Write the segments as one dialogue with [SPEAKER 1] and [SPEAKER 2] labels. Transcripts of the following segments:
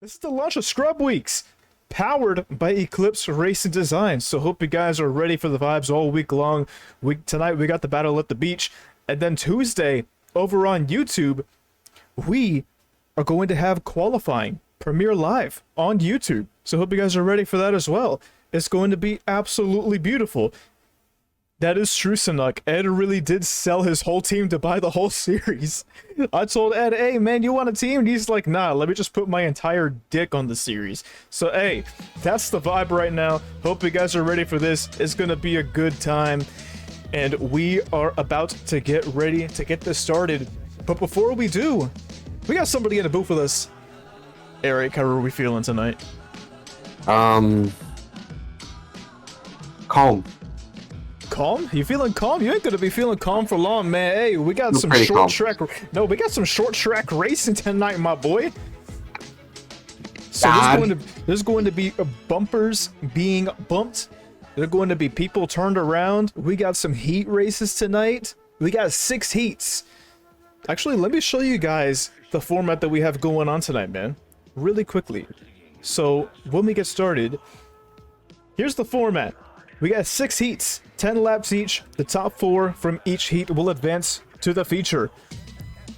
[SPEAKER 1] This is the launch of Scrub Weeks, powered by Eclipse Racing Design. So hope you guys are ready for the vibes all week long. Tonight we got the battle at the beach, and then Tuesday over on YouTube, we are going to have qualifying premiere live on YouTube. So hope you guys are ready for that as well. It's going to be absolutely beautiful. That is true, Sanuk. Ed really did sell his whole team to buy the whole series. I told Ed, hey man, you want a team? And he's like, nah, let me just put my entire dick on the series. So hey, that's the vibe right now. Hope you guys are ready for this. It's gonna be a good time. And we are about to get ready to get this started. But before we do, we got somebody in the booth with us. Eric, how are we feeling tonight?
[SPEAKER 2] Calm.
[SPEAKER 1] Calm? You feeling calm? You ain't gonna be feeling calm for long, man. Hey, we got some short track. No, we got some short track racing tonight, my boy. So there's going to be bumpers being bumped. There's going to be people turned around. We got some heat races tonight. We got 6 heats. Actually, let me show you guys the format that we have going on tonight, man. Really quickly. So when we get started, here's the format. We got 6 heats, 10 laps each. The top 4 from each heat will advance to the feature.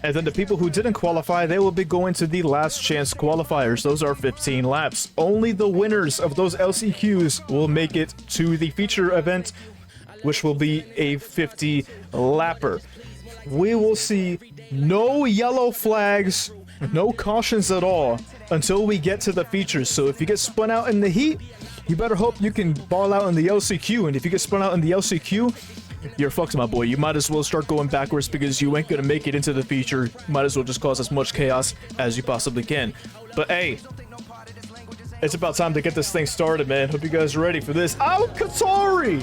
[SPEAKER 1] And then the people who didn't qualify, they will be going to the last chance qualifiers. Those are 15 laps. Only the winners of those LCQs will make it to the feature event, which will be a 50 lapper. We will see no yellow flags, no cautions at all until we get to the features. So if you get spun out in the heat, you better hope you can ball out in the LCQ, and if you get spun out in the LCQ, you're fucked, my boy. You might as well start going backwards because you ain't gonna make it into the feature. Might as well just cause as much chaos as you possibly can. But hey, it's about time to get this thing started, man. Hope you guys are ready for this. Oh, Katari!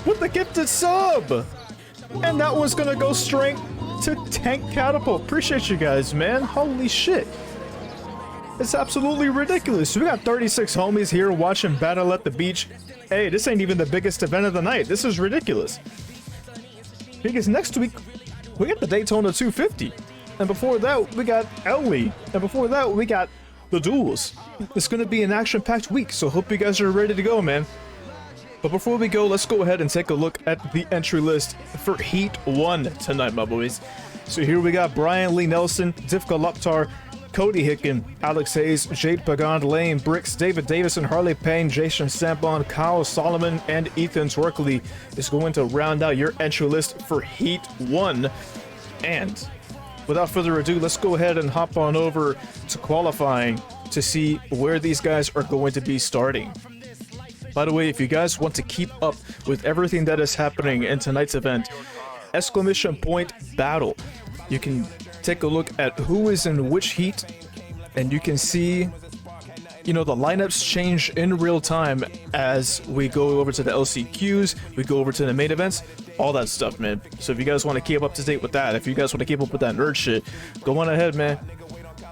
[SPEAKER 1] With the gifted sub! And that one's gonna go straight to Tank Catapult. Appreciate you guys, man. Holy shit. It's absolutely ridiculous. We got 36 homies here watching Battle at the Beach. Hey, this ain't even the biggest event of the night. This is ridiculous. Because next week, we got the Daytona 250. And before that, we got Ellie. And before that, we got the duels. It's going to be an action-packed week, so hope you guys are ready to go, man. But before we go, let's go ahead and take a look at the entry list for Heat 1 tonight, my boys. So here we got Brian Lee Nelson, Divka Loptar, Cody Hicken, Alex Hayes, Jade Pagan, Lane Bricks, David Davison, Harley Payne, Jason Sambon, Kyle Solomon, and Ethan Twerkley is going to round out your entry list for Heat 1. And without further ado, let's go ahead and hop on over to qualifying to see where these guys are going to be starting. By the way, if you guys want to keep up with everything that is happening in tonight's event, exclamation point battle. You can take a look at who is in which heat, and you can see, you know, the lineups change in real time as we go over to the LCQs, we go over to the main events, all that stuff, man. So if you guys want to keep up to date with that, if you guys want to keep up with that nerd shit, go on ahead, man.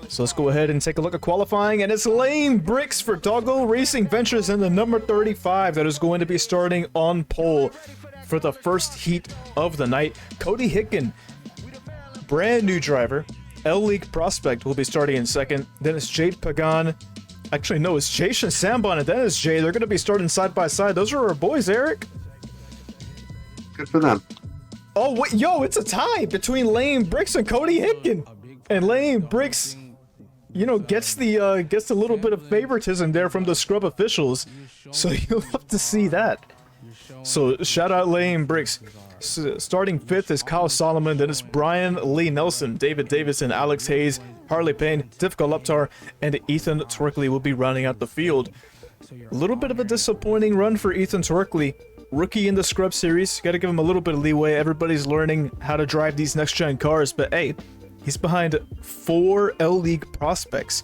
[SPEAKER 1] So let's go ahead and take a look at qualifying, and it's Lane Bricks for Doggo Racing Ventures in the number 35 that is going to be starting on pole for the first heat of the night. Cody Hicken, brand new driver, L-League prospect, will be starting in second. Then it's Jade Pagan. Actually, no, it's Jason Sambon and then it's Jay. They're going to be starting side by side. Those are our boys, Eric.
[SPEAKER 2] Good for them.
[SPEAKER 1] Oh, wait, yo, it's a tie between Lane Bricks and Cody Hicken. And Lane Bricks, you know, gets the little bit of favoritism there from the scrub officials. So you'll have to see that. So shout out Lane Bricks. Starting 5th is Kyle Solomon, then it's Brian Lee Nelson, David Davison, Alex Hayes, Harley Payne, Divka Loptar, and Ethan Twerkley will be rounding out the field. A little bit of a disappointing run for Ethan Twerkley. Rookie in the Scrub Series, gotta give him a little bit of leeway. Everybody's learning how to drive these next-gen cars, but hey, he's behind 4 L-League prospects,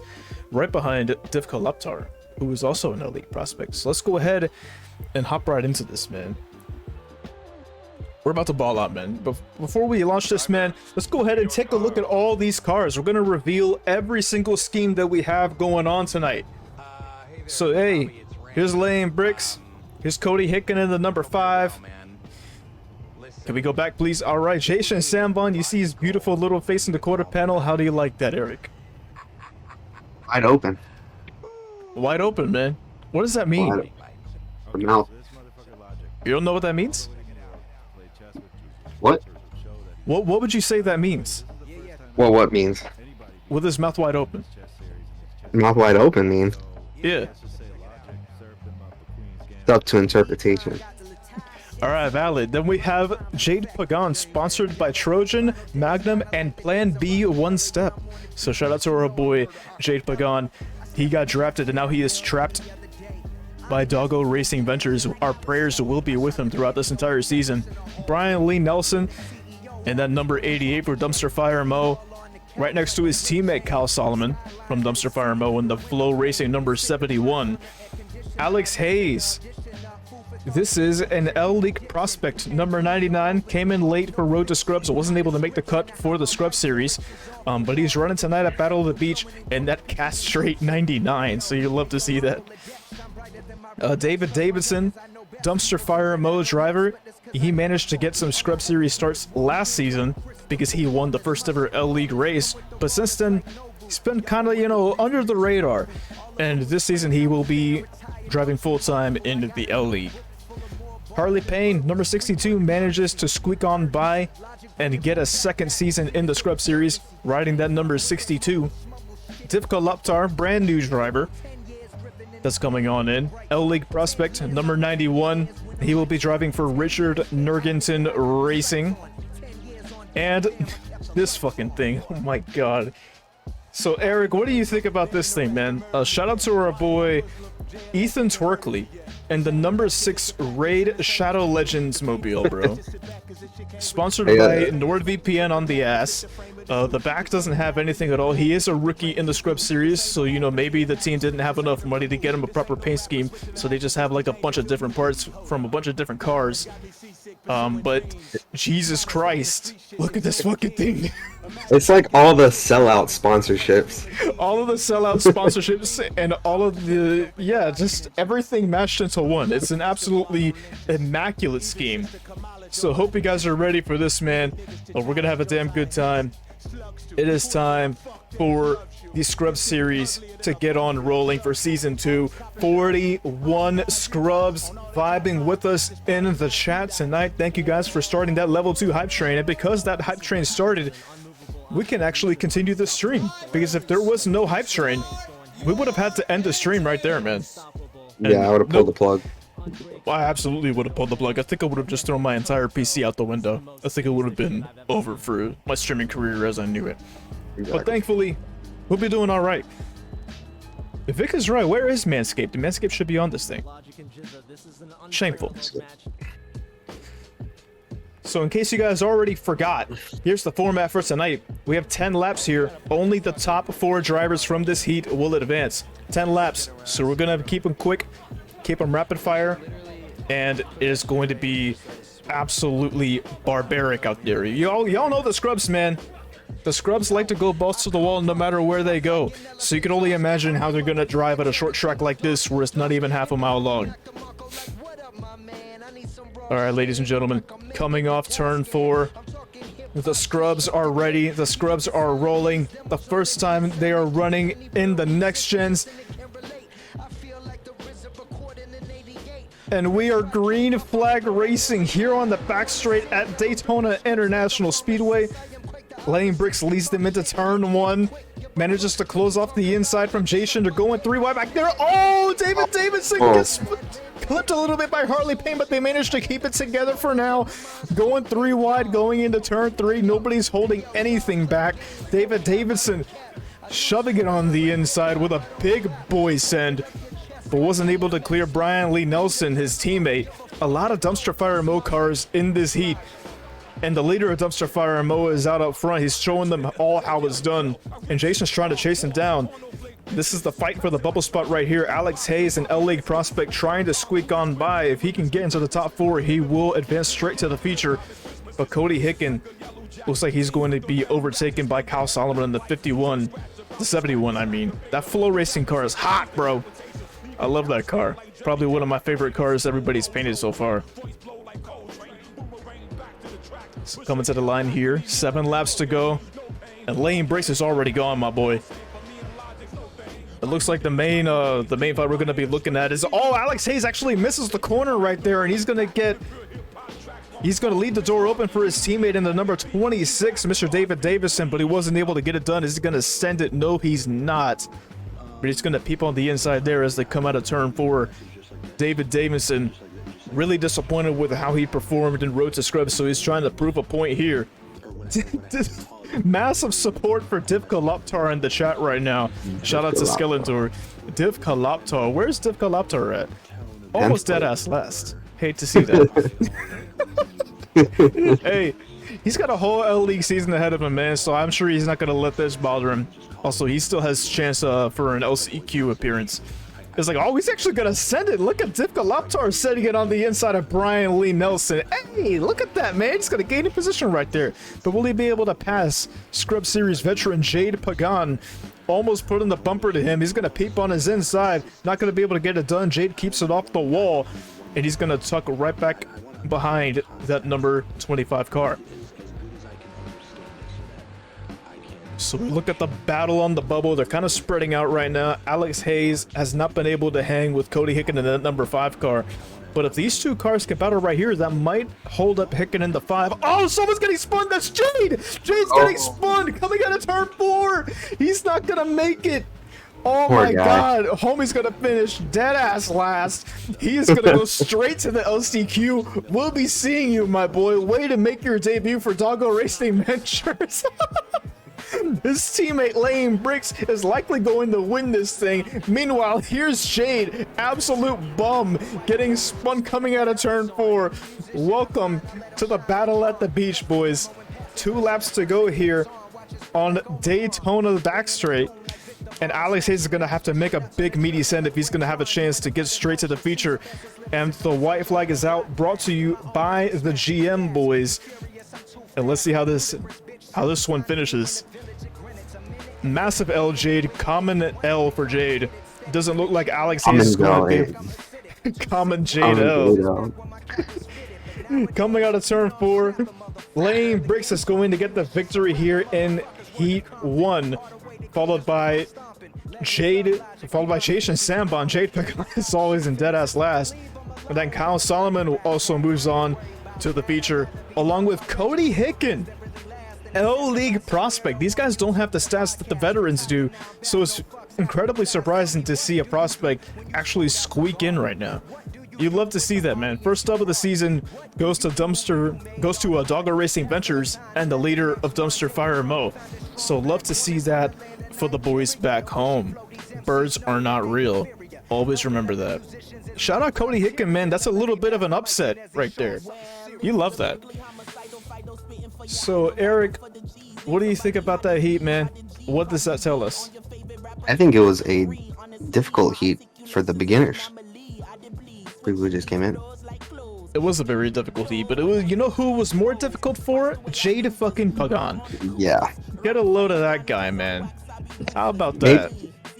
[SPEAKER 1] right behind Divka Loptar, who is also an L-League prospect. So let's go ahead and hop right into this, man. We're about to ball out, man. But before we launch this, man, let's go ahead and take a look at all these cars. We're going to reveal every single scheme that we have going on tonight. So, hey, here's Lane Bricks. Here's Cody Hicken in the number 5. Can we go back, please? All right, Jason Sambon, you see his beautiful little face in the quarter panel. How do you like that, Eric?
[SPEAKER 2] Wide open.
[SPEAKER 1] Wide open, man. What does that mean?
[SPEAKER 2] Wide open mouth.
[SPEAKER 1] You don't know what that means?
[SPEAKER 2] What?
[SPEAKER 1] What would you say that means?
[SPEAKER 2] Well, what means?
[SPEAKER 1] With his mouth wide open.
[SPEAKER 2] Mouth wide open means?
[SPEAKER 1] Yeah.
[SPEAKER 2] It's up to interpretation.
[SPEAKER 1] Alright, valid. Then we have Jade Pagan, sponsored by Trojan, Magnum, and Plan B One Step. So shout out to our boy Jade Pagan. He got drafted and now he is trapped by Doggo Racing Ventures. Our prayers will be with him throughout this entire season. Brian Lee Nelson, and then number 88 for Dumpster Fire Mo, right next to his teammate Kyle Solomon from Dumpster Fire Mo in the Flow Racing number 71. Alex Hayes. This is an L League prospect, number 99, came in late for Road to Scrubs, wasn't able to make the cut for the Scrub Series, but he's running tonight at Battle of the Beach, and that castrate 99, so you'll love to see that. David Davidson, Dumpster Fire Mo driver, he managed to get some Scrub Series starts last season because he won the first ever L League race, but since then, he's been kind of, you know, under the radar, and this season he will be driving full-time in the L League. Harley Payne, number 62, manages to squeak on by and get a second season in the Scrub Series, riding that number 62. Divka Laptar, brand new driver, that's coming on in. L League prospect, number 91. He will be driving for Richard Nergenton Racing. And this fucking thing, oh my god. So Eric, what do you think about this thing, man? Shout out to our boy Ethan Twerkley and the number 6 Raid Shadow Legends mobile, bro. Sponsored by NordVPN on the ass. The back doesn't have anything at all. He is a rookie in the Scrub Series, so you know, maybe the team didn't have enough money to get him a proper paint scheme, so they just have like a bunch of different parts from a bunch of different cars. But Jesus Christ, look at this fucking thing.
[SPEAKER 2] It's like all the sellout sponsorships.
[SPEAKER 1] All of the sellout sponsorships and all of the, yeah, just everything mashed into one. It's an absolutely immaculate scheme. So hope you guys are ready for this, man. We're gonna have a damn good time. It is time for the Scrub Series to get on rolling for Season 2. 41 Scrubs vibing with us in the chat tonight. Thank you guys for starting that Level 2 hype train. And because that hype train started, we can actually continue the stream. Because if there was no hype train, we would have had to end the stream right there, man. And
[SPEAKER 2] yeah, I would have pulled the plug.
[SPEAKER 1] I absolutely would have pulled the plug. I think I would have just thrown my entire PC out the window. I think it would have been over for my streaming career as I knew it. Exactly. But thankfully, we'll be doing all right. Vic is right. Where is Manscaped? The Manscaped should be on this thing. Shameful. So in case you guys already forgot, here's the format for tonight. We have 10 laps here. Only the top 4 drivers from this heat will advance. 10 laps. So we're going to keep them quick, keep them rapid fire, and it is going to be absolutely barbaric out there. Y'all know the Scrubs, man. The Scrubs like to go balls to the wall no matter where they go. So you can only imagine how they're going to drive at a short track like this where it's not even half a mile long. Alright, ladies and gentlemen, coming off turn 4. The Scrubs are ready. The Scrubs are rolling. The first time they are running in the next gens. And we are green flag racing here on the backstraight at Daytona International Speedway. Laying bricks leads them into turn 1. Manages to close off the inside from Jason. They're going 3 wide back there. Oh, David Davidson gets clipped a little bit by Harley Payne, but they managed to keep it together for now. Going 3 wide, going into turn 3. Nobody's holding anything back. David Davidson shoving it on the inside with a big boy send, but wasn't able to clear Brian Lee Nelson, his teammate. A lot of Dumpster Fire Mo cars in this heat. And the leader of Dumpster Fire Mo is out up front. He's showing them all how it's done. And Jason's trying to chase him down. This is the fight for the bubble spot right here. Alex Hayes, an L League prospect, trying to squeak on by. If he can get into the top 4, he will advance straight to the feature. But Cody Hicken looks like he's going to be overtaken by Kyle Solomon in the 51. The 71, I mean. That Flow Racing car is hot, bro. I love that car. Probably one of my favorite cars everybody's painted so far. Coming to the line here. 7 laps to go. And lane brakes is already gone, my boy. It looks like the main fight we're gonna be looking at is Alex Hayes actually misses the corner right there, and he's gonna leave the door open for his teammate in the number 26, Mr. David Davison, but he wasn't able to get it done. Is he gonna send it? No, he's not. But he's gonna peep on the inside there as they come out of turn 4. David Davison really disappointed with how he performed in Road to Scrub, so he's trying to prove a point here. Massive support for Divka Loptar in the chat right now. Shout out to Skeletor. Divka Loptar. Where's Divka Loptar at? Almost dead ass last. Hate to see that. Hey, he's got a whole L League season ahead of him, man, so I'm sure he's not going to let this bother him. Also, he still has chance for an LCQ appearance. It's like, he's actually going to send it. Look at Divka Loptar setting it on the inside of Brian Lee Nelson. Hey, look at that, man. He's got a gaining position right there. But will he be able to pass Scrub Series veteran Jade Pagan? Almost put in the bumper to him. He's going to peep on his inside. Not going to be able to get it done. Jade keeps it off the wall. And he's going to tuck right back behind that number 25 car. So we look at the battle on the bubble. They're kind of spreading out right now. Alex Hayes has not been able to hang with Cody Hicken in that number 5 car. But if these two cars can battle right here, that might hold up Hicken in the 5. Oh, someone's getting spun. That's Jade. Jade's getting spun coming out of turn 4. He's not going to make it. Oh my God, homie's gonna finish dead ass last. He is gonna go straight to the LCQ. We'll be seeing you, my boy. Way to make your debut for Doggo Racing Ventures. His teammate Lane Bricks is likely going to win this thing. Meanwhile, here's Jade, absolute bum, getting spun coming out of turn 4. Welcome to the battle at the beach, boys. 2 laps to go here on Daytona Backstretch. And Alex Hayes is going to have to make a big meaty send if he's going to have a chance to get straight to the feature. And the white flag is out, brought to you by the GM boys. And let's see how this one finishes. Massive L Jade, common L for Jade. Doesn't look like Alex Hayes is going to be common Jade L. Coming out of turn 4, Lane Bricks is going to get the victory here in Heat 1. Followed by Jason Sambon. Jade is always in dead ass last. And then Kyle Solomon also moves on to the feature, along with Cody Hicken, L League prospect. These guys don't have the stats that the veterans do, so it's incredibly surprising to see a prospect actually squeak in right now. You'd love to see that, man. First dub of the season goes to Doggo Racing Ventures and the leader of Dumpster Fire Mo. So love to see that for the boys back home. Birds are not real. Always remember that. Shout out Cody Hicken, man. That's a little bit of an upset right there. You love that. So Eric, what do you think about that heat, man? What does that tell us?
[SPEAKER 2] I think it was a difficult heat for the beginners. People who just came in.
[SPEAKER 1] It was a very difficult heat, but it was, you know who was more difficult for it? Jade fucking Pagan.
[SPEAKER 2] Yeah.
[SPEAKER 1] Get a load of that guy, man. How about that?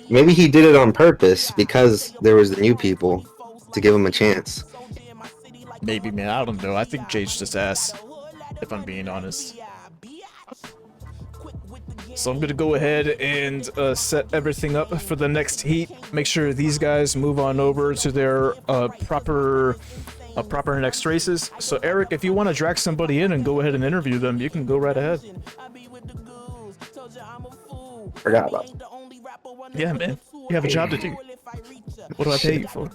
[SPEAKER 2] Maybe he did it on purpose because there was the new people to give him a chance.
[SPEAKER 1] Maybe, man. I don't know. I think Jade's just ass, if I'm being honest. So I'm gonna go ahead and set everything up for the next heat. Make sure these guys move on over to their proper next races. So Eric, if you want to drag somebody in and go ahead and interview them, you can go right ahead.
[SPEAKER 2] Forgot about it.
[SPEAKER 1] Yeah, man. You have a job to do. What do I pay you for?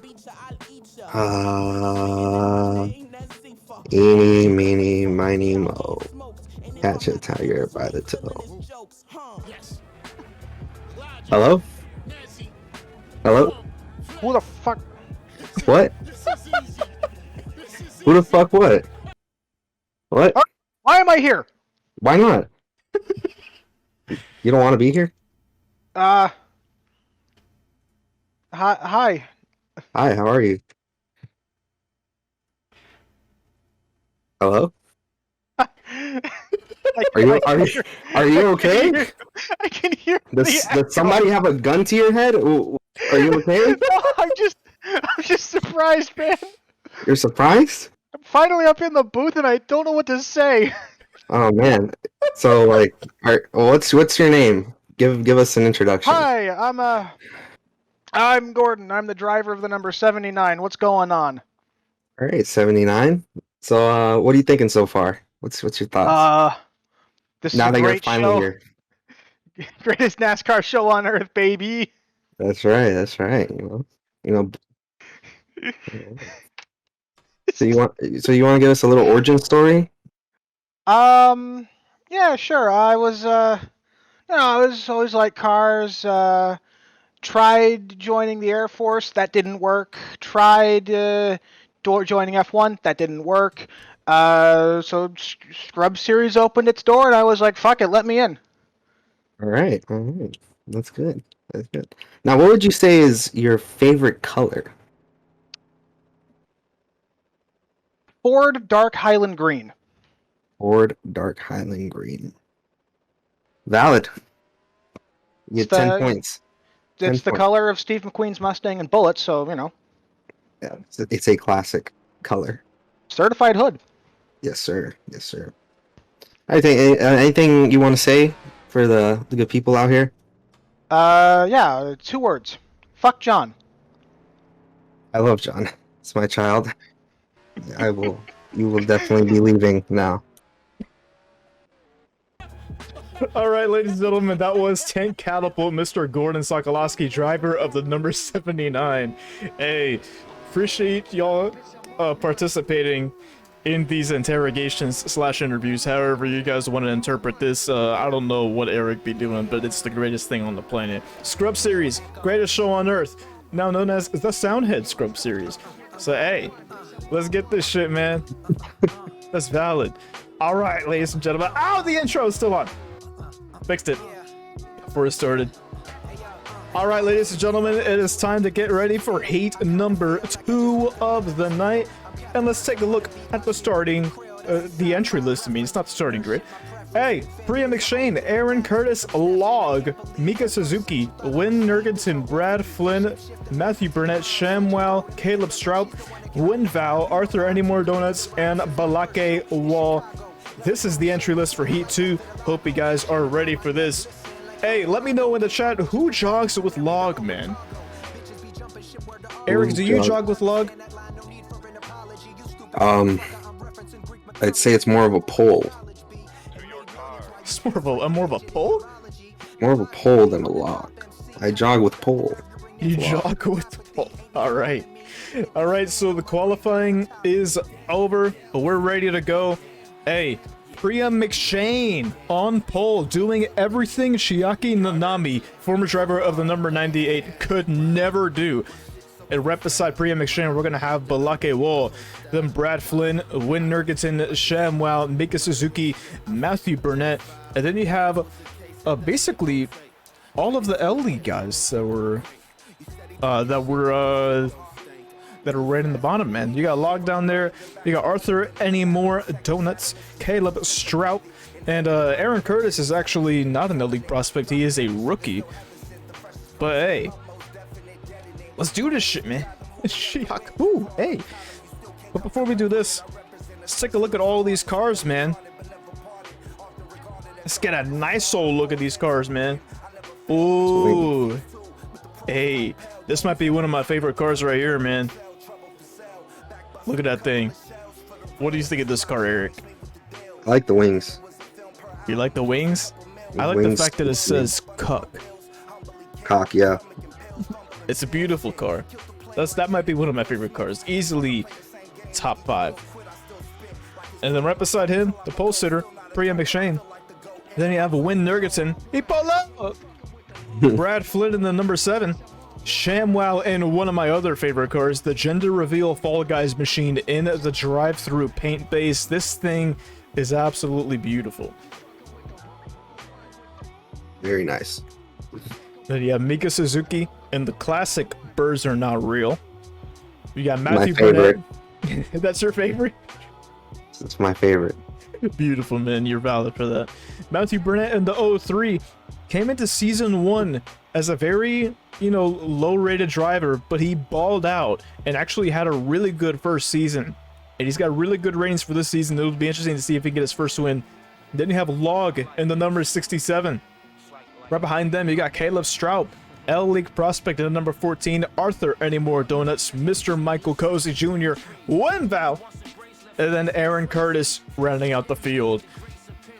[SPEAKER 2] Eeny, meeny, miny, mo. Catch a tiger by the toe. Hello? Hello?
[SPEAKER 3] Who the fuck?
[SPEAKER 2] What? Who the fuck what? What?
[SPEAKER 3] Why am I here?
[SPEAKER 2] Why not? You don't want to be here?
[SPEAKER 3] Hi.
[SPEAKER 2] Hi, how are you? Hello? Are you okay?
[SPEAKER 3] I can hear.
[SPEAKER 2] Does somebody have a gun to your head? Are you okay?
[SPEAKER 3] No, I'm just surprised, man.
[SPEAKER 2] You're surprised?
[SPEAKER 3] I'm finally up in the booth and I don't know what to say.
[SPEAKER 2] Oh man. So like, what's your name? Give us an introduction.
[SPEAKER 3] Hi, I'm I'm Gordon. I'm the driver of the number 79. What's going on?
[SPEAKER 2] All right, 79. So, what are you thinking so far? What's your thoughts?
[SPEAKER 3] Uh, this is
[SPEAKER 2] Now
[SPEAKER 3] a
[SPEAKER 2] that you're
[SPEAKER 3] great
[SPEAKER 2] finally
[SPEAKER 3] show.
[SPEAKER 2] here.
[SPEAKER 3] Greatest NASCAR show on earth, baby.
[SPEAKER 2] That's right. That's right. You know. So you want to give us a little origin story?
[SPEAKER 3] Yeah, sure. I was always like cars. Tried joining the Air Force, that didn't work. Tried joining F1, that didn't work. So Scrub Series opened its door, and I was like, "Fuck it, let me in."
[SPEAKER 2] All right. All right. That's good. That's good. Now, what would you say is your favorite color?
[SPEAKER 3] Ford Dark Highland Green.
[SPEAKER 2] Ford Dark Highland Green. Valid. You
[SPEAKER 3] It's
[SPEAKER 2] get 10
[SPEAKER 3] the
[SPEAKER 2] points. 10
[SPEAKER 3] it's the
[SPEAKER 2] points.
[SPEAKER 3] color of Steve McQueen's Mustang and Bullet, so
[SPEAKER 2] Yeah, it's a classic color.
[SPEAKER 3] certified hood.
[SPEAKER 2] Yes, sir. Yes, sir. I think anything you want to say for the good people out here?
[SPEAKER 3] Yeah, 2 words. Fuck John.
[SPEAKER 2] I love John. It's my child. I will. You will definitely be leaving now.
[SPEAKER 1] All right, ladies and gentlemen, that was Tank Catapult, Mr. Gordon Sokolowski, driver of the number 79. Hey, appreciate y'all participating in these interrogations/interviews, however you guys want to interpret this. I don't know what Eric be doing, but it's the greatest thing on the planet. Scrub Series, greatest show on earth, now known as the Soundhead Scrub Series. So hey, let's get this shit, man. That's valid. All right, ladies and gentlemen. Oh, the intro is still on. Fixed it before it started. All right, ladies and gentlemen, it is time to get ready for heat number 2 of the night. And let's take a look at the entry list. I mean, it's not the starting grid. Hey, Priya McShane, Aaron Curtis, Log, Mika Suzuki, Wynn Nurgensen, Brad Flynn, Matthew Burnett, Shamwell, Caleb Strout, Winval, Arthur Anymore Donuts, and Balake Wall. This is the entry list for Heat 2. Hope you guys are ready for this. Hey, let me know in the chat who jogs with Log, man. Eric, do you jog with Log?
[SPEAKER 2] I'd say it's more of a pole.
[SPEAKER 1] It's more of a pull?
[SPEAKER 2] More of a pole than a log. I jog with pole.
[SPEAKER 1] You jog with the pull. All right. All right, so the qualifying is over, but we're ready to go. Hey, Priya McShane on pole, doing everything Chiaki Nanami, former driver of the number 98, could never do. And right beside Priya McShane, we're going to have Balake Wall, then Brad Flynn, Wynn Nurgensen, Shamwow, Mika Suzuki, Matthew Burnett, and then you have basically all of the LE guys that are right in the bottom, man. You got Log down there, you got Arthur Anymore Donuts, Caleb Strout, and Aaron Curtis is actually not an elite prospect, he is a rookie. But hey, let's do this shit, man. Ooh, hey. But before we do this, let's take a look at all these cars, man. Let's get a nice old look at these cars, man. Ooh. Hey, this might be one of my favorite cars right here, man. Look at that thing. What do you think of this car, Eric?
[SPEAKER 2] I like the wings.
[SPEAKER 1] You like the wings? I like the fact that it says cuck.
[SPEAKER 2] Cock, yeah.
[SPEAKER 1] It's a beautiful car. That might be one of my favorite cars. Easily top 5. And then right beside him, the pole sitter, Priya McShane. Then you have a Wynn Nurgensen. He pulled up! Brad Flynn in the number 7. ShamWow and one of my other favorite cars, the gender reveal Fall Guys machine in the drive-through paint base. This thing is absolutely beautiful.
[SPEAKER 2] Very nice.
[SPEAKER 1] Then you have Mika Suzuki and the classic Birds Are Not Real. You got Matthew
[SPEAKER 2] My favorite.
[SPEAKER 1] Burnett. That's your favorite?
[SPEAKER 2] It's my favorite.
[SPEAKER 1] Beautiful, man. You're valid for that. Matthew Burnett in the 03 came into season 1 as a very, low-rated driver, but he balled out and actually had a really good first season. And he's got really good ratings for this season. It'll be interesting to see if he can get his first win. Then you have Log in the number 67. Right behind them, you got Caleb Strout, L League prospect at number 14, Arthur Anymore Donuts, Mr. Michael Cozy Jr., Winval, and then Aaron Curtis rounding out the field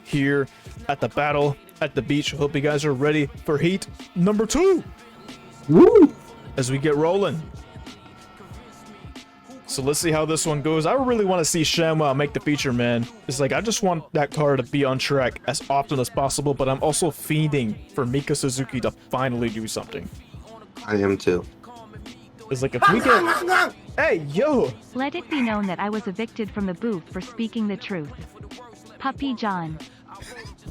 [SPEAKER 1] here at the battle at the beach. Hope you guys are ready for heat number 2.
[SPEAKER 2] Woo!
[SPEAKER 1] As we get rolling. So let's see how this one goes. I really want to see ShamWow make the feature, man. It's like, I just want that car to be on track as often as possible, but I'm also fiending for Mika Suzuki to finally do something.
[SPEAKER 2] I am too.
[SPEAKER 1] It's like, if we get... Hey, yo!
[SPEAKER 4] Let it be known that I was evicted from the booth for speaking the truth. Puppy John.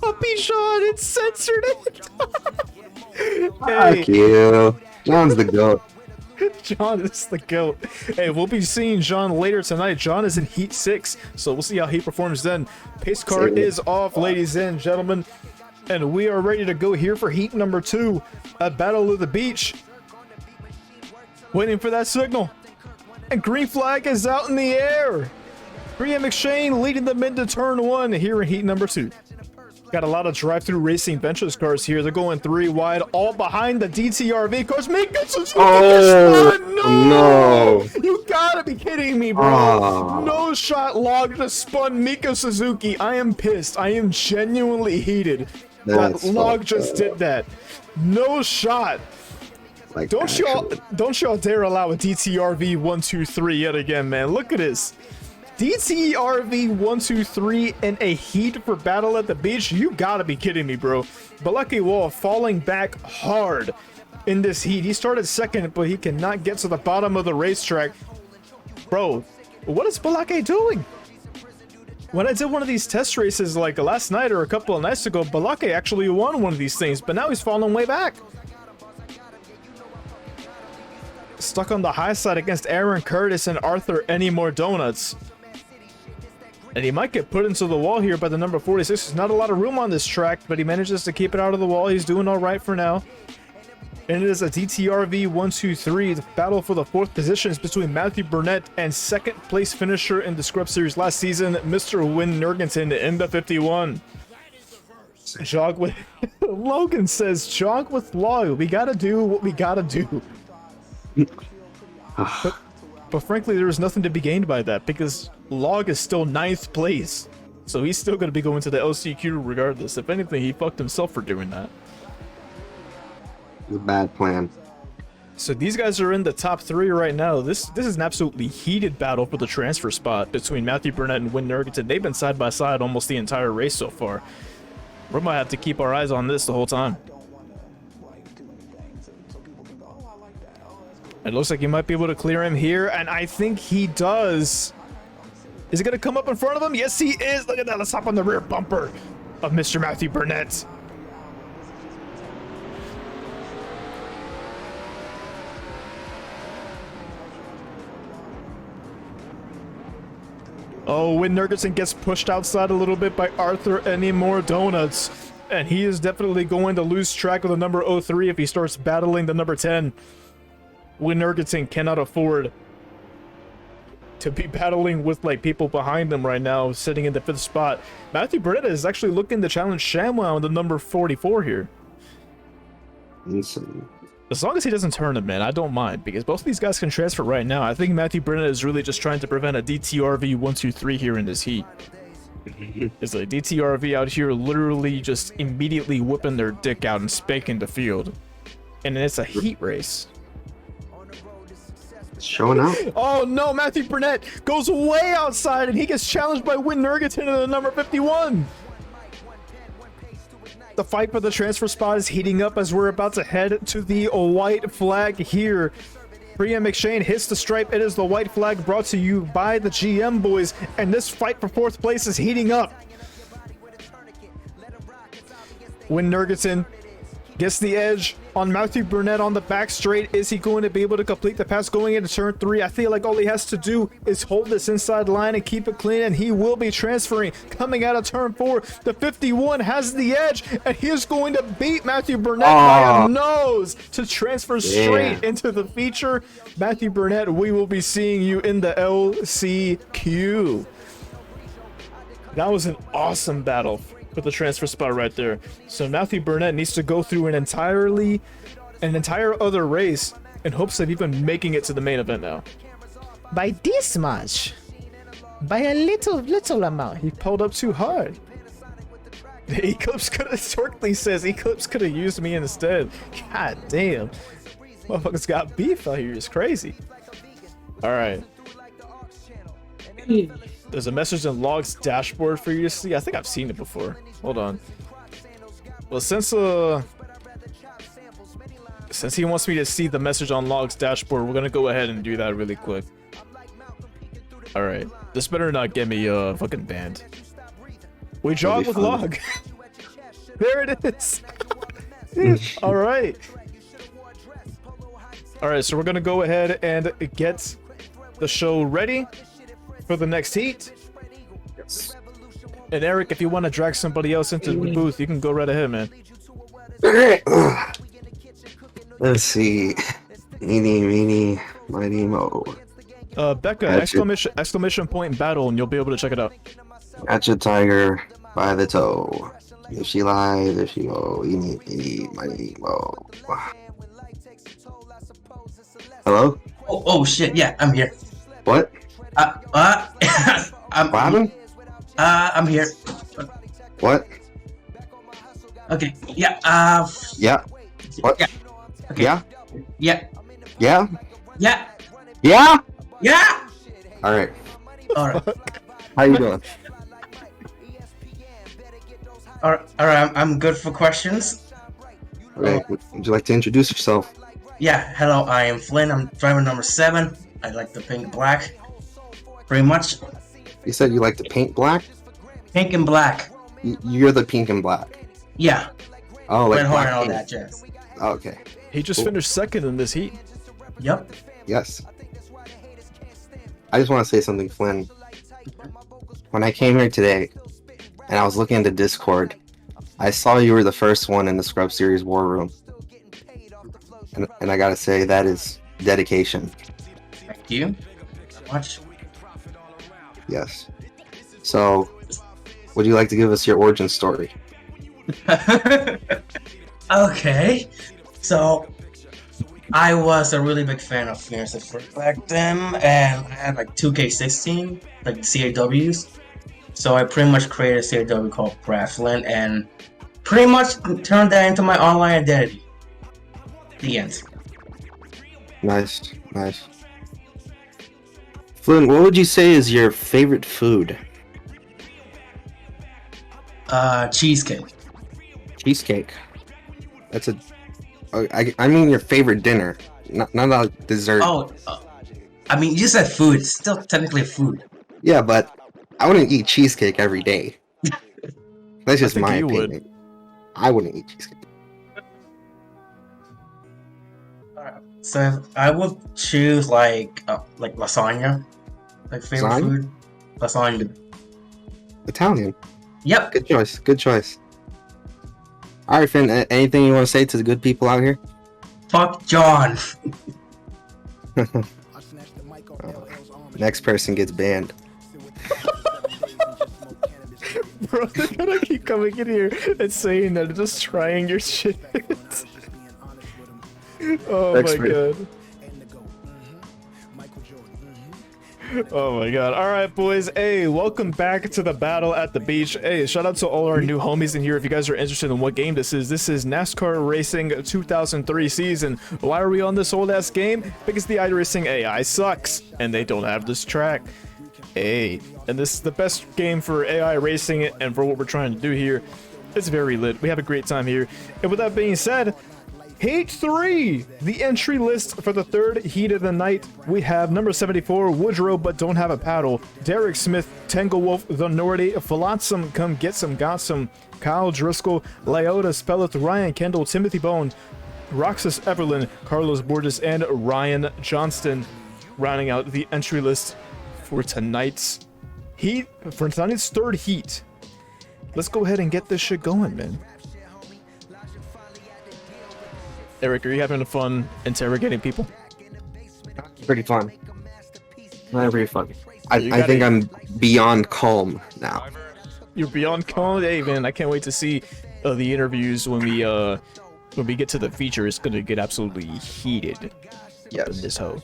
[SPEAKER 1] Puppy John, it's censored it!
[SPEAKER 2] Fuck you. John's the GOAT.
[SPEAKER 1] John is the GOAT. Hey, we'll be seeing John later tonight. John is in Heat 6, so we'll see how he performs then. Pace car is off, ladies and gentlemen, and we are ready to go here for Heat number 2 at Battle of the Beach. Waiting for that signal. And green flag is out in the air. Priya McShane leading them into turn 1 here in Heat number 2. Got a lot of drive-through racing benches cars here. They're going 3 wide, all behind the DTRV cars. Mika Suzuki!
[SPEAKER 2] No!
[SPEAKER 1] You gotta be kidding me, bro.
[SPEAKER 2] Oh.
[SPEAKER 1] No shot log just spun Mika Suzuki. I am pissed. I am genuinely heated.
[SPEAKER 2] That's
[SPEAKER 1] that log just did that. No shot.
[SPEAKER 2] Like,
[SPEAKER 1] Don't y'all dare allow a DTRV 123 yet again, man. Look at this. DTRV 123 in a heat for Battle at the Beach? You gotta be kidding me, bro. Baleki Wall falling back hard in this heat. He started second, but he cannot get to the bottom of the racetrack. Bro, what is Baleki doing? When I did one of these test races like last night or a couple of nights ago, Baleki actually won one of these things, but now he's falling way back. Stuck on the high side against Aaron Curtis and Arthur Anymore Donuts. And he might get put into the wall here by the number 46. There's not a lot of room on this track, but he manages to keep it out of the wall. He's doing all right for now. And it is a DTRV 123. The battle for the 4th position is between Matthew Burnett and 2nd place finisher in the Scrub Series last season, Mr. Win Nergenton in the 51. Jog with... Logan says, jog with law. We gotta do what we gotta do. But frankly, there is nothing to be gained by that because Log is still 9th place. So he's still going to be going to the LCQ regardless. If anything, he fucked himself for doing that.
[SPEAKER 2] It's a bad plan.
[SPEAKER 1] So these guys are in the top 3 right now. This is an absolutely heated battle for the transfer spot between Matthew Burnett and Win Nergenton. They've been side by side almost the entire race so far. We might have to keep our eyes on this the whole time. It looks like he might be able to clear him here, and I think he does. Is he going to come up in front of him? Yes, he is. Look at that. Let's hop on the rear bumper of Mr. Matthew Burnett. Oh, Win Nergenton gets pushed outside a little bit by Arthur Anymore Donuts, and he is definitely going to lose track of the number 03 if he starts battling the number 10. Win Nergenton cannot afford to be battling with like people behind them right now, sitting in the 5th spot. Matthew Burnett is actually looking to challenge ShamWow in the number 44 here.
[SPEAKER 2] Insane.
[SPEAKER 1] As long as he doesn't turn him in, I don't mind, because both of these guys can transfer right now. I think Matthew Burnett is really just trying to prevent a DTRV 123 here in this heat. It's like DTRV out here literally just immediately whipping their dick out and spanking the field. And it's a heat race.
[SPEAKER 2] Showing out.
[SPEAKER 1] Oh no, Matthew Burnett goes way outside and he gets challenged by Win Nergenton in the number 51. The fight for the transfer spot is heating up as we're about to head to the white flag here. Priya McShane hits the stripe. It is the white flag brought to you by the GM boys, and this fight for 4th place is heating up. Win Nergenton gets the edge on Matthew Burnett on the back straight. Is he going to be able to complete the pass going into turn 3? I feel like all he has to do is hold this inside line and keep it clean, and he will be transferring. Coming out of turn 4, the 51 has the edge, and he is going to beat Matthew Burnett by a nose to transfer straight into the feature. Matthew Burnett, we will be seeing you in the LCQ. That was an awesome battle for the transfer spot right there. So Matthew Burnett needs to go through an entirely an entire other race in hopes of even making it to the main event now. By this much. By a little amount. He pulled up too hard. Eclipse could have, Torkley says, Eclipse could have used me instead. God damn. Motherfuckers got beef out here. It's crazy. Alright. There's a message in Log's dashboard for you to see. I think I've seen it before. Hold on. Well, since he wants me to see the message on Log's dashboard, we're gonna go ahead and do that really quick. Alright. This better not get me fucking banned. We jog with Log. There it is. Alright. Alright, so we're gonna go ahead and get the show ready for the next heat.
[SPEAKER 2] Yes.
[SPEAKER 1] And Eric, if you want to drag somebody else into the booth, you can go right ahead, man.
[SPEAKER 2] Alright. Let's see. Eeny, meeny, miny, mo.
[SPEAKER 1] Becca, exclamation point battle, and you'll be able to check it out.
[SPEAKER 2] Catch a tiger by the toe. If she lies, if she go, eeny, meeny, miny, mo. Hello?
[SPEAKER 5] Oh shit, yeah, I'm here.
[SPEAKER 2] What?
[SPEAKER 5] What
[SPEAKER 2] happened?
[SPEAKER 5] I'm here.
[SPEAKER 2] What?
[SPEAKER 5] Okay, yeah,
[SPEAKER 2] Yeah. What?
[SPEAKER 5] Yeah. Okay.
[SPEAKER 2] Yeah?
[SPEAKER 5] Yeah.
[SPEAKER 2] Yeah?
[SPEAKER 5] Yeah.
[SPEAKER 2] Yeah?
[SPEAKER 5] Yeah.
[SPEAKER 2] Alright.
[SPEAKER 5] Alright.
[SPEAKER 2] How you doing?
[SPEAKER 5] Alright, I'm good for questions.
[SPEAKER 2] Okay. Would you like to introduce yourself?
[SPEAKER 5] Yeah, hello, I am Flynn. I'm driver number 7. I like the pink and black. Pretty much.
[SPEAKER 2] You said you like to paint black?
[SPEAKER 5] Pink and black.
[SPEAKER 2] You're the pink and black.
[SPEAKER 5] Yeah.
[SPEAKER 2] Oh, like
[SPEAKER 5] Red heart and all
[SPEAKER 2] paint.
[SPEAKER 5] that jazz.
[SPEAKER 2] Oh, okay.
[SPEAKER 1] He just finished second in this heat.
[SPEAKER 5] Yep.
[SPEAKER 2] Yes. I just want to say something, Flynn. When I came here today, and I was looking into Discord, I saw you were the first one in the Scrub Series War Room. And I gotta say, that is dedication.
[SPEAKER 5] Thank you so much.
[SPEAKER 2] Yes. So, would you like to give us your origin story?
[SPEAKER 5] Okay. So, I was a really big fan of Phoenix back then, and I had like 2K16, like CAWs. So I pretty much created a CAW called Braflin, and pretty much turned that into my online identity. The end.
[SPEAKER 2] Nice, nice. Flynn, what would you say is your favorite food?
[SPEAKER 5] Cheesecake.
[SPEAKER 2] Cheesecake. That's a... I mean your favorite dinner, not a dessert.
[SPEAKER 5] Oh, I mean, you said food. It's still technically food.
[SPEAKER 2] Yeah, but I wouldn't eat cheesecake every day. That's just my opinion.
[SPEAKER 1] Would.
[SPEAKER 2] I wouldn't eat cheesecake.
[SPEAKER 5] Alright, so I would choose like lasagna, like favorite
[SPEAKER 2] Lasagna?
[SPEAKER 5] food. Lasagna.
[SPEAKER 2] Italian.
[SPEAKER 5] Yep.
[SPEAKER 2] Good choice. Good choice. All right, Finn. Anything you want to say to the good people out here?
[SPEAKER 5] Fuck John.
[SPEAKER 2] Next person gets banned.
[SPEAKER 1] Bro, they're gonna keep coming in here and saying that, just trying your shit. Oh
[SPEAKER 2] Next
[SPEAKER 1] my god. Oh my god. Alright, boys. Hey, welcome back to the battle at the beach. Hey, shout out to all our new homies in here. If you guys are interested in what game this is NASCAR Racing 2003 season. Why are we on this old ass game? Because the iRacing AI sucks and they don't have this track. Hey, and this is the best game for AI racing and for what we're trying to do here. It's very lit. We have a great time here. And with that being said, Heat 3, the entry list for the third heat of the night. We have number 74, Woodrow But Don't Have a Paddle, Derek Smith, Tangle Wolf, The Nordy, Flotsam, Come Get Some, Got Some, Kyle Driscoll, Lyota Spelleth, Ryan Kendall, Timothy Bone, Roxas Everlyn, Carlos Borges, and Ryan Johnston, rounding out the entry list for tonight's heat, for tonight's third heat. Let's go ahead and get this shit going, man. Eric, are you having fun interrogating people?
[SPEAKER 2] Pretty fun. Not pretty fun. I think I'm beyond calm now.
[SPEAKER 1] You're beyond calm? Hey, man, I can't wait to see the interviews when we when we get to the feature, it's gonna get absolutely heated.
[SPEAKER 2] Yes.
[SPEAKER 1] In this hoe.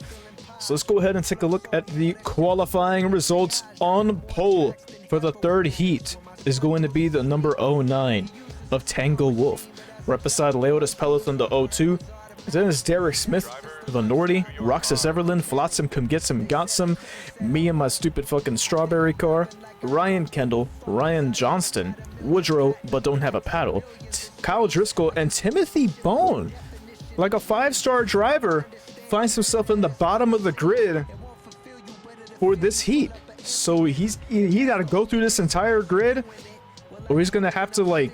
[SPEAKER 1] So let's go ahead and take a look at the qualifying results. On pole for the third heat is going to be the number 09 of Tango Wolf. Right beside Leotis Peloton, the 02. Then is Derek Smith, the Nordy, Roxas Everlyn, Flotsam, Come Get Some, Got Some, me and my stupid fucking strawberry car, Ryan Kendall, Ryan Johnston, Woodrow, but don't have a paddle, Kyle Driscoll, and Timothy Bone. Like a 5-star driver, finds himself in the bottom of the grid for this heat. So he got to go through this entire grid, or he's gonna have to like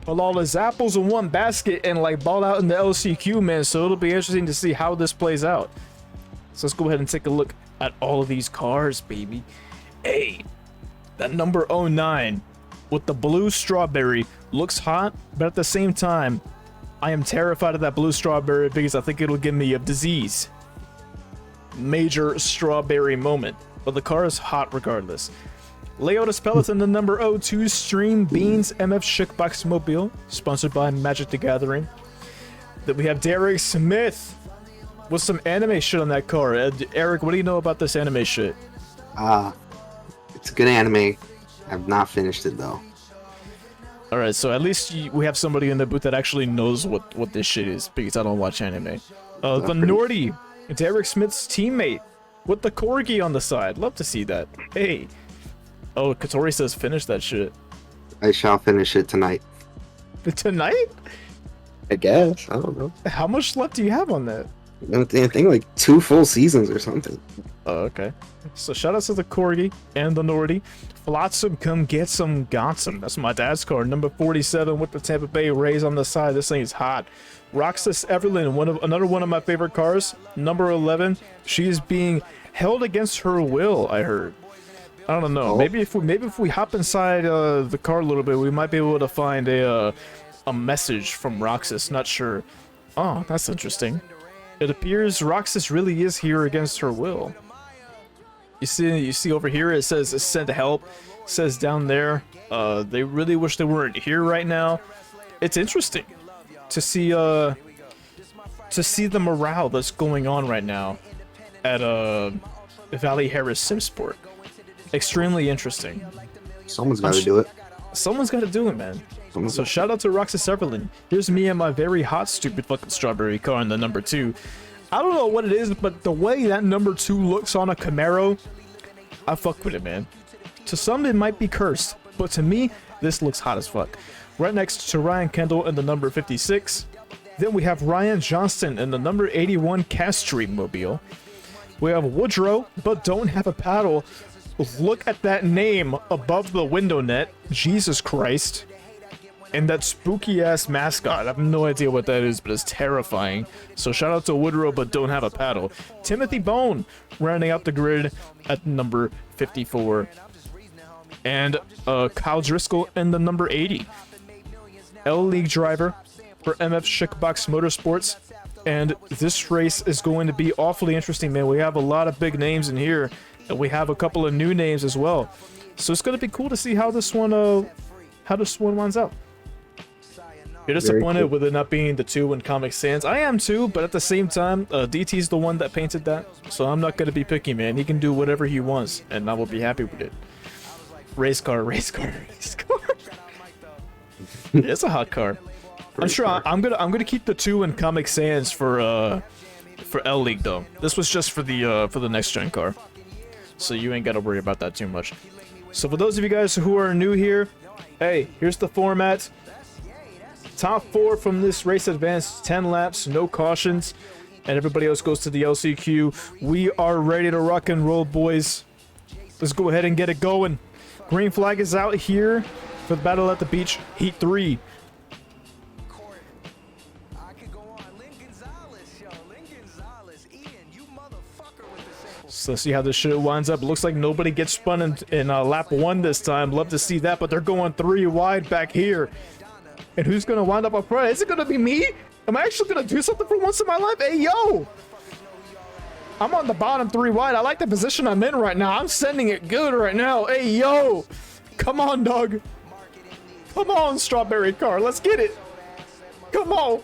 [SPEAKER 1] put all his apples in one basket and like ball out in the LCQ, man. So it'll be interesting to see how this plays out. So let's go ahead and take a look at all of these cars, baby. Hey, that number 09 with the blue strawberry looks hot, but at the same time, I am terrified of that blue strawberry because I think it'll give me a disease. Major strawberry moment. But the car is hot regardless. Leotis Peloton, the number 02 Stream Beans MF Schickbox Mobile, sponsored by Magic the Gathering. Then we have Derek Smith with some anime shit on that car. Eric, what do you know about this anime shit?
[SPEAKER 2] It's a good anime. I've not finished it though.
[SPEAKER 1] Alright, so at least we have somebody in the booth that actually knows what this shit is, because I don't watch anime. The Nordy, Derek Smith's teammate, with the corgi on the side. Love to see that. Hey. Oh, Katori says finish that shit.
[SPEAKER 2] I shall finish it tonight.
[SPEAKER 1] Tonight?
[SPEAKER 2] I guess. I don't know.
[SPEAKER 1] How much left do you have on that?
[SPEAKER 2] I think like 2 full seasons or something.
[SPEAKER 1] Oh, okay. So shout out to the corgi and the Nordy. Flotsam, Come Get Some, Got Some. That's my dad's car. Number 47 with the Tampa Bay Rays on the side. This thing's hot. Roxas Everlyn, another one of my favorite cars. Number 11. She is being held against her will, I heard. I don't know. Maybe if we hop inside the car a little bit, we might be able to find a message from Roxas. Not sure. Oh, that's interesting. It appears Roxas really is here against her will. You see over here it says send help. It says down there they really wish they weren't here right now. It's interesting to see the morale that's going on right now at Valley Harris Simsport. Extremely interesting.
[SPEAKER 2] Someone's got to do it.
[SPEAKER 1] Someone's got to do it, man. So shout out to Roxas Everlyn. Here's me and my very hot, stupid fucking strawberry car in the number 2. I don't know what it is, but the way that number 2 looks on a Camaro, I fuck with it, man. To some, it might be cursed, but to me, this looks hot as fuck. Right next to Ryan Kendall in the number 56. Then we have Ryan Johnston in the number 81 Castry Mobile. We have Woodrow, but don't have a paddle. Look at that name above the window net. Jesus Christ. And that spooky ass mascot. I have no idea what that is, but it's terrifying. So shout out to Woodrow, but don't have a paddle. Timothy Bone rounding out the grid at number 54. And Kyle Driscoll in the number 80. L League driver for MF Schickbox Motorsports. And this race is going to be awfully interesting, man. We have a lot of big names in here. And we have a couple of new names as well. So it's going to be cool to see how this one winds up. You're disappointed with it not being the 2 in Comic Sans. I am too, but at the same time, DT's the one that painted that. So I'm not going to be picky, man. He can do whatever he wants, and I will be happy with it. Race car, race car, race car. It's a hot car. I'm sure I'm gonna keep the 2 in Comic Sans for L League though. This was just for the next gen car. So you ain't gotta worry about that too much. So for those of you guys who are new here, hey, here's the format. Top 4 from this race advanced, 10 laps, no cautions, and everybody else goes to the LCQ. We are ready to rock and roll, boys. Let's go ahead and get it going. Green flag is out here for the Battle at the Beach, Heat 3. So let's see how this shit winds up. Looks like nobody gets spun in lap 1 this time. Love to see that, but they're going 3 wide back here. And who's going to wind up front? Is it going to be me? Am I actually going to do something for once in my life? Hey, yo! I'm on the bottom 3 wide. I like the position I'm in right now. I'm sending it good right now. Hey, yo! Come on, dog. Come on, strawberry car. Let's get it. Come on.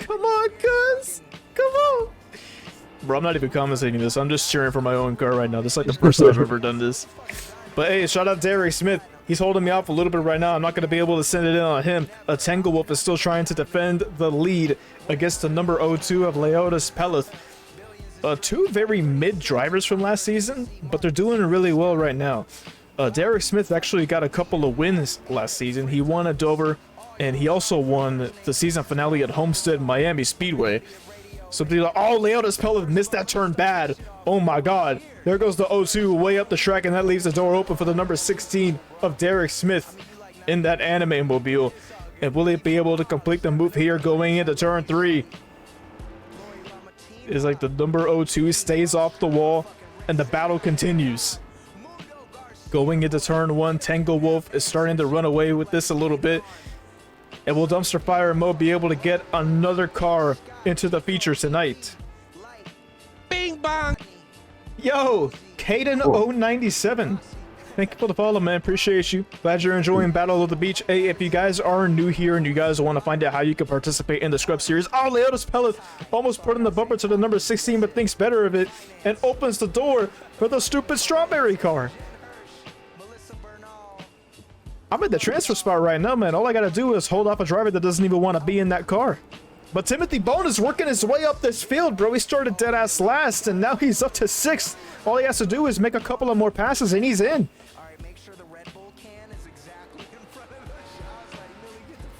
[SPEAKER 1] Come on, cuz. Come on. Bro, I'm not even commentating this. I'm just cheering for my own car right now. This is like the first time I've ever done this. But hey, shout out Derek Smith. He's holding me off a little bit right now. I'm not going to be able to send it in on him. A Tangle Wolf is still trying to defend the lead against the number 02 of Leotis Peleth. Two very mid drivers from last season, but they're doing really well right now. Derek Smith actually got a couple of wins last season. He won at Dover, and he also won the season finale at Homestead Miami Speedway. So people are like, oh, Leotis Pellet missed that turn bad. Oh my god. There goes the 02 way up the track, and that leaves the door open for the number 16 of Derek Smith in that anime mobile. And will it be able to complete the move here going into turn 3? It's like the number 02 stays off the wall, and the battle continues. Going into turn 1, Tangle Wolf is starting to run away with this a little bit. And will Dumpster Fire Mode be able to get another car into the feature tonight?
[SPEAKER 6] Bing bong!
[SPEAKER 1] Yo, Caden097. Thank you for the follow, man. Appreciate you. Glad you're enjoying Battle of the Beach. Hey, if you guys are new here and you guys want to find out how you can participate in the Scrub Series, oh, Leotis Pellet almost put in the bumper to the number 16, but thinks better of it and opens the door for the stupid strawberry car. I'm in the transfer spot right now, man. All I gotta do is hold off a driver that doesn't even want to be in that car. But Timothy Bone is working his way up this field, bro. He started dead ass last, and now he's up to 6th. All he has to do is make a couple of more passes, and he's in.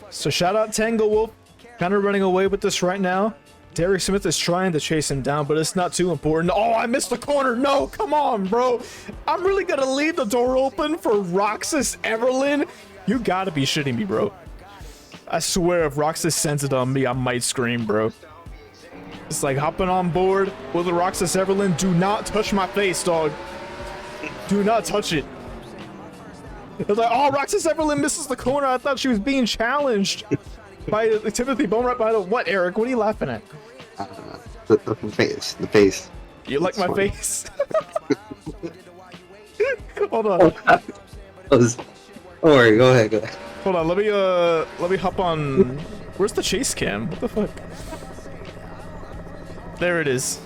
[SPEAKER 1] So shout out Tangle Wolf, kind of running away with this right now. Derek Smith is trying to chase him down, but it's not too important. Oh, I missed the corner. No, come on, bro. I'm really gonna leave the door open for Roxas Everlyn. You gotta be shitting me, bro. I swear if Roxas sends it on me, I might scream, bro. It's like hopping on board with the Roxas Everlyn. Do not touch my face, dog. Do not touch it. It's like, oh, Roxas Everlyn misses the corner. I thought she was being challenged by Timothy Bone right by the... What, Eric? What are you laughing at?
[SPEAKER 2] The face. The face.
[SPEAKER 1] You like my face? Hold on.
[SPEAKER 2] Don't worry, go ahead.
[SPEAKER 1] Hold on, let me hop on. Where's the chase cam? What the fuck? There it is.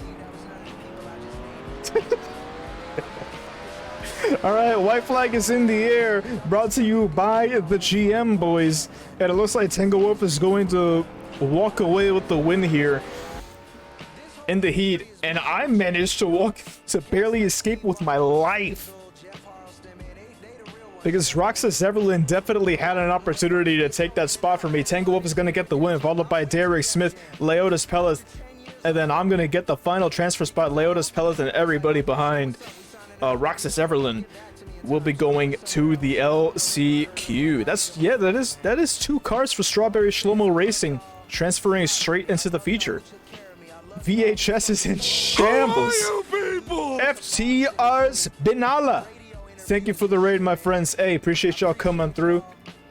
[SPEAKER 1] Alright, white flag is in the air, brought to you by the GM boys. And it looks like Tangle Wolf is going to walk away with the win here in the heat, and I managed to barely escape with my life. Because Roxas Everlyn definitely had an opportunity to take that spot for me. Tangle Wolf is going to get the win, followed by Derek Smith, Leotis Pellet, and then I'm going to get the final transfer spot. Leotis Pellet and everybody behind Roxas Everlyn will be going to the LCQ. That is 2 cars for Strawberry Shlomo Racing transferring straight into the feature. VHS is in shambles. FTR's Benalla. Thank you for the raid, my friends. Hey, appreciate y'all coming through.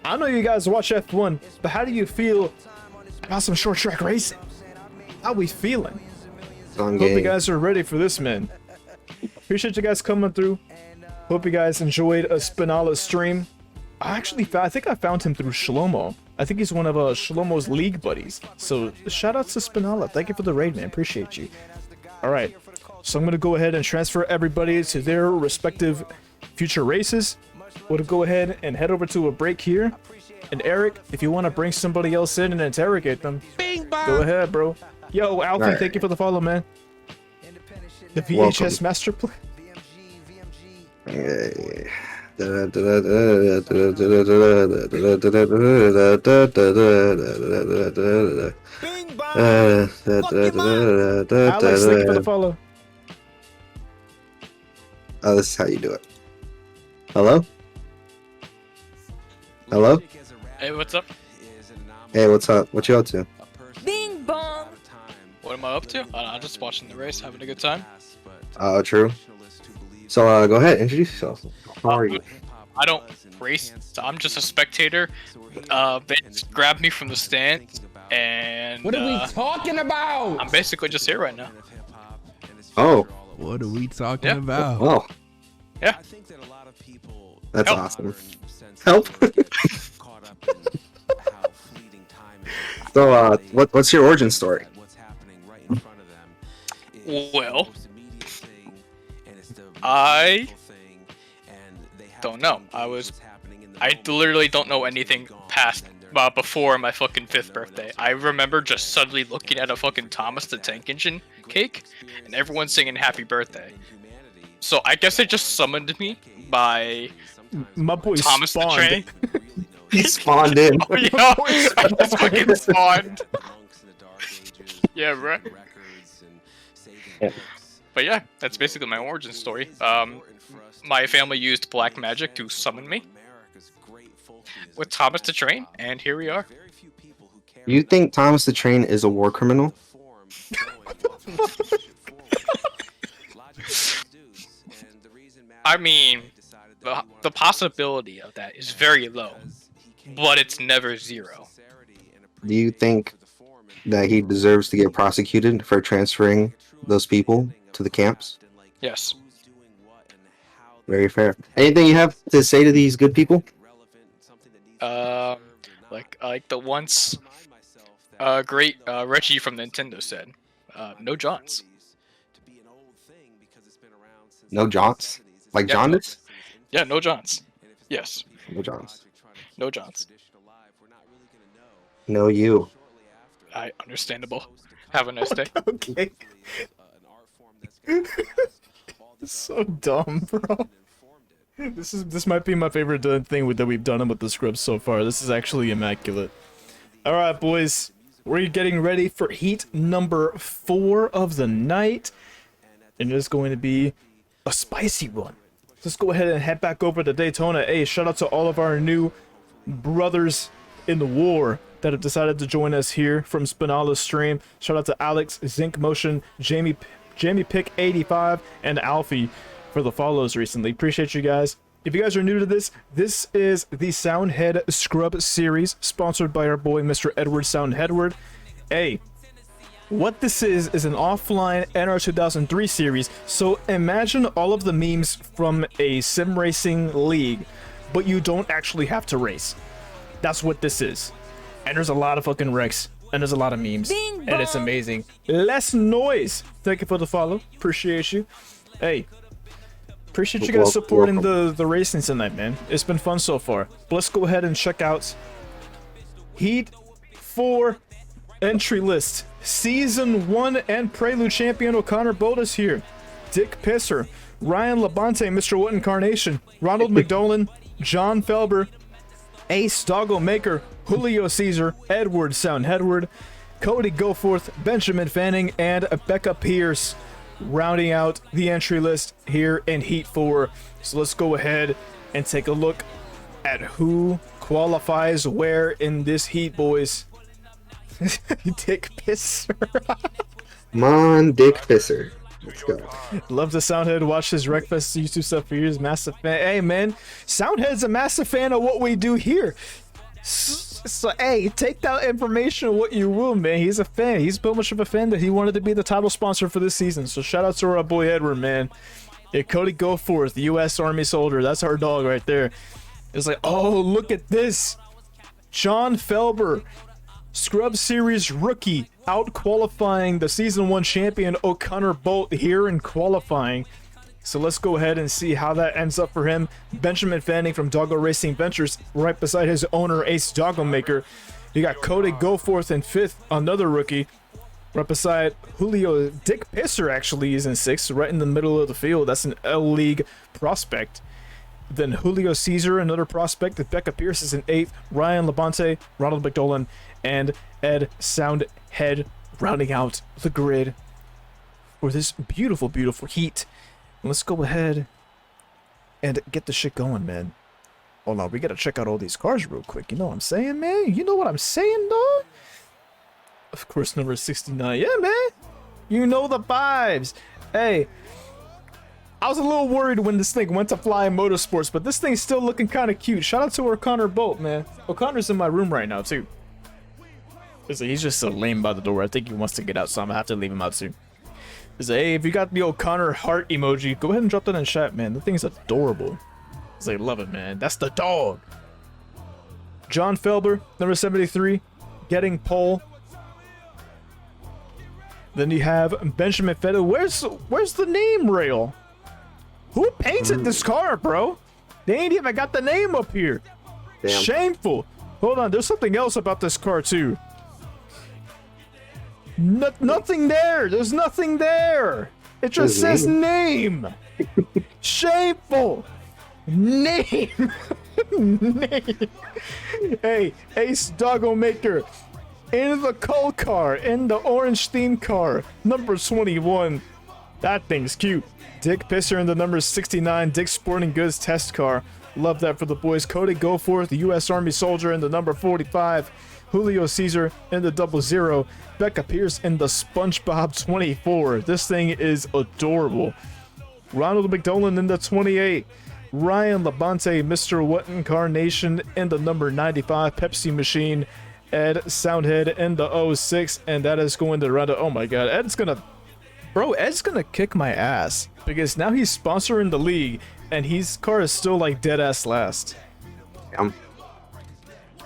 [SPEAKER 1] I know you guys watch F1, but how do you feel about some short track racing? How we feeling? Hope you guys are ready for this, man. Appreciate you guys coming through. Hope you guys enjoyed a Spinalla stream. I think I found him through Shlomo. I think he's one of Shlomo's league buddies. So shout out to Spinalla. Thank you for the raid, man. Appreciate you. All right. So I'm going to go ahead and transfer everybody to their respective future races. We'll go ahead and head over to a break here. And Eric, if you want to bring somebody else in and interrogate them, go ahead, bro. Yo, Alfie, right. Thank you for the follow, man. The VHS Welcome. Master plan. Alex, thank you for the follow.
[SPEAKER 2] Oh, this is how you do it. Hello? Hello?
[SPEAKER 6] Hey, what's up?
[SPEAKER 2] Hey, what's up? What you up to?
[SPEAKER 7] Bing bong!
[SPEAKER 6] What am I up to? I'm just watching the race, having a good time.
[SPEAKER 2] Oh, true. So, go ahead, introduce yourself. How are you?
[SPEAKER 6] I don't race, so I'm just a spectator. They just grabbed me from the stands, and
[SPEAKER 7] what are we talking about?
[SPEAKER 6] I'm basically just here right now.
[SPEAKER 2] Oh.
[SPEAKER 7] What are we talking about?
[SPEAKER 2] Oh.
[SPEAKER 6] Yeah.
[SPEAKER 2] That's
[SPEAKER 6] Help.
[SPEAKER 2] Awesome. Help. So, what's your origin story?
[SPEAKER 6] Well, I don't know. I literally don't know anything past before my fucking 5th birthday. I remember just suddenly looking at a fucking Thomas the Tank Engine cake and everyone singing happy birthday. So I guess they just summoned me by
[SPEAKER 1] my boy
[SPEAKER 6] Thomas
[SPEAKER 1] spawned.
[SPEAKER 6] the Train.
[SPEAKER 2] He spawned in.
[SPEAKER 6] Oh, yeah, I just fucking spawned. Yeah, right.
[SPEAKER 2] Yeah.
[SPEAKER 6] But yeah, that's basically my origin story. My family used black magic to summon me with Thomas the Train, and here we are.
[SPEAKER 2] You think Thomas the Train is a war criminal?
[SPEAKER 6] I mean, the possibility of that is very low, but it's never zero.
[SPEAKER 2] Do you think that he deserves to get prosecuted for transferring those people to the camps?
[SPEAKER 6] Yes.
[SPEAKER 2] Very fair. Anything you have to say to these good people?
[SPEAKER 6] Like the once great Reggie from Nintendo said, no Johns.
[SPEAKER 2] No Johns? Like
[SPEAKER 6] Yeah,
[SPEAKER 2] jaundice?
[SPEAKER 6] Yeah, no Johns. Yes,
[SPEAKER 2] No Johns.
[SPEAKER 6] no Johns.
[SPEAKER 2] No you.
[SPEAKER 6] Understandable. Have a nice day.
[SPEAKER 1] Okay. So dumb, bro. This might be my favorite thing that we've done with the scripts so far. This is actually immaculate. All right, boys, we're getting ready for heat number 4 of the night, and it's going to be a spicy one. Let's go ahead and head back over to Daytona. Hey, shout out to all of our new brothers in the war that have decided to join us here from Spinala's stream. Shout out to Alex, Zinc Motion, Jamie Pick 85, and Alfie for the follows recently. Appreciate you guys. If you guys are new to this is the Soundhead Scrub Series, sponsored by our boy Mr. Edward Soundheadward. Hey, what this is an offline NR2003 series, so imagine all of the memes from a sim racing league, but you don't actually have to race. That's what this is. And there's a lot of fucking wrecks, and there's a lot of memes, and it's amazing. Less noise. Thank you for the follow. Appreciate you. Hey, appreciate you guys supporting the racing tonight, man. It's been fun so far. But let's go ahead and check out Heat 4 entry list. Season 1 and Prelude champion O'Connor Bodas here. Dick Pisser, Ryan Labonte, Mr. What Incarnation, Ronald McDolan, John Felber, Ace Doggo Maker, Julio Caesar, Edward Soundheadward, Cody Goforth, Benjamin Fanning, and Becca Pierce, rounding out the entry list here in Heat 4. So let's go ahead and take a look at who qualifies where in this heat, boys. Dick Pisser.
[SPEAKER 2] Come on, Dick Pisser. Let's go.
[SPEAKER 1] Love the Soundhead. Watch his Wreckfest YouTube stuff for years. Massive fan. Hey, man. Soundhead's a massive fan of what we do here. So, hey, take that information what you will, man. He's a fan. He's so much of a fan that he wanted to be the title sponsor for this season. So, shout out to our boy Edward, man. Yeah, Cody Goforth, the U.S. Army soldier. That's our dog right there. It's like, oh, look at this. John Felber, Scrub Series rookie, out qualifying the Season 1 champion O'Connor Bolt here in qualifying. So let's go ahead and see how that ends up for him. Benjamin Fanning from Doggo Racing Ventures, right beside his owner, Ace Doggo Maker. You got Cody Goforth in 5th, another rookie. Right beside Julio. Dick Pisser actually is in 6th, right in the middle of the field. That's an L-League prospect. Then Julio Caesar, another prospect. Becca Pierce is in 8th. Ryan Labonte, Ronald McDolan, and Ed Soundhead rounding out the grid for this beautiful, beautiful heat. Let's go ahead and get the shit going, man. Hold on, we gotta check out all these cars real quick. You know what I'm saying, man? You know what I'm saying, dog? Of course, number 69. Yeah, man. You know the vibes. Hey, I was a little worried when this thing went to Flying Motorsports, but this thing's still looking kind of cute. Shout out to O'Connor Bolt, man. O'Connor's in my room right now, too. He's just so lame by the door. I think he wants to get out, so I'm gonna have to leave him out soon. Hey, if you got the O'Connor heart emoji, go ahead and drop that in chat, man. The thing's adorable. Love it, man. That's the dog. John Felber, number 73. getting pole. Then you have Benjamin Vettel. Where's the name rail? Who painted this car, bro? They ain't even got the name up here. Damn. Shameful. Hold on, there's something else about this car too. Nothing there. There's nothing there. It just says name. Shameful. Name. Name. Hey, Ace Doggo Maker. In the coal car, in the orange theme car, number 21. That thing's cute. Dick Pisser in the number 69 Dick Sporting Goods test car. Love that for the boys. Cody Goforth, the U.S. Army soldier in the number 45. Julio Caesar in the 00. Becca Pierce in the SpongeBob 24. This thing is adorable. Ronald McDolan in the 28. Ryan Labonte, Mr. What Incarnation in the number 95 Pepsi Machine. Ed Soundhead in the 06. And that is going to run to, oh my god, Ed's gonna kick my ass because now he's sponsoring the league and his car is still like dead ass last.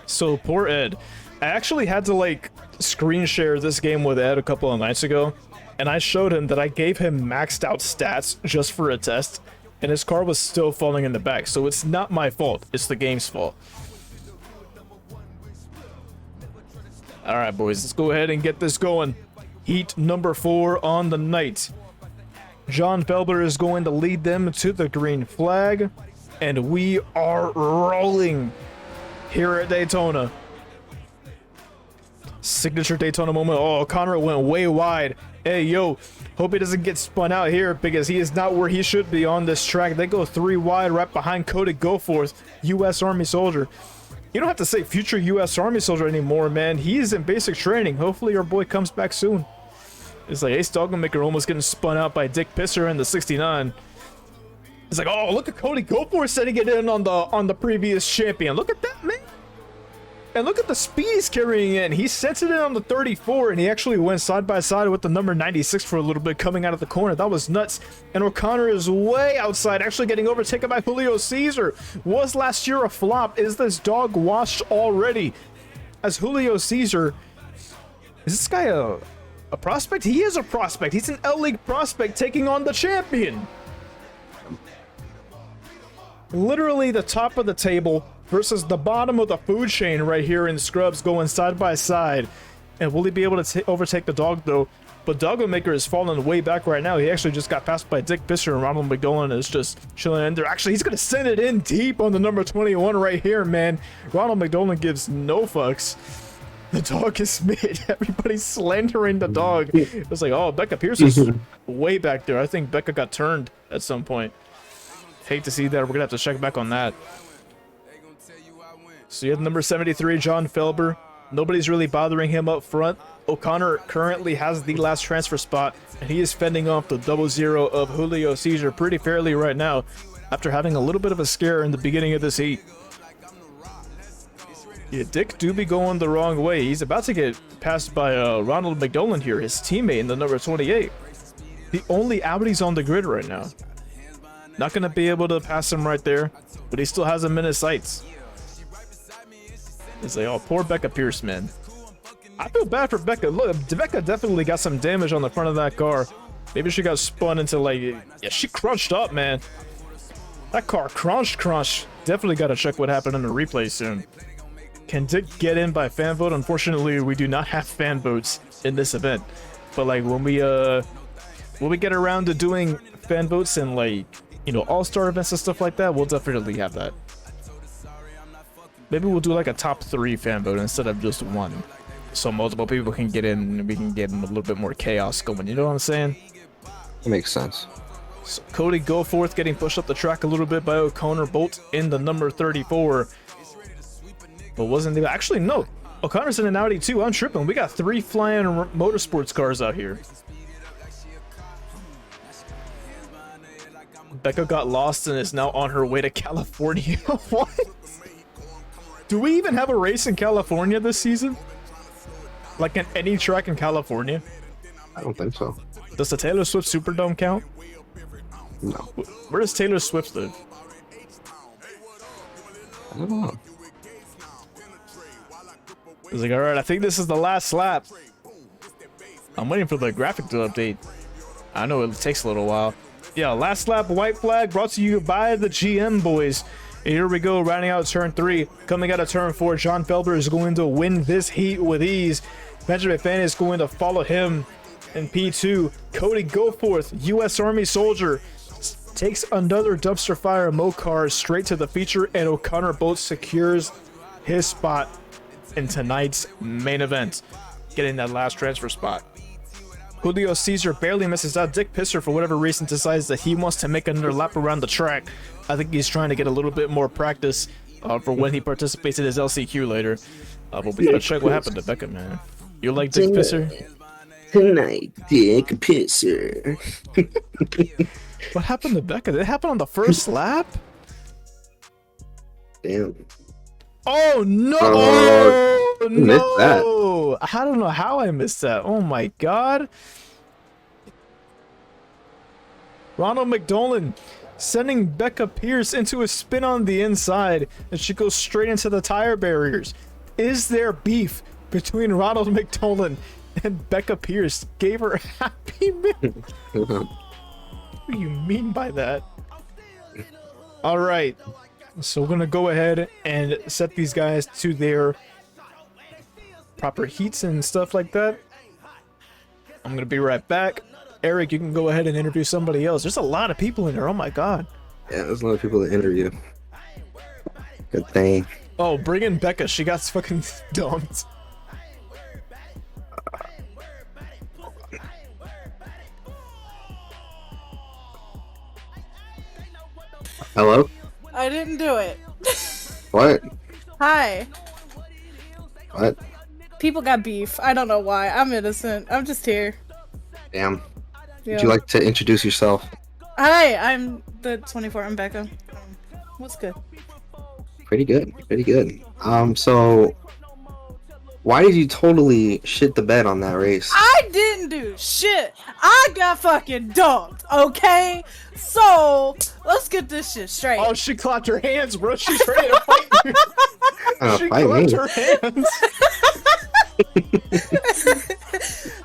[SPEAKER 1] So poor Ed. I actually had to like screen share this game with Ed a couple of nights ago, and I showed him that I gave him maxed out stats just for a test, and his car was still falling in the back. So it's not my fault, it's the game's fault. All right, boys, let's go ahead and get this going. Heat number 4 on the night. John Felber is going to lead them to the green flag, and we are rolling here at Daytona. Signature Daytona moment. Oh, Connor went way wide. Hey, yo, hope he doesn't get spun out here because he is not where he should be on this track. They go 3 wide right behind Cody Goforth, U.S. Army soldier. You don't have to say future U.S. Army soldier anymore, man. He is in basic training. Hopefully our boy comes back soon. It's like Ace Dogmaker almost getting spun out by Dick Pisser in the 69. It's like, oh, look at Cody Goforth setting it in on the previous champion. Look at that, man. And look at the speed he's carrying in. He sets it in on the 34, and he actually went side by side with the number 96 for a little bit coming out of the corner. That was nuts. And O'Connor is way outside, actually getting overtaken by Julio Caesar. Was last year a flop? Is this dog washed already? As Julio Caesar, is this guy a prospect? He is a prospect. He's an L-League prospect taking on the champion. Literally the top of the table versus the bottom of the food chain right here in Scrubs going side by side. And will he be able to overtake the dog though? But Doggo Maker is falling way back right now. He actually just got passed by Dick Pisser, and Ronald McDolan is just chilling in there. Actually, he's going to send it in deep on the number 21 right here, man. Ronald McDolan gives no fucks. The dog is mid. Everybody's slandering the dog. It's like, oh, Becca Pierce is way back there. I think Becca got turned at some point. Hate to see that. We're going to have to check back on that. So you have number 73, John Felber. Nobody's really bothering him up front. O'Connor currently has the last transfer spot, and he is fending off the 00 of Julio Caesar pretty fairly right now after having a little bit of a scare in the beginning of this heat. Yeah, Dick do be going the wrong way. He's about to get passed by Ronald McDolan here, his teammate in the number 28. The only Audi's on the grid right now. Not going to be able to pass him right there, but he still has him in his sights. It's like, oh, poor Becca Pierce, man. I feel bad for Becca. Look, Becca definitely got some damage on the front of that car. Maybe she got spun into, like, yeah, she crunched up, man. That car crunched. Definitely got to check what happened in the replay soon. Can Dick get in by fan vote? Unfortunately, we do not have fan votes in this event. But, like, when we get around to doing fan votes and, like, you know, all-star events and stuff like that, we'll definitely have that. Maybe we'll do like a top 3 fan vote instead of just one, so multiple people can get in and we can get in a little bit more chaos going. You know what I'm saying?
[SPEAKER 2] It makes sense.
[SPEAKER 1] So Cody Goforth getting pushed up the track a little bit by O'Connor Bolt in the number 34. But wasn't the actually no. O'Connor's in an Audi too. I'm tripping. We got 3 flying motorsports cars out here. Becca got lost and is now on her way to California. What? Do we even have a race in California this season? Like in any track in California?
[SPEAKER 2] I don't think so.
[SPEAKER 1] Does the Taylor Swift Superdome count?
[SPEAKER 2] No.
[SPEAKER 1] Where does Taylor Swift live?
[SPEAKER 2] I don't know.
[SPEAKER 1] He's like, all right, I think this is the last lap. I'm waiting for the graphic to update. I know it takes a little while. Yeah, last lap, white flag, brought to you by the GM boys. And here we go, rounding out turn 3. Coming out of turn 4, John Felber is going to win this heat with ease. Benjamin Fan is going to follow him in P2. Cody Goforth, U.S. Army soldier, takes another dumpster fire Mokar straight to the feature, and O'Connor both secures his spot in tonight's main event, getting that last transfer spot. Julio Caesar barely misses out. Dick Pisser, for whatever reason, decides that he wants to make another lap around the track. I think he's trying to get a little bit more practice for when he participates in his LCQ later. But we gotta check what happened to Becca, man. You like Dick Pisser?
[SPEAKER 2] Tonight, Dick Pisser.
[SPEAKER 1] What happened to Becca? Did it happen on the first lap?
[SPEAKER 2] Damn.
[SPEAKER 1] Oh no!
[SPEAKER 2] I missed that.
[SPEAKER 1] I don't know how I missed that. Oh my god. Ronald McDolan sending Becca Pierce into a spin on the inside, and she goes straight into the tire barriers. Is there beef between Ronald McDolan and Becca Pierce? Gave her a happy meal. What do you mean by that? All right. So we're going to go ahead and set these guys to their proper heats and stuff like that. I'm going to be right back. Eric, you can go ahead and interview somebody else. There's a lot of people in there. Oh my god.
[SPEAKER 2] Yeah, there's a lot of people to interview. Good thing.
[SPEAKER 1] Oh, bring in Becca. She got fucking dumped.
[SPEAKER 2] Hello?
[SPEAKER 8] I didn't do it.
[SPEAKER 2] What?
[SPEAKER 8] Hi.
[SPEAKER 2] What?
[SPEAKER 8] People got beef. I don't know why. I'm innocent. I'm just here.
[SPEAKER 2] Damn.
[SPEAKER 8] Yeah.
[SPEAKER 2] Would you like to introduce yourself?
[SPEAKER 8] Hi, I'm the 24. I'm Becca. What's good?
[SPEAKER 2] Pretty good. Pretty good. So why did you totally shit the bed on that race?
[SPEAKER 8] I didn't do shit. I got fucking dumped, okay? So, let's get this shit straight.
[SPEAKER 1] Oh, she clapped her hands, bro. She's ready to fight you. She clapped her hands.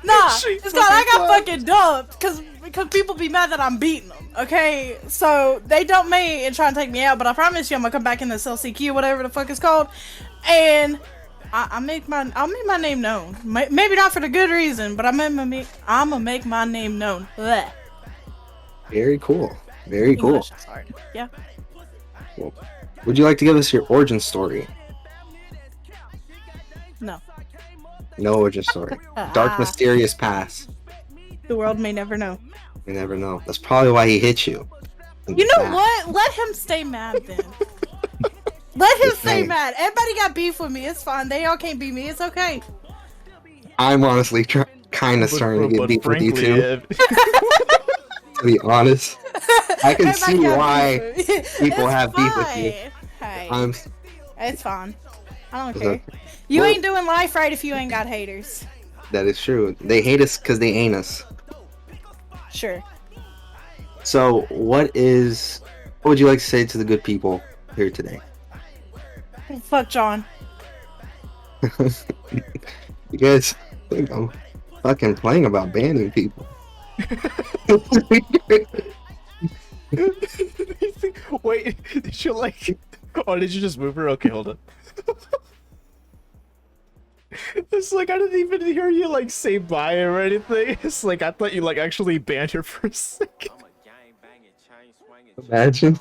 [SPEAKER 8] Nah, it's not. I got fucking dumped because people be mad that I'm beating them. Okay, so they dump me and try and take me out, but I promise you I'm gonna come back in this LCQ, whatever the fuck it's called, and I'll make my name known. Maybe not for the good reason, but I'm gonna make my name known. Blech.
[SPEAKER 2] Very cool. Very cool.
[SPEAKER 8] English is hard. Yeah.
[SPEAKER 2] Cool. Would you like to give us your origin story?
[SPEAKER 8] No.
[SPEAKER 2] No origin story. Dark, mysterious past.
[SPEAKER 8] The world may never know.
[SPEAKER 2] We never know. That's probably why he hit you.
[SPEAKER 8] You know what? Let him stay mad then. Let him stay mad. Everybody got beef with me. It's fine. They all can't beat me. It's okay.
[SPEAKER 2] I'm honestly kind of starting to get beef with you too. To be honest, I can see why people have beef with you.
[SPEAKER 8] Hey. It's fine. I don't care. You ain't doing life right if you ain't got haters.
[SPEAKER 2] That is true. They hate us because they ain't us.
[SPEAKER 8] Sure.
[SPEAKER 2] So, what would you like to say to the good people here today?
[SPEAKER 8] Fuck John.
[SPEAKER 2] You guys think I'm fucking playing about banning people?
[SPEAKER 1] Wait, did you like... Oh, did you just move her? Okay, hold on. It's like I didn't even hear you like say bye or anything. It's like I thought you like actually banned her for a second.
[SPEAKER 2] Imagine.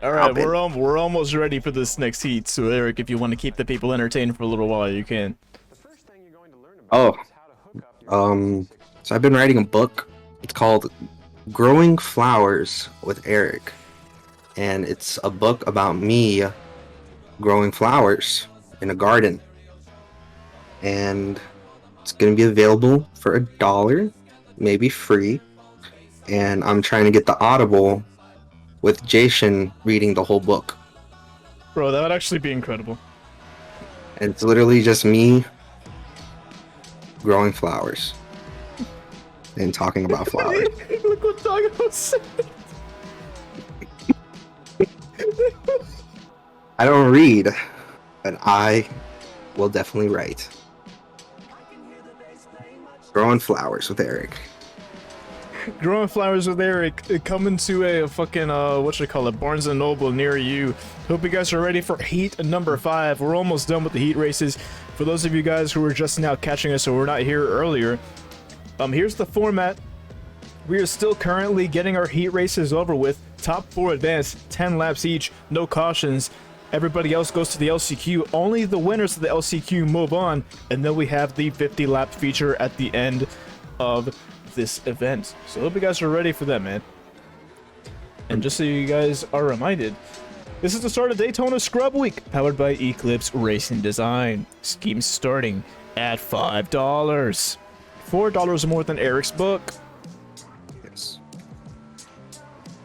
[SPEAKER 1] All right, we're almost ready for this next heat. So Eric, if you want to keep the people entertained for a little while, you can.
[SPEAKER 2] Oh, so I've been writing a book. It's called Growing Flowers with Eric. And it's a book about me growing flowers in a garden. And it's going to be available for $1, maybe free. And I'm trying to get the Audible with Jason reading the whole book.
[SPEAKER 1] Bro, that would actually be incredible.
[SPEAKER 2] And it's literally just me growing flowers and talking about flowers.
[SPEAKER 1] Look what Doggo said.
[SPEAKER 2] I don't read, but I will definitely write. Growing flowers with Eric.
[SPEAKER 1] Growing Flowers with Eric coming to a fucking Barnes & Noble near you. Hope you guys are ready for heat number 5. We're almost done with the heat races. For those of you guys who are just now catching us or were not here earlier, here's the format. We are still currently getting our heat races over with. Top 4 advance, 10 laps each, no cautions. Everybody else goes to the LCQ. Only the winners of the LCQ move on, and then we have the 50 lap feature at the end of this event. So hope you guys are ready for that, man. And just so you guys are reminded, this is the start of Daytona Scrub Week, powered by Eclipse Racing Design. Schemes starting at $5. $4 more than Eric's book.
[SPEAKER 2] Yes.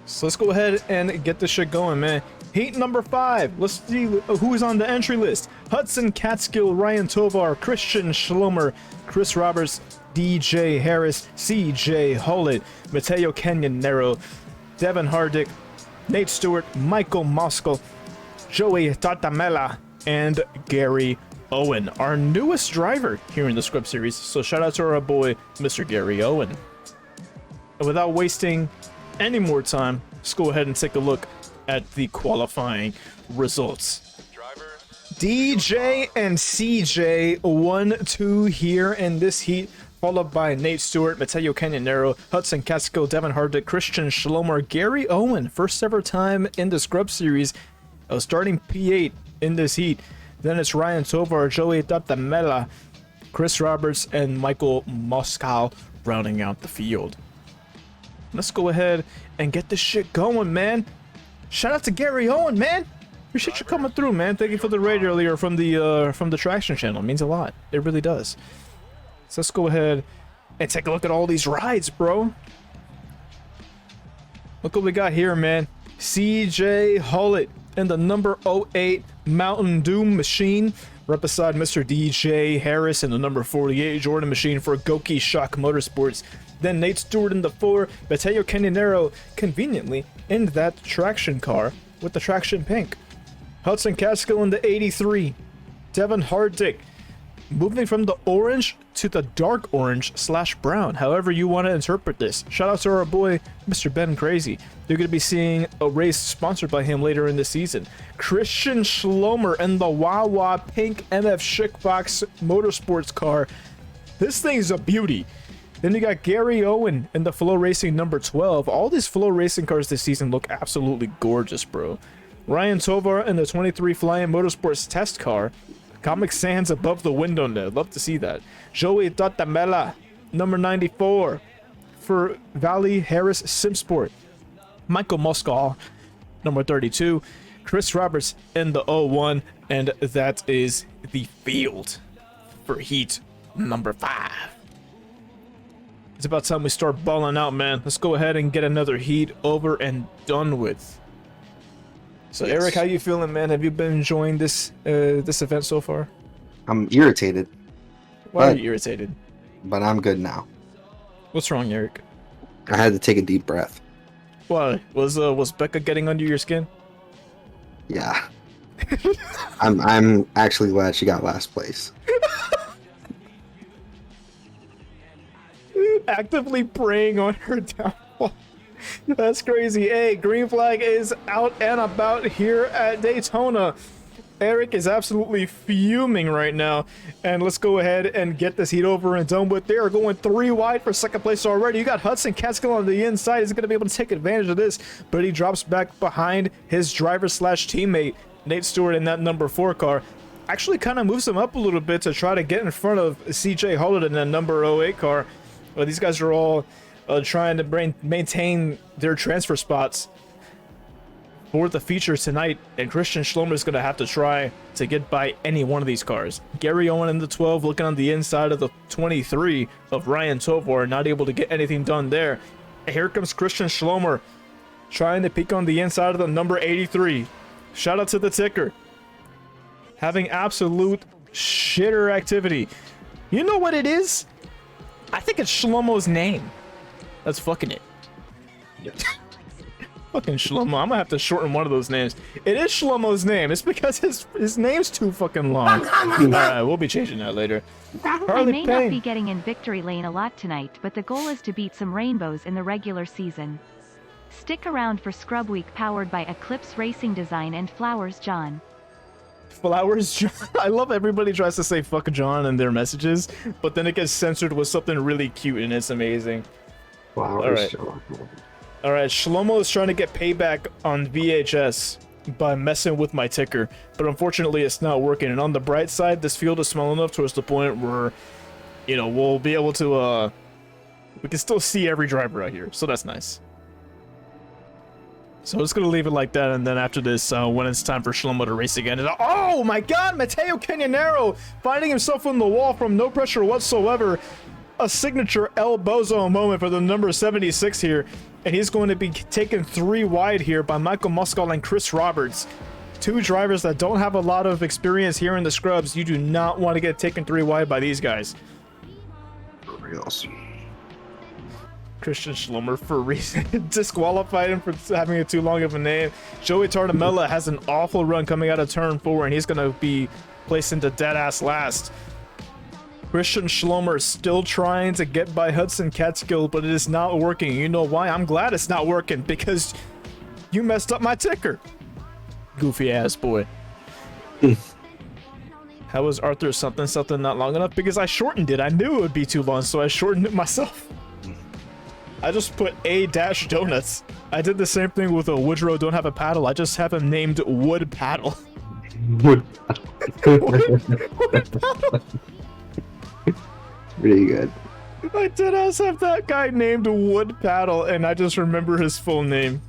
[SPEAKER 1] So let's go ahead and get this shit going, man. Heat number 5. Let's see who's on the entry list. Hudson Catskill, Ryan Tovar, Christian Schlomer, Chris Roberts, DJ Harris, CJ Hollett, Mateo Canyonero, Devin Hardick, Nate Stewart, Michael Moskal, Joey Tatamela, and Gary Owen, our newest driver here in the Scrub Series. So shout out to our boy, Mr. Gary Owen. And without wasting any more time, let's go ahead and take a look at the qualifying results. DJ and CJ 1-2 here in this heat, followed by Nate Stewart, Mateo Canyonero, Hudson Catskill, Devin Hardick, Christian Schlomer, Gary Owen, first ever time in the Scrub Series, starting P8 in this heat. Then it's Ryan Tovar, Joey Tatamela, Chris Roberts, and Michael Moskal rounding out the field. Let's go ahead and get this shit going, man. Shout out to Gary Owen, man. Appreciate you coming through, man. Thank you for the raid earlier from the Traction channel. It means a lot. It really does. So let's go ahead and take a look at all these rides, bro. Look what we got here, man. CJ Hollett in the number 08 Mountain Dew machine, right beside Mr. DJ Harris in the number 48 Jordan machine for Goki Shock Motorsports. Then Nate Stewart in the 4, Mateo Canyonero conveniently in that Traction car with the Traction pink. Hudson Catskill in the 83. Devin Hardick moving from the orange to the dark orange / brown, however you want to interpret this. Shout out to our boy, Mr. Ben Crazy. You're going to be seeing a race sponsored by him later in the season. Christian Schlomer in the Wawa pink MF Schickbox Motorsports car. This thing's a beauty. Then you got Gary Owen in the Flow Racing number 12. All these Flow Racing cars this season look absolutely gorgeous, bro. Ryan Tovar in the 23 Flying Motorsports test car. Comic Sans above the window net. Love to see that. Joey Tatamela, number 94 for Valley Harris Simsport. Michael Moskal, number 32. Chris Roberts in the 01. And that is the field for heat number 5. It's about time we start balling out, man. Let's go ahead and get another heat over and done with. So yes. Eric, how you feeling, man? Have you been enjoying this this event so far?
[SPEAKER 2] I'm irritated.
[SPEAKER 1] Why are you irritated?
[SPEAKER 2] But I'm good now.
[SPEAKER 1] What's wrong, Eric?
[SPEAKER 2] I had to take a deep breath.
[SPEAKER 1] Why? Was Becca getting under your skin?
[SPEAKER 2] Yeah. I'm actually glad she got last place.
[SPEAKER 1] Actively preying on her downfall. That's crazy. Hey, green flag is out and about here at Daytona. Eric is absolutely fuming right now. And let's go ahead and get this heat over and done with. They are going 3 wide for second place already. You got Hudson Catskill on the inside. He's going to be able to take advantage of this, but he drops back behind his driver / teammate, Nate Stewart, in that number 4 car. Actually kind of moves him up a little bit to try to get in front of CJ Hollett in that number 08 car. Well, these guys are all trying to maintain their transfer spots for the feature tonight, and Christian Schlomer is going to have to try to get by any one of these cars. Gary Owen in the 12 looking on the inside of the 23 of Ryan Tovar, not able to get anything done there. And here comes Christian Schlomer trying to peek on the inside of the number 83. Shout out to the ticker. Having absolute shitter activity. You know what it is? I think it's Shlomo's name. That's fucking it.
[SPEAKER 2] Yes.
[SPEAKER 1] Fucking Shlomo. I'm gonna have to shorten one of those names. It is Shlomo's name. It's because his name's too fucking long. Alright, we'll be changing that later.
[SPEAKER 4] I may not be getting in victory lane a lot tonight, but the goal is to beat some rainbows in the regular season. Stick around for Scrub Week powered by Eclipse Racing Design and Flowers John.
[SPEAKER 1] Flowers John. I love everybody tries to say fuck John in their messages, but then it gets censored with something really cute and it's amazing.
[SPEAKER 2] Flowers
[SPEAKER 1] John. Alright, Shlomo is trying to get payback on VHS by messing with my ticker, but unfortunately it's not working. And on the bright side, this field is small enough towards the point where, you know, we'll be able to, we can still see every driver out here, so that's nice. So it's gonna leave it like that, and then after this, when it's time for Shlomo to race again, oh my god, Matteo Cannonero finding himself on the wall from no pressure whatsoever. A signature El Bozo moment for the number 76 here, and he's going to be taken 3 wide here by Michael Muscal and Chris Roberts. 2 drivers that don't have a lot of experience here in the scrubs. You do not want to get taken 3 wide by these guys. Christian Schlomer for reason disqualified him for having a too long of a name. Joey Tardamella has an awful run coming out of turn 4, and he's going to be placed into dead ass last. Christian Schlomer is still trying to get by Hudson Catskill, but it is not working. You know why? I'm glad it's not working, because you messed up my ticker. Goofy ass boy. How was Arthur something not long enough? Because I shortened it. I knew it would be too long, so I shortened it myself. I just put A-Donuts. I did the same thing with a Woodrow Don't Have a Paddle. I just have him named Wood Paddle.
[SPEAKER 2] Wood Paddle. Pretty good.
[SPEAKER 1] I did also have that guy named Wood Paddle, and I just remember his full name.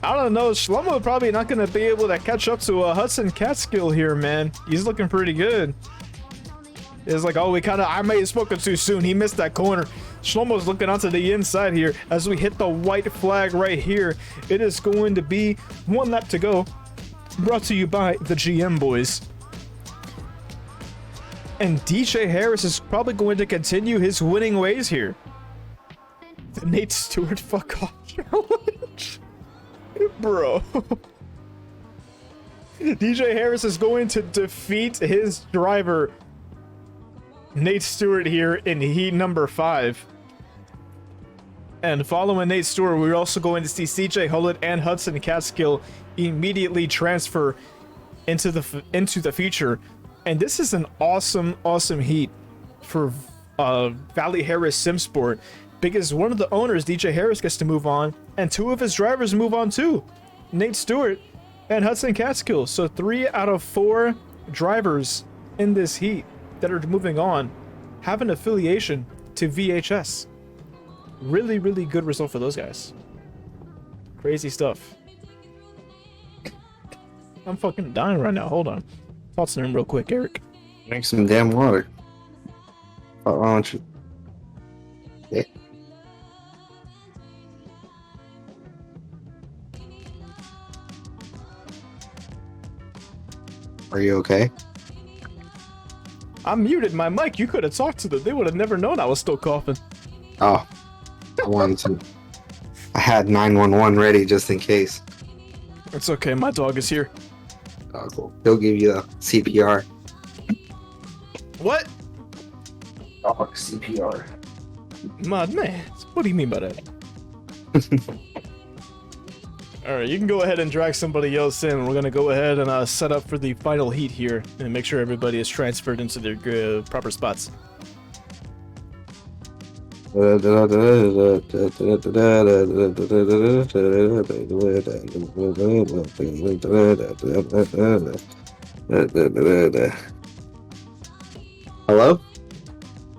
[SPEAKER 1] I don't know, Shlomo probably not going to be able to catch up to Hudson Catskill here, man. He's looking pretty good. It's like, oh, I may have spoken too soon. He missed that corner. Shlomo's looking onto the inside here as we hit the white flag right here. It is going to be 1 lap to go. Brought to you by the GM boys. And DJ Harris is probably going to continue his winning ways here. The Nate Stewart fuck off challenge. Bro. DJ Harris is going to defeat his driver, Nate Stewart, here in heat number 5. And following Nate Stewart, we're also going to see CJ Hullett and Hudson Catskill immediately transfer into the feature. And this is an awesome heat for Valley Harris Simsport, because one of the owners, DJ Harris, gets to move on, and 2 of his drivers move on too, Nate Stewart and Hudson Catskill. So 3 out of 4 drivers in this heat that are moving on have an affiliation to VHS. Really good result for those guys. Crazy stuff. I'm fucking dying right now. Hold on. Thoughts on him real quick, Eric.
[SPEAKER 2] Drink some damn water. Why don't you? Yeah. Are you okay?
[SPEAKER 1] I muted my mic. You could have talked to them. They would have never known I was still coughing.
[SPEAKER 2] Oh, I wanted to. I had 911 ready just in case.
[SPEAKER 1] It's okay. My dog is here.
[SPEAKER 2] Oh, cool. He'll give you a CPR.
[SPEAKER 1] What?
[SPEAKER 2] Dog CPR.
[SPEAKER 1] Man, what do you mean by that? Alright, you can go ahead and drag somebody else in. We're gonna go ahead and set up for the final heat here and make sure everybody is transferred into their proper spots.
[SPEAKER 2] Hello?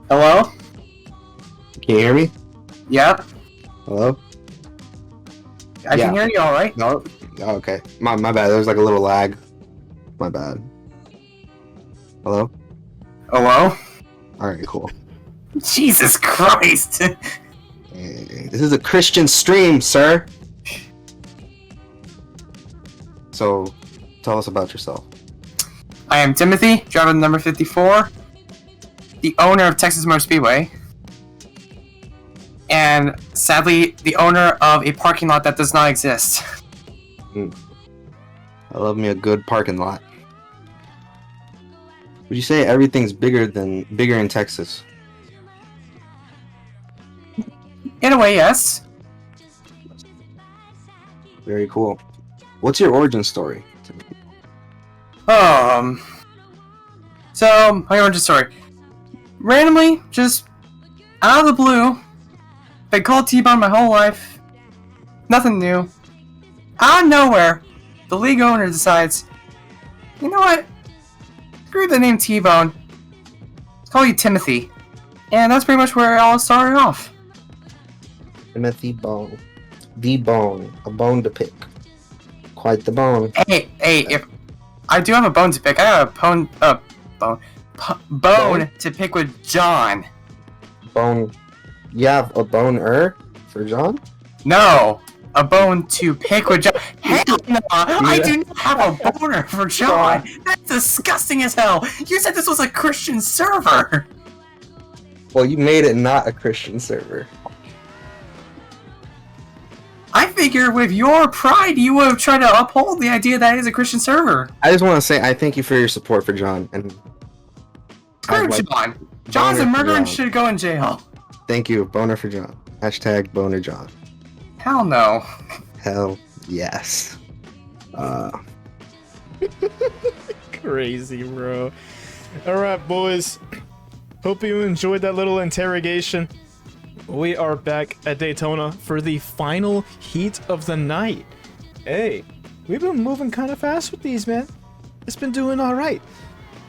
[SPEAKER 9] Hello?
[SPEAKER 2] Can you hear me?
[SPEAKER 9] Yep.
[SPEAKER 2] Hello?
[SPEAKER 9] I can hear you all right.
[SPEAKER 2] No. Oh, okay. My bad. There's like a little lag. My bad. Hello?
[SPEAKER 9] Hello?
[SPEAKER 2] Alright, cool.
[SPEAKER 9] Jesus Christ!
[SPEAKER 2] Hey, this is a Christian stream, sir. So, tell us about yourself.
[SPEAKER 9] I am Timothy, driver number 54, the owner of Texas Motor Speedway, and sadly, the owner of a parking lot that does not exist.
[SPEAKER 2] I love me a good parking lot. Would you say everything's bigger in Texas?
[SPEAKER 9] In a way, yes.
[SPEAKER 2] Very cool. What's your origin story?
[SPEAKER 9] So, my origin story. Randomly, just out of the blue, been called T-Bone my whole life. Nothing new. Out of nowhere, the league owner decides, you know what? Screw the name T-Bone. Let's call you Timothy. And that's pretty much where it all started off.
[SPEAKER 2] Timothy Bone. The Bone. A bone to pick. Quite the bone.
[SPEAKER 9] Hey, if I do have a bone to pick, I got a bone to pick with John.
[SPEAKER 2] Bone. You have a boner for John?
[SPEAKER 9] No, a bone to pick with John. Hell no, I do not have a boner for John. That's disgusting as hell. You said this was a Christian server.
[SPEAKER 2] Well, you made it not a Christian server.
[SPEAKER 9] I figure with your pride, you would have tried to uphold the idea that it is a Christian server.
[SPEAKER 2] I just want to say I thank you for your support for John. And
[SPEAKER 9] screw John. John's a murderer and should go in jail.
[SPEAKER 2] Thank you. Boner for John. Hashtag boner John.
[SPEAKER 9] Hell no.
[SPEAKER 2] Hell yes.
[SPEAKER 1] Crazy, bro. Alright, boys. Hope you enjoyed that little interrogation. We are back at Daytona for the final heat of the night. Hey, we've been moving kind of fast with these, man. It's been doing alright.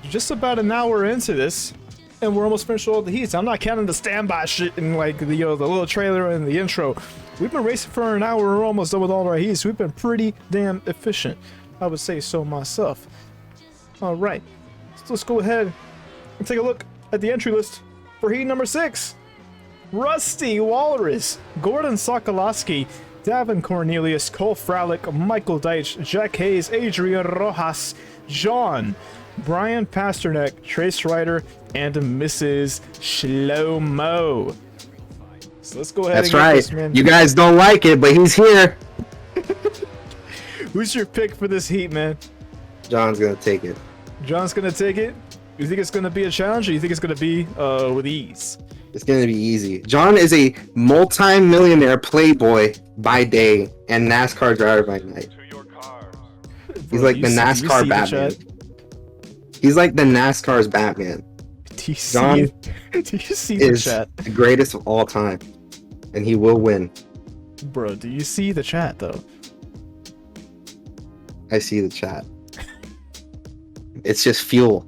[SPEAKER 1] Just about an hour into this, and we're almost finished all the heats. I'm not counting the standby shit and like the the little trailer and the intro. We've been racing for an hour. We're almost done with all our heats. We've been pretty damn efficient. I would say so myself. All right, so let's go ahead and take a look at the entry list for heat number 6. Rusty Walrus, Gordon Sokolowski, Davin Cornelius, Cole Fralick, Michael Deitch, Jack Hayes, Adrian Rojas, John, Brian Pasternak, Trace Ryder, and Mrs. Shlomo. So let's go ahead.
[SPEAKER 2] That's right. This, man. You guys don't like it, but he's here.
[SPEAKER 1] Who's your pick for this heat, man?
[SPEAKER 2] John's gonna take it.
[SPEAKER 1] John's gonna take it? You think it's gonna be a challenge, or you think it's gonna be with ease?
[SPEAKER 2] It's gonna be easy. John is a multi-millionaire playboy by day and NASCAR driver by night. He's like the NASCAR Batman. He's like the NASCAR's Batman. John
[SPEAKER 1] do you see the
[SPEAKER 2] is
[SPEAKER 1] chat?
[SPEAKER 2] The greatest of all time, and he will win.
[SPEAKER 1] Bro, do you see the chat though?
[SPEAKER 2] I see the chat. It's just fuel.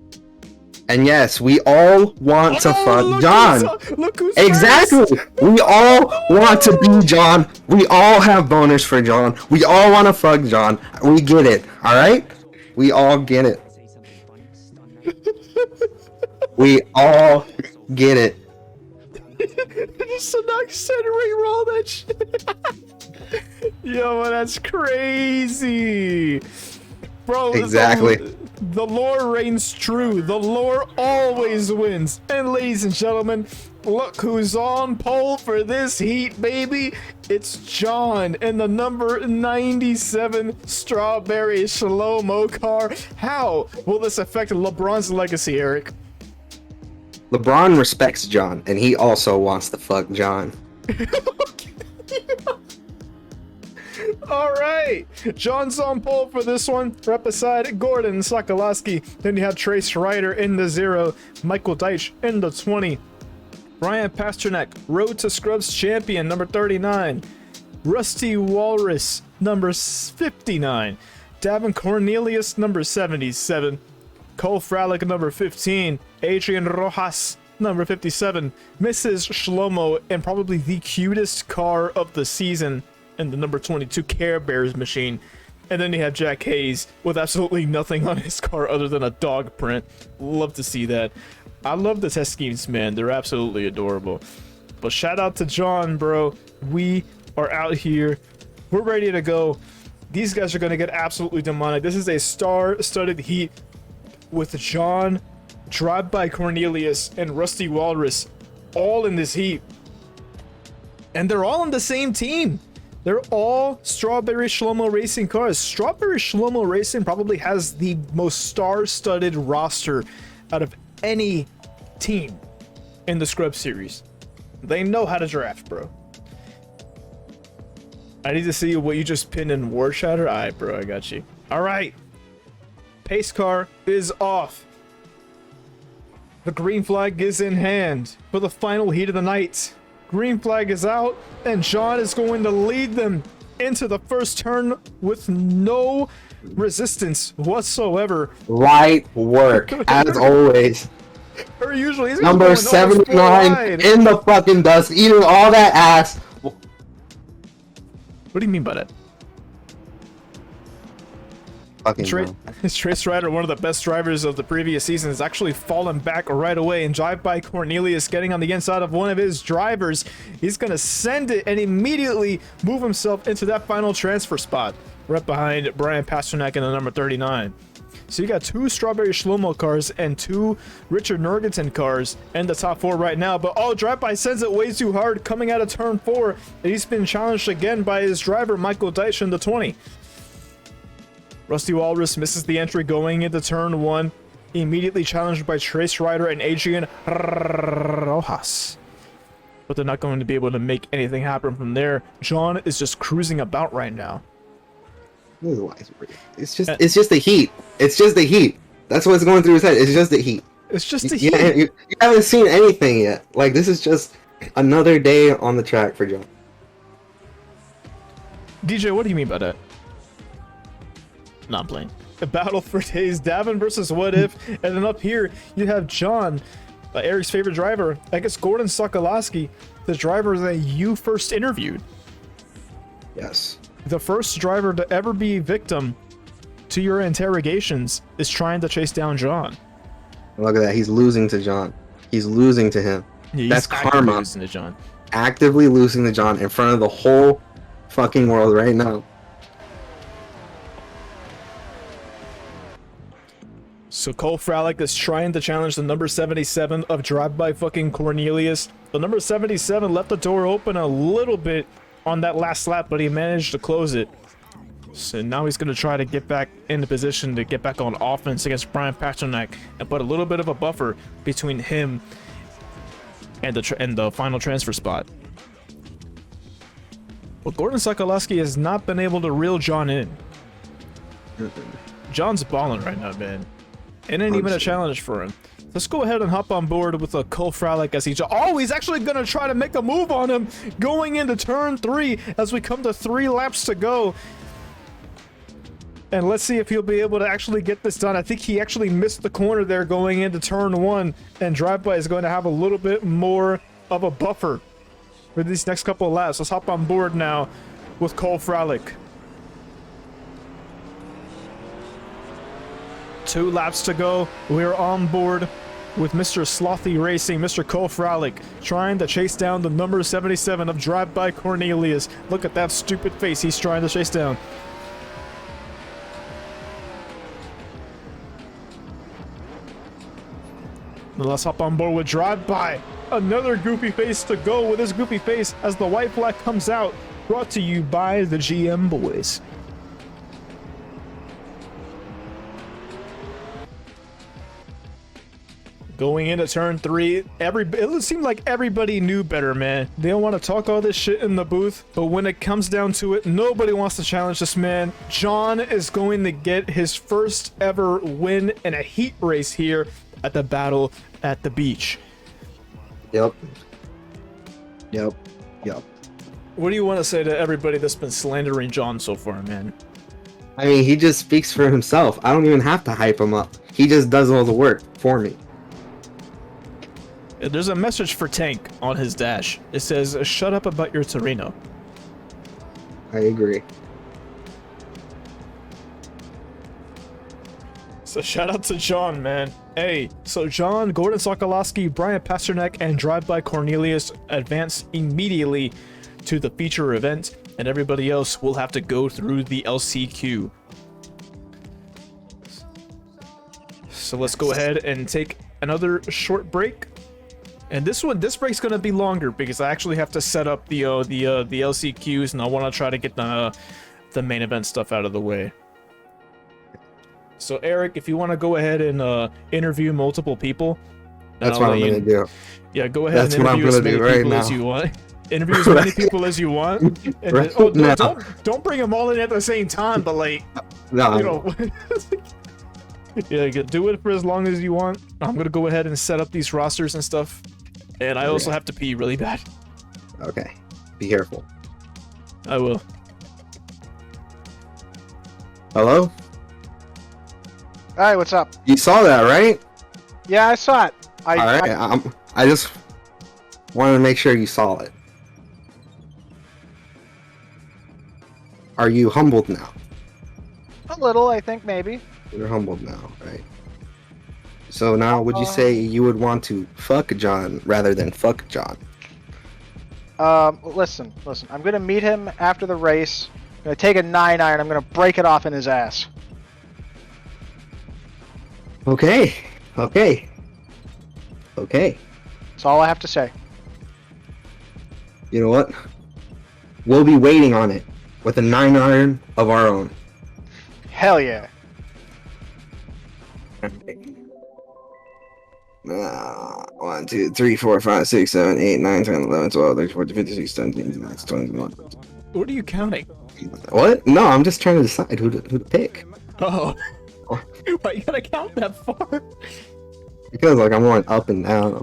[SPEAKER 2] And yes, we all want to fuck John.
[SPEAKER 1] Look who's
[SPEAKER 2] exactly.
[SPEAKER 1] First.
[SPEAKER 2] We all want to be John. We all have boners for John. We all want to fuck John. We get it. All right? We all get it. We all get it.
[SPEAKER 1] So now you said re-roll that shit. Yo, man, that's crazy. Bro,
[SPEAKER 2] exactly.
[SPEAKER 1] The lore reigns true. The lore always wins. And ladies and gentlemen, look who's on pole for this heat, baby. It's John in the number 97 Strawberry Shlomo car. How will this affect LeBron's legacy, Eric?
[SPEAKER 2] LeBron respects John, and he also wants to fuck John.
[SPEAKER 1] Alright, John's on pole for this one. Right beside Gordon Sokolowski. Then you have Trace Ryder in the 0. Michael Deitch in the 20. Brian Pasternak, Road to Scrubs champion, number 39. Rusty Walrus, number 59. Davin Cornelius, number 77. Cole Fralick, number 15. Adrian Rojas, number 57. Mrs. Shlomo, and probably the cutest car of the season, and the number 22 Care Bears machine. And then you have Jack Hayes with absolutely nothing on his car other than a dog print. Love to see that. I love the test schemes, man. They're absolutely adorable. But shout out to John, bro. We are out here. We're ready to go. These guys are going to get absolutely demonic. This is a star-studded heat with John, Drive by Cornelius, and Rusty Walrus all in this heat. And they're all on the same team. They're all Strawberry Shlomo Racing cars. Strawberry Shlomo Racing probably has the most star-studded roster out of any team in the Scrub Series. They know how to draft, bro. I need to see what you just pinned in War Chatter. Alright, bro, I got you. Alright. Pace car is off. The green flag is in hand for the final heat of the night. Green flag is out, and John is going to lead them into the first turn with no resistance whatsoever.
[SPEAKER 2] Light work, as always.
[SPEAKER 1] Or usually he's
[SPEAKER 2] Number 79 in the fucking dust, eating all that ass.
[SPEAKER 1] What do you mean by that? Trace Rider, one of the best drivers of the previous season, has actually fallen back right away, and drive-by Cornelius getting on the inside of one of his drivers. He's going to send it and immediately move himself into that final transfer spot right behind Brian Pasternak in the number 39. So you got 2 Strawberry Shlomo cars and 2 Richard Nergensen cars in the top 4 right now, but drive-by sends it way too hard coming out of turn 4, and he's been challenged again by his driver Michael Deitch in the 20. Rusty Walrus misses the entry going into turn 1, immediately challenged by Trace Rider and Adrian Rojas. But they're not going to be able to make anything happen from there. John is just cruising about right now.
[SPEAKER 2] It's just the heat. It's just the heat. That's what's going through his head. It's just the heat.
[SPEAKER 1] It's just the heat.
[SPEAKER 2] You haven't seen anything yet. Like, this is just another day on the track for John.
[SPEAKER 1] DJ, what do you mean by that? Not playing. A battle for days, Davin versus What If, and then up here you have John, Eric's favorite driver, I guess Gordon Sokolowski, the driver that you first interviewed.
[SPEAKER 2] Yes.
[SPEAKER 1] The first driver to ever be victim to your interrogations is trying to chase down John.
[SPEAKER 2] Look at that, he's losing to John. He's losing to him.
[SPEAKER 1] Yeah,
[SPEAKER 2] that's karma.
[SPEAKER 1] Losing to John.
[SPEAKER 2] Actively losing to John in front of the whole fucking world right now.
[SPEAKER 1] So Cole Fralick is trying to challenge the number 77 of Drive-By fucking Cornelius. The number 77 left the door open a little bit on that last lap, but he managed to close it. So now he's going to try to get back into position to get back on offense against Brian Pasternak and put a little bit of a buffer between him and the final transfer spot. But Gordon Sokolowski has not been able to reel John in. John's balling right now, man. It ain't even a challenge for him. Let's go ahead and hop on board with a Cole Fralick as he's actually going to try to make a move on him going into turn 3 as we come to 3 laps to go. And let's see if he'll be able to actually get this done. I think he actually missed the corner there going into turn 1, and Drive-By is going to have a little bit more of a buffer for these next couple of laps. Let's hop on board now with Cole Fralick. 2 laps to go. We're on board with Mr. Slothy Racing, Mr. Cole Fralick, trying to chase down the number 77 of Drive-By Cornelius. Look at that stupid face he's trying to chase down. Now let's hop on board with Drive-By. Another goofy face to go with his goofy face as the white flag comes out. Brought to you by the GM Boys. Going into turn 3, it seemed like everybody knew better, man. They don't want to talk all this shit in the booth, but when it comes down to it, nobody wants to challenge this man. John is going to get his first ever win in a heat race here at the Battle at the Beach.
[SPEAKER 2] Yep.
[SPEAKER 1] What do you want to say to everybody that's been slandering John so far, man?
[SPEAKER 2] I mean, he just speaks for himself. I don't even have to hype him up. He just does all the work for me.
[SPEAKER 1] There's a message for Tank on his dash. It says, "Shut up about your Torino."
[SPEAKER 2] I agree.
[SPEAKER 1] So shout out to John, man. Hey, so John, Gordon Sokolowski, Brian Pasternak, and Drive-By Cornelius advance immediately to the feature event, and everybody else will have to go through the LCQ. So let's go ahead and take another short break. And this break's gonna be longer because I actually have to set up the LCQs, and I want to try to get the main event stuff out of the way. So Eric, if you want to go ahead and interview multiple people,
[SPEAKER 2] that's what I'm gonna do.
[SPEAKER 1] Yeah, go ahead and interview as many people as you want. Interview as many people as you want. And then, don't bring them all in at the same time, but like,
[SPEAKER 2] no.
[SPEAKER 1] You know, yeah, do it for as long as you want. I'm gonna go ahead and set up these rosters and stuff, and I also have to pee really bad.
[SPEAKER 2] Okay, be careful.
[SPEAKER 1] I will.
[SPEAKER 2] Hello?
[SPEAKER 3] Hi, what's up?
[SPEAKER 2] You saw that, right?
[SPEAKER 3] Yeah, I saw it.
[SPEAKER 2] All right, I just wanted to make sure you saw it. Are you humbled now?
[SPEAKER 3] A little, I think, maybe.
[SPEAKER 2] You're humbled now, right? So now, would you say you would want to fuck John rather than fuck John?
[SPEAKER 3] Listen. I'm gonna meet him after the race. I'm gonna take a 9-iron. I'm gonna break it off in his ass.
[SPEAKER 2] Okay.
[SPEAKER 3] That's all I have to say.
[SPEAKER 2] You know what? We'll be waiting on it with a 9-iron of our own.
[SPEAKER 3] Hell yeah.
[SPEAKER 2] 1, 2, 3, 4, 5, 6, 7, 8, 9, 10, 11, 12, 13, 14, 15, 16, 17, 18, 19, 20, 21.
[SPEAKER 1] What are you counting?
[SPEAKER 2] What? No, I'm just trying to decide who to pick.
[SPEAKER 1] Oh. Why you gotta count that far?
[SPEAKER 2] Because like I'm going up and down.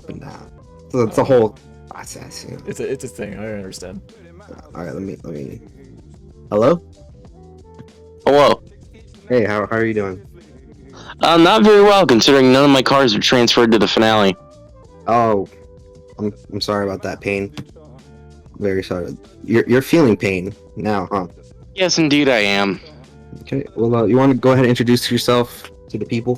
[SPEAKER 2] So it's a whole process. You know?
[SPEAKER 1] It's a thing. I understand.
[SPEAKER 2] All right, let me. Hello.
[SPEAKER 10] Hello.
[SPEAKER 2] Hey, how are you doing?
[SPEAKER 10] Not very well, considering none of my cars are transferred to the finale.
[SPEAKER 2] Oh, I'm sorry about that pain. Very sorry. You're feeling pain now, huh?
[SPEAKER 10] Yes, indeed, I am.
[SPEAKER 2] Okay. Well, you want to go ahead and introduce yourself to the people?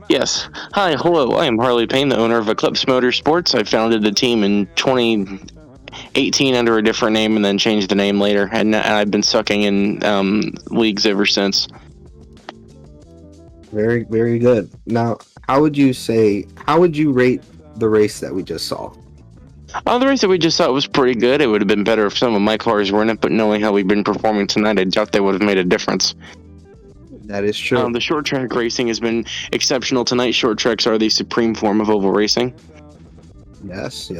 [SPEAKER 10] Yes. Hi, hello. I am Harley Payne, the owner of Eclipse Motorsports. I founded the team in 2018 under a different name and then changed the name later. And I've been sucking in leagues ever since.
[SPEAKER 2] Very, very good. Now, how would you rate the race that we just saw?
[SPEAKER 10] The race that we just saw was pretty good. It would have been better if some of my cars were in it, but knowing how we've been performing tonight, I doubt they would have made a difference.
[SPEAKER 2] That is true.
[SPEAKER 10] The short track racing has been exceptional tonight. Short tracks are the supreme form of oval racing.
[SPEAKER 2] Yes.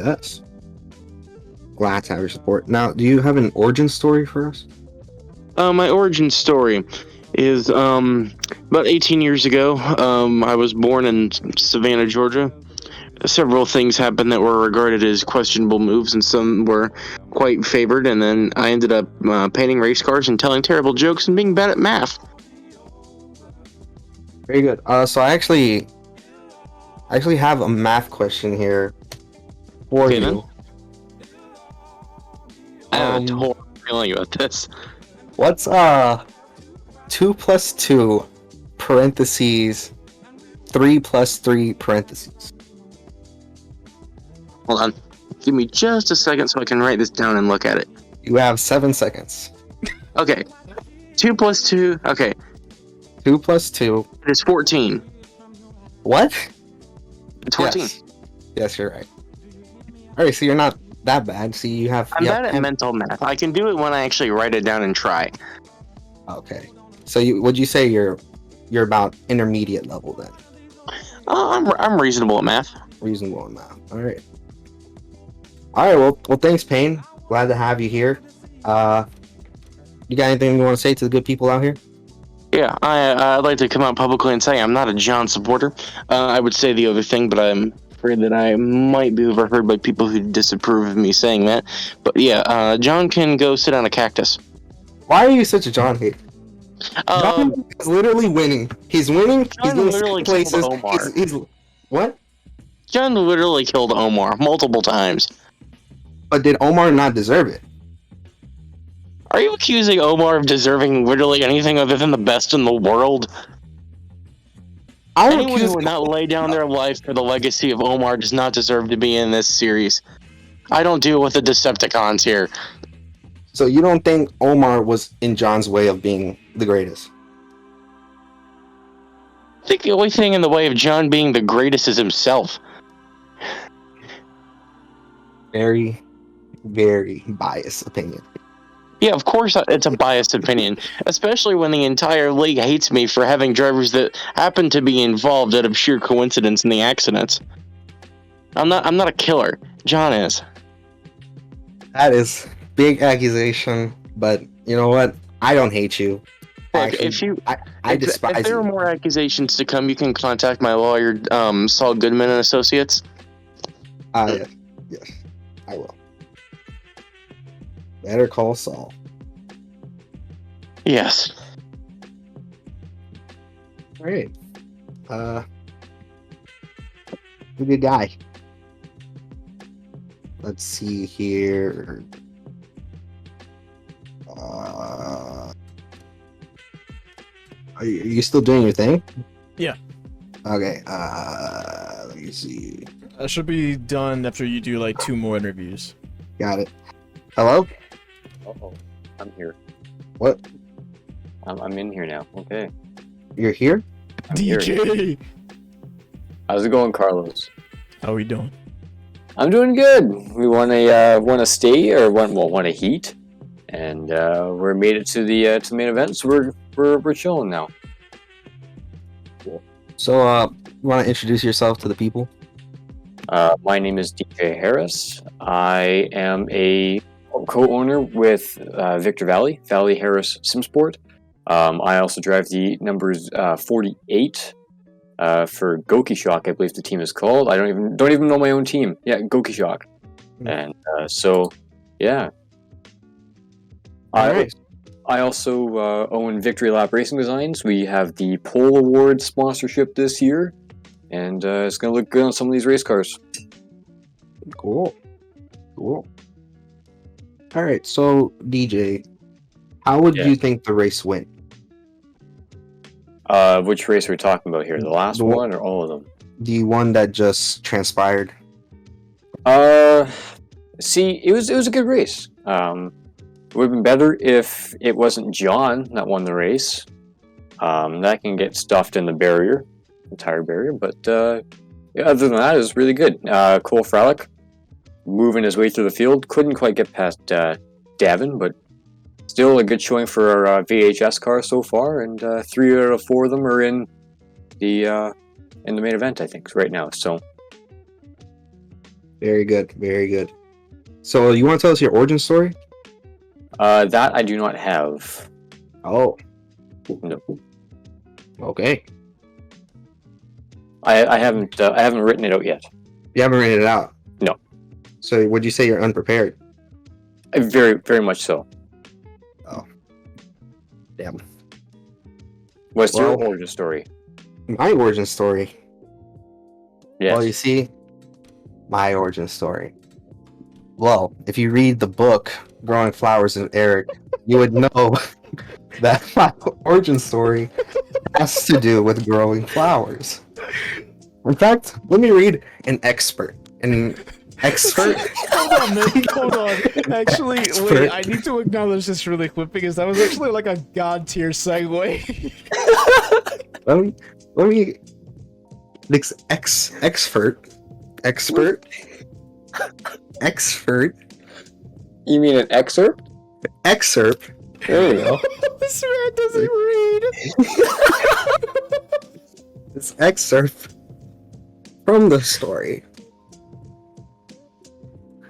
[SPEAKER 2] Glad to have your support. Now, do you have an origin story for us?
[SPEAKER 10] My origin story is about 18 years ago. I was born in Savannah, Georgia. Several things happened that were regarded as questionable moves, and some were quite favored. And then I ended up painting race cars and telling terrible jokes and being bad at math.
[SPEAKER 2] Very good. So I actually have a math question here for you.
[SPEAKER 10] Then. I have a horrible feeling about this.
[SPEAKER 2] What's 2 plus 2 parentheses 3 plus 3 parentheses?
[SPEAKER 10] Hold on. Give me just a second so I can write this down and look at it.
[SPEAKER 2] You have 7 seconds.
[SPEAKER 10] Okay. 2 plus 2. Okay.
[SPEAKER 2] 2 plus 2.
[SPEAKER 10] It is 14.
[SPEAKER 2] What?
[SPEAKER 10] It's 14.
[SPEAKER 2] Yes, you're right. Alright, so you're not that bad. See, you have...
[SPEAKER 10] I'm bad at mental math. I can do it when I actually write it down and try.
[SPEAKER 2] Okay. So would you say you're about intermediate level then?
[SPEAKER 10] I'm reasonable at math.
[SPEAKER 2] Reasonable at math. Alright. Alright, well, thanks, Payne. Glad to have you here. You got anything you want to say to the good people out here?
[SPEAKER 10] Yeah, I'd like to come out publicly and say I'm not a John supporter. I would say the other thing, but I'm afraid that I might be overheard by people who disapprove of me saying that. But yeah, John can go sit on a cactus.
[SPEAKER 2] Why are you such a John hater? John is literally winning. He's winning.
[SPEAKER 10] John
[SPEAKER 2] he's
[SPEAKER 10] literally
[SPEAKER 2] places.
[SPEAKER 10] killed Omar.
[SPEAKER 2] He's what?
[SPEAKER 10] John literally killed Omar multiple times.
[SPEAKER 2] But did Omar not deserve it?
[SPEAKER 10] Are you accusing Omar of deserving literally anything other than the best in the world? Anyone who would not lay down their life for the legacy of Omar does not deserve to be in this series. I don't deal with the Decepticons here.
[SPEAKER 2] So you don't think Omar was in John's way of being the greatest?
[SPEAKER 10] I think the only thing in the way of John being the greatest is himself.
[SPEAKER 2] Very, very biased opinion.
[SPEAKER 10] Yeah, of course it's a biased opinion, especially when the entire league hates me for having drivers that happen to be involved out of sheer coincidence in the accidents. I'm not a killer. John is.
[SPEAKER 2] That is big accusation, but you know what? I don't hate you.
[SPEAKER 10] Actually,
[SPEAKER 2] I despise you.
[SPEAKER 10] If there are more accusations to come, you can contact my lawyer, Saul Goodman and Associates.
[SPEAKER 2] Yes, I will. Better call Saul.
[SPEAKER 10] Yes.
[SPEAKER 2] All right. Good guy. Let's see here. Are you still doing your thing?
[SPEAKER 1] Yeah.
[SPEAKER 2] Okay. Let me see.
[SPEAKER 1] I should be done after you do like 2 more interviews.
[SPEAKER 2] Got it. Hello?
[SPEAKER 11] Uh-oh. I'm here.
[SPEAKER 2] What?
[SPEAKER 11] I'm in here now. Okay.
[SPEAKER 2] You're here?
[SPEAKER 11] I'm
[SPEAKER 1] DJ!
[SPEAKER 11] Here. How's it going, Carlos?
[SPEAKER 1] How are we doing?
[SPEAKER 11] I'm doing good. We won a stay, or won a heat, and we made it to the main event. So we're chilling now.
[SPEAKER 2] Cool. So you want to introduce yourself to the people?
[SPEAKER 11] My name is DJ Harris. I am a co-owner with Victor Valley Harris Simsport. I also drive the numbers 48 for Goki Shock, I believe the team is called. I don't even know my own team. Yeah, Goki Shock. And so yeah.
[SPEAKER 2] Nice.
[SPEAKER 11] I also own Victory Lap Racing Designs. We have the Pole Award sponsorship this year, and it's going to look good on some of these race cars.
[SPEAKER 2] Cool. All right, so DJ, how would you think the race went?
[SPEAKER 11] Which race are we talking about here? The last one or all of them?
[SPEAKER 2] The one that just transpired.
[SPEAKER 11] See, it was a good race. It would have been better if it wasn't John that won the race. That can get stuffed in the tire barrier. But yeah, other than that, it was really good. Cole Fralick moving his way through the field. Couldn't quite get past Davin, but still a good showing for our VHS car so far. And 3 out of 4 of them are in the main event, I think, right now. So
[SPEAKER 2] very good. So you want to tell us your origin story?
[SPEAKER 11] That I do not have.
[SPEAKER 2] Oh.
[SPEAKER 11] No.
[SPEAKER 2] Okay.
[SPEAKER 11] I haven't written it out yet.
[SPEAKER 2] You haven't written it out?
[SPEAKER 11] No.
[SPEAKER 2] So would you say you're unprepared?
[SPEAKER 11] Very, very much so.
[SPEAKER 2] Oh. Damn.
[SPEAKER 11] What's your origin story?
[SPEAKER 2] My origin story?
[SPEAKER 11] Yes.
[SPEAKER 2] Well, you see, my origin story. Well, if you read the book, Growing Flowers of Eric, you would know that my origin story has to do with growing flowers. In fact, let me read an excerpt.
[SPEAKER 1] Hold on, man. Hold on. Actually, wait, I need to acknowledge this really quick because that was actually like a god tier segue.
[SPEAKER 2] let me expert.
[SPEAKER 11] You mean an excerpt?
[SPEAKER 2] Excerpt. There we go.
[SPEAKER 1] This man doesn't read.
[SPEAKER 2] This excerpt from the story.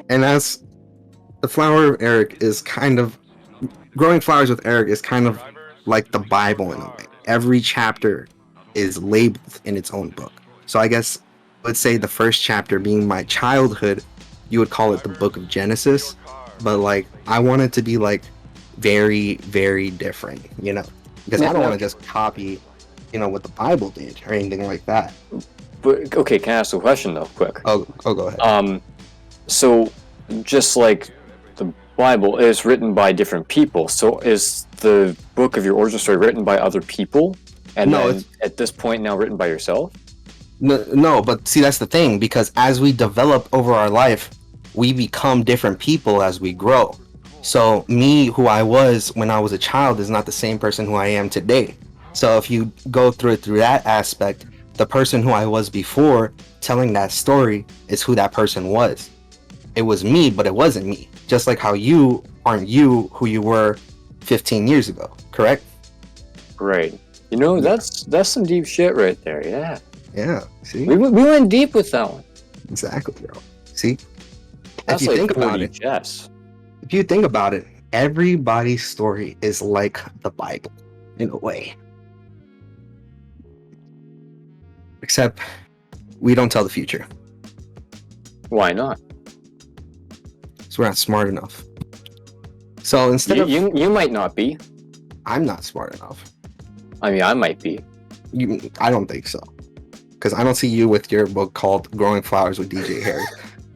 [SPEAKER 2] And as the Flower of Eric is kind of Growing Flowers with Eric is kind of like the Bible in a way. Every chapter is labeled in its own book. So I guess let's say the first chapter being my childhood, you would call it the book of Genesis, but like I want it to be like very, very different, you know, because I don't want to just copy, you know, what the Bible did or anything like that.
[SPEAKER 11] But okay, can I ask a question though, quick?
[SPEAKER 2] Oh, go ahead.
[SPEAKER 11] So just like the Bible is written by different people, so is the book of your origin story written by other people, and then at this point now written by yourself?
[SPEAKER 2] No, but see, that's the thing, because as we develop over our life, we become different people as we grow. So me, who I was when I was a child, is not the same person who I am today. So if you go through that aspect, the person who I was before telling that story is who that person was. it was me, but it wasn't me. Just like how you aren't you who you were 15 years ago, correct?
[SPEAKER 11] Right. You know, that's some deep shit right there. Yeah.
[SPEAKER 2] Yeah. See?
[SPEAKER 11] We went deep with that one.
[SPEAKER 2] Exactly, bro. See?
[SPEAKER 11] That's
[SPEAKER 2] if you
[SPEAKER 11] like
[SPEAKER 2] think about
[SPEAKER 11] 40
[SPEAKER 2] it,
[SPEAKER 11] chess.
[SPEAKER 2] if you think about it, everybody's story is like the Bible in a way. Except we don't tell the future.
[SPEAKER 11] Why not?
[SPEAKER 2] So we're not smart enough. So instead
[SPEAKER 11] you might not be.
[SPEAKER 2] I'm not smart enough.
[SPEAKER 11] I mean, I might be.
[SPEAKER 2] I don't think so. Because I don't see you with your book called Growing Flowers with DJ Harry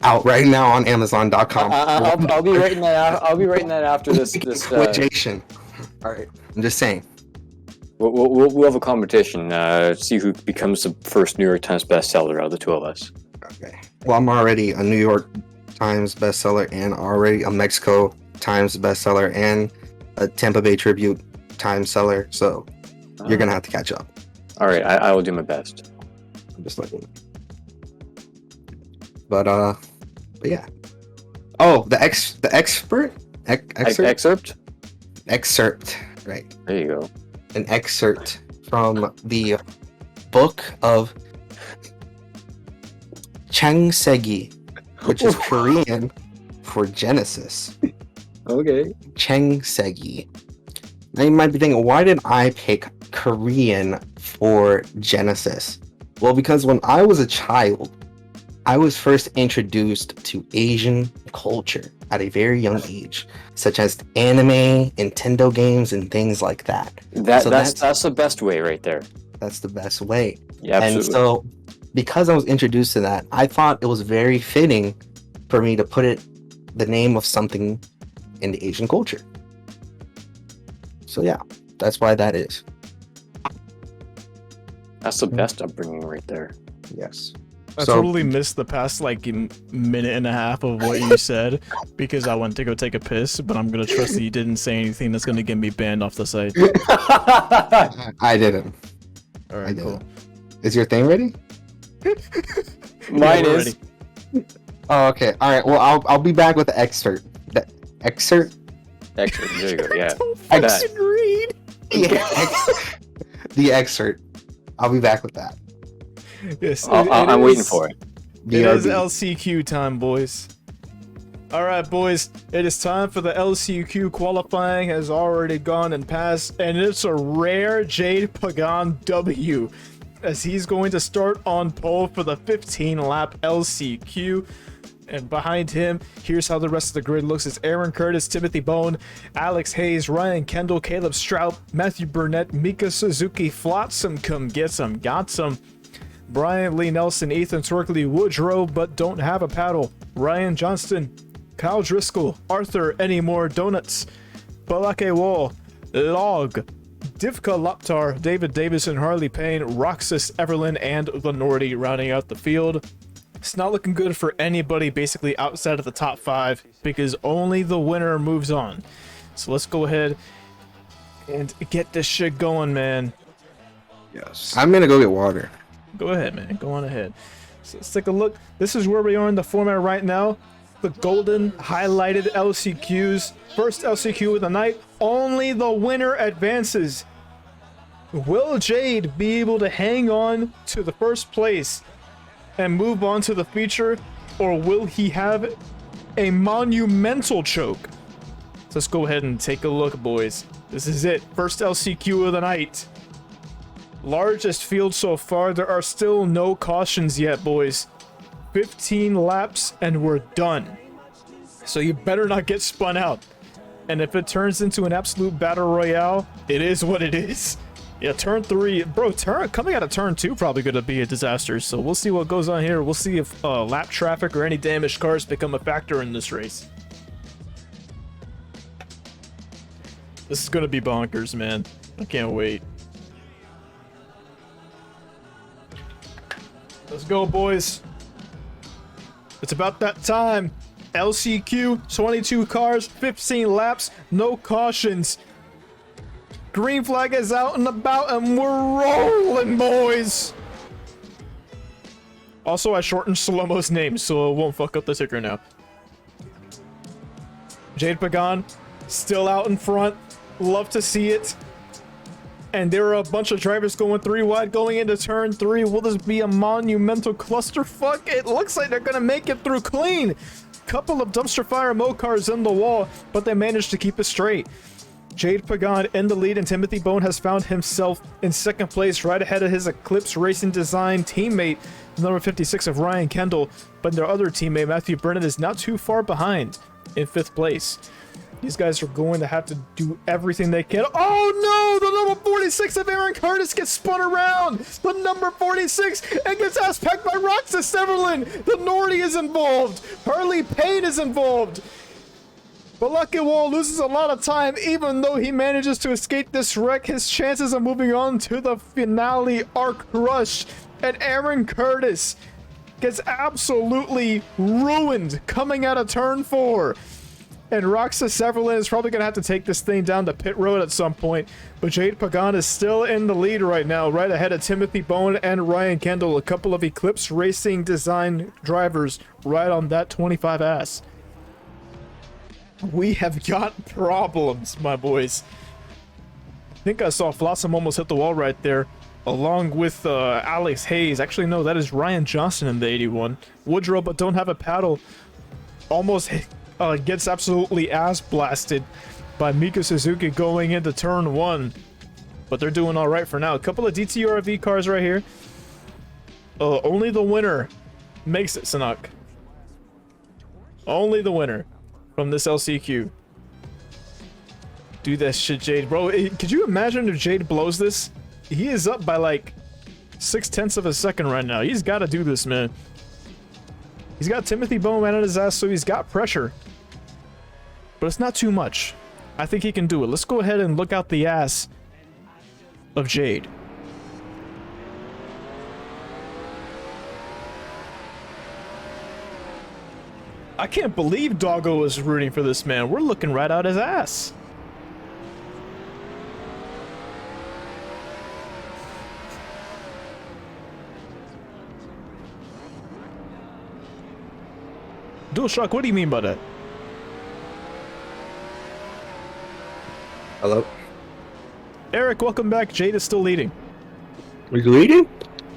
[SPEAKER 2] out right now on Amazon.com.
[SPEAKER 11] I'll be writing that out. I'll be writing that after this.
[SPEAKER 2] All right. I'm just saying.
[SPEAKER 11] We'll have a competition. See who becomes the first New York Times bestseller out of the two of us.
[SPEAKER 2] Okay. Well, I'm already a New York Times bestseller and already a Mexico Times bestseller and a Tampa Bay Tribute Times seller. So you're gonna have to catch up.
[SPEAKER 11] All right, I will do my best.
[SPEAKER 2] I'm just letting you know. But yeah. Oh, the excerpt. Excerpt. Right.
[SPEAKER 11] There you go.
[SPEAKER 2] An excerpt from the book of Changsegi, which is Korean for Genesis.
[SPEAKER 11] Okay.
[SPEAKER 2] Changsegi. Now you might be thinking, why did I pick Korean for Genesis? Well, because when I was a child, I was first introduced to Asian culture at a very young age, such as anime, Nintendo games, and things like that.
[SPEAKER 11] That's the best way right there.
[SPEAKER 2] That's the best way.
[SPEAKER 11] Yeah, absolutely.
[SPEAKER 2] And so, because I was introduced to that, I thought it was very fitting for me to put the name of something in the Asian culture. So yeah, that's why that is.
[SPEAKER 11] That's the best upbringing right there.
[SPEAKER 2] Yes.
[SPEAKER 1] I totally missed the past minute and a half of what you said because I went to go take a piss, but I'm gonna trust that you didn't say anything that's gonna get me banned off the site.
[SPEAKER 2] I didn't.
[SPEAKER 1] All right, cool.
[SPEAKER 2] Is your thing ready?
[SPEAKER 11] Mine is.
[SPEAKER 2] Oh, okay. All right. Well, I'll be back with the excerpt. The excerpt.
[SPEAKER 11] Excerpt. There you go. Yeah.
[SPEAKER 1] Read.
[SPEAKER 2] The excerpt. I'll be back with that.
[SPEAKER 1] Yes,
[SPEAKER 11] I'm waiting for it.
[SPEAKER 1] It is LCQ time, boys. Alright, boys, it is time for the LCQ. Qualifying has already gone and passed, and it's a rare Jade Pagan W, as he's going to start on pole for the 15-lap LCQ. And behind him, here's how the rest of the grid looks. It's Aaron Curtis, Timothy Bone, Alex Hayes, Ryan Kendall, Caleb Strout, Matthew Burnett, Mika Suzuki, Flotsam, come get some, got some. Brian Lee Nelson, Ethan Torkley, Woodrow, but don't have a paddle. Ryan Johnston, Kyle Driscoll, Arthur Anymore Donuts, Balake Wall, Log, Divka Loptar, David Davison, Harley Payne, Roxas Everlyn, and Lenorti rounding out the field. It's not looking good for anybody basically outside of the top 5 because only the winner moves on. So let's go ahead and get this shit going, man.
[SPEAKER 2] Yes. I'm gonna go get water.
[SPEAKER 1] Go ahead, man. Go on ahead. So let's take a look. This is where we are in the format right now. The golden highlighted LCQs. First LCQ of the night. Only the winner advances. Will Jade be able to hang on to the first place and move on to the feature, or will he have a monumental choke? So let's go ahead and take a look, boys. This is it. First LCQ of the night. Largest field so far. There are still no cautions yet, boys. 15 laps and we're done. So you better not get spun out. And if it turns into an absolute battle royale, it is what it is. Yeah, turn 3, bro, coming out of turn 2 probably gonna be a disaster. So we'll see what goes on here. We'll see if lap traffic or any damaged cars become a factor in this race. This is gonna be bonkers, man. I can't wait. Let's go, boys. It's about that time. LCQ, 22 cars, 15 laps, no cautions. Green flag is out and about, and we're rolling, boys. Also, I shortened Slow-Mo's name, so it won't fuck up the ticker now. Jade Pagan still out in front. Love to see it. And there are a bunch of drivers going 3 wide going into turn 3. Will this be a monumental clusterfuck? It looks like they're going to make it through clean. Couple of dumpster fire Mocars in the wall, but they managed to keep it straight. Jade Pagan in the lead, and Timothy Bone has found himself in second place, right ahead of his Eclipse Racing Design teammate, number 56 of Ryan Kendall. But their other teammate, Matthew Brennan, is not too far behind in 5th place. These guys are going to have to do everything they can. Oh no! The number 46 of Aaron Curtis gets spun around! The number 46 and gets ass packed by Roxa Severlin! The Nordy is involved! Harley Payne is involved! But Lucky Wall loses a lot of time. Even though he manages to escape this wreck, his chances of moving on to the finale are crushed. And Aaron Curtis gets absolutely ruined coming out of turn 4. And Roxa Severlin is probably going to have to take this thing down the pit road at some point. But Jade Pagan is still in the lead right now, right ahead of Timothy Bone and Ryan Kendall. A couple of Eclipse Racing Design drivers right on that 25S. We have got problems, my boys. I think I saw Flossom almost hit the wall right there, along with Alex Hayes. Actually, no, that is Ryan Johnson in the 81. Woodrow, but don't have a paddle, almost gets absolutely ass blasted by Mika Suzuki going into turn 1. But they're doing all right for now. A couple of DTRV cars right here. Only the winner makes it, Sanok. Only the winner from this LCQ. Do that shit, Jade. Bro, could you imagine if Jade blows this? He is up by like 0.6 of a second right now. He's got to do this, man. He's got Timothy Bowman on his ass, so he's got pressure. But it's not too much. I think he can do it. Let's go ahead and look out the ass of Jade. I can't believe Doggo is rooting for this man. We're looking right out his ass. DualShock, what do you mean by that?
[SPEAKER 2] Hello?
[SPEAKER 1] Eric, welcome back. Jade is still leading.
[SPEAKER 2] He's leading?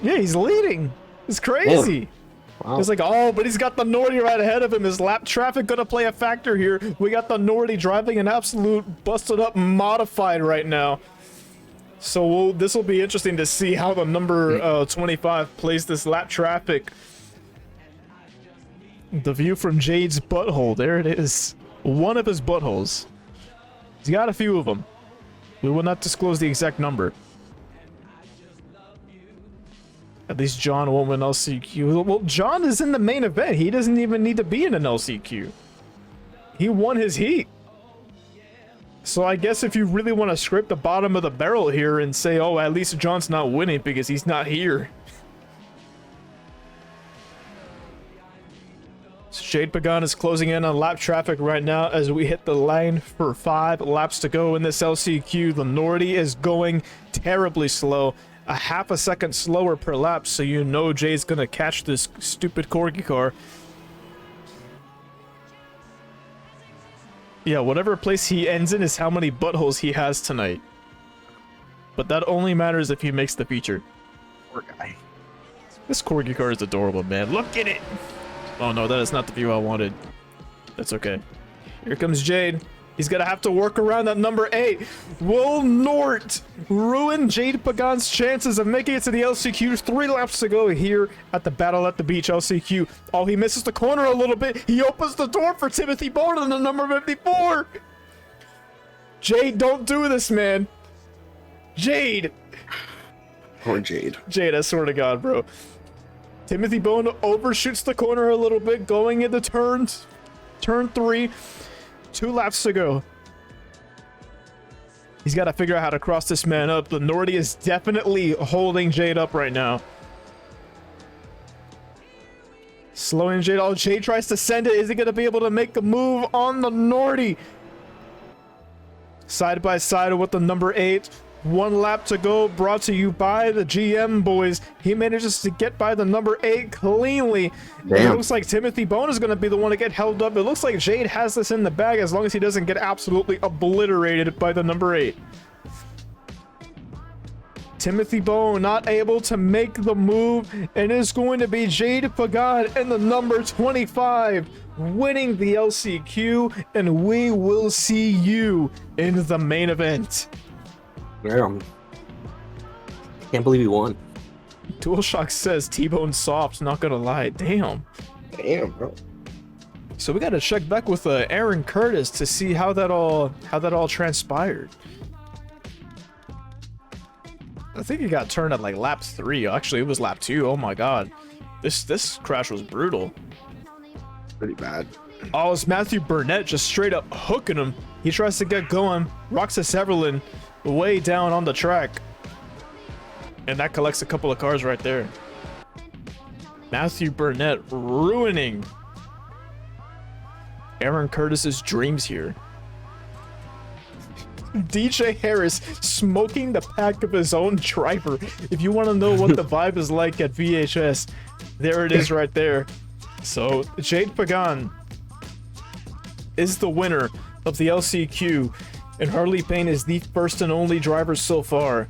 [SPEAKER 1] Yeah, he's leading. It's crazy.
[SPEAKER 2] Wow.
[SPEAKER 1] It's like, oh, but he's got the Nordy right ahead of him. Is lap traffic gonna play a factor here? We got the Nordy driving an absolute busted up modified right now. So this will be interesting to see how the number 25 plays this lap traffic. The view from Jade's butthole. There it is. One of his buttholes. He's got a few of them. We will not disclose the exact number. At least John won't win LCQ. Well, John is in the main event. He doesn't even need to be in an LCQ. He won his heat. So I guess if you really want to scrape the bottom of the barrel here and say, oh, at least John's not winning because he's not here. So Jade Pagan is closing in on lap traffic right now as we hit the line for 5 laps to go in this LCQ. The Nordy is going terribly slow. A half a second slower per lap, so you know Jay's gonna catch this stupid corgi car. Yeah, whatever place he ends in is how many buttholes he has tonight. But that only matters if he makes the feature.
[SPEAKER 2] Poor guy.
[SPEAKER 1] This corgi car is adorable, man. Look at it! Oh no, that is not the view I wanted. That's okay. Here comes Jade. He's gonna have to work around that number 8. Will Nort ruin Jade Pagan's chances of making it to the LCQ? 3 laps to go here at the Battle at the Beach LCQ. Oh, he misses the corner a little bit. He opens the door for Timothy Bone on the number 54. Jade, don't do this, man. Jade.
[SPEAKER 2] Poor Jade.
[SPEAKER 1] Jade, I swear to God, bro. Timothy Bone overshoots the corner a little bit, going into turn 3. 2 laps to go. He's got to figure out how to cross this man up. The Nordy is definitely holding Jade up right now. Slowing Jade. Oh, Jade tries to send it. Is he going to be able to make a move on the Nordy? Side by side with the number 8. 1 lap to go, brought to you by the GM boys. He manages to get by the number 8 cleanly. It looks like Timothy Bone is going to be the one to get held up. It looks like Jade has this in the bag as long as he doesn't get absolutely obliterated by the number 8. Timothy Bone not able to make the move, and it's going to be Jade Pagan and the number 25 winning the LCQ, and we will see you in the main event.
[SPEAKER 2] Damn. Can't believe he won.
[SPEAKER 1] DualShock says T-Bone soft, not gonna lie. Damn.
[SPEAKER 2] Damn, bro.
[SPEAKER 1] So we gotta check back with Aaron Curtis to see how that all transpired. I think he got turned at like lap 3. Actually, it was lap 2. Oh my god. This crash was brutal.
[SPEAKER 2] Pretty bad.
[SPEAKER 1] Oh, it's Matthew Burnett just straight up hooking him. He tries to get going. Roxas Everlin way down on the track. And that collects a couple of cars right there. Matthew Burnett ruining Aaron Curtis's dreams here. DJ Harris smoking the pack of his own driver. If you want to know what the vibe is like at VHS, there it is right there. So Jade Pagan is the winner of the LCQ, and Harley Payne is the first and only driver so far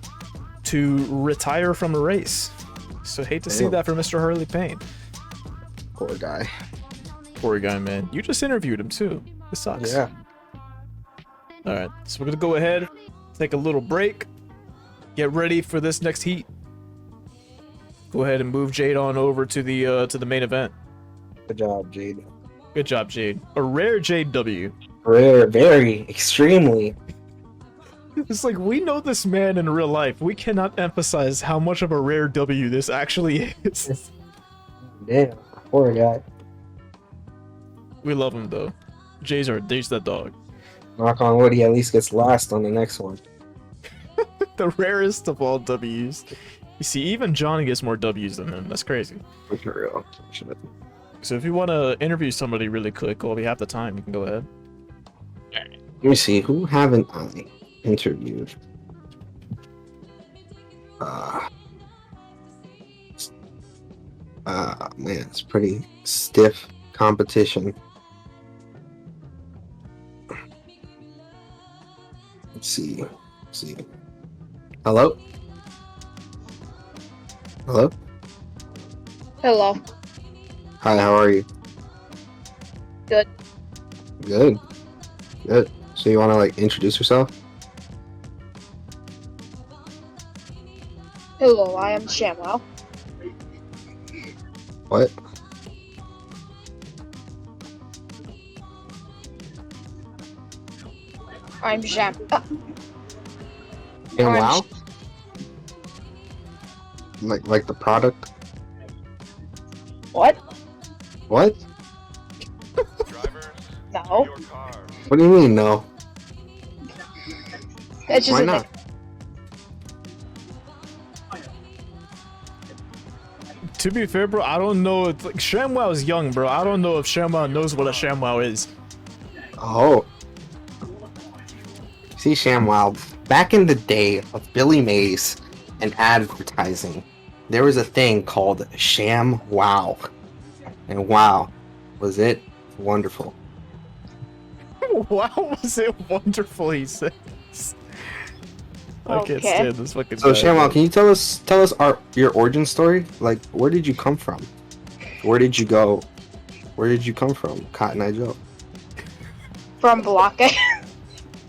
[SPEAKER 1] to retire from a race. So hate to see that for Mr. Harley Payne.
[SPEAKER 2] Poor guy.
[SPEAKER 1] Poor guy, man. You just interviewed him too. This sucks.
[SPEAKER 2] Yeah.
[SPEAKER 1] Alright, so we're gonna go ahead, take a little break, get ready for this next heat. Go ahead and move Jade on over to the main event.
[SPEAKER 2] Good job, Jade.
[SPEAKER 1] Good job, Jade. A rare Jade W.
[SPEAKER 2] Rare, very, extremely.
[SPEAKER 1] It's like, we know this man in real life. We cannot emphasize how much of a rare W this actually is.
[SPEAKER 2] Damn, poor guy.
[SPEAKER 1] We love him though. Jay's the dog.
[SPEAKER 2] Knock on wood, he at least gets last on the next one.
[SPEAKER 1] The rarest of all W's. You see, even Johnny gets more W's than him. That's crazy.
[SPEAKER 2] For real.
[SPEAKER 1] So if you want to interview somebody really quick while we have the time, you can go ahead.
[SPEAKER 2] Let me see, who haven't I interviewed? Man, it's pretty stiff competition. Let's see. Hello? Hello?
[SPEAKER 12] Hello.
[SPEAKER 2] Hi, how are you?
[SPEAKER 12] Good.
[SPEAKER 2] Good. So you want to like introduce yourself?
[SPEAKER 12] Hello, I am ShamWow.
[SPEAKER 2] What?
[SPEAKER 12] I'm Sham.
[SPEAKER 2] Wow? Like the product?
[SPEAKER 12] What?
[SPEAKER 2] What?
[SPEAKER 12] No.
[SPEAKER 2] What do you mean, no?
[SPEAKER 12] That's just
[SPEAKER 2] Why not?
[SPEAKER 1] To be fair, bro, I don't know. It's like, ShamWow is young, bro. I don't know if ShamWow knows what a ShamWow is.
[SPEAKER 2] Oh. See, ShamWow, back in the day of Billy Mays and advertising, there was a thing called ShamWow. And wow, was it wonderful.
[SPEAKER 1] Wow, was it wonderful, he says. I can't stand this fucking
[SPEAKER 2] So,
[SPEAKER 1] guy.
[SPEAKER 2] ShamWow, can you tell us your origin story? Like, where did you come from? Where did you go? Where did you come from, Cotton Eye Joe?
[SPEAKER 12] From Block A.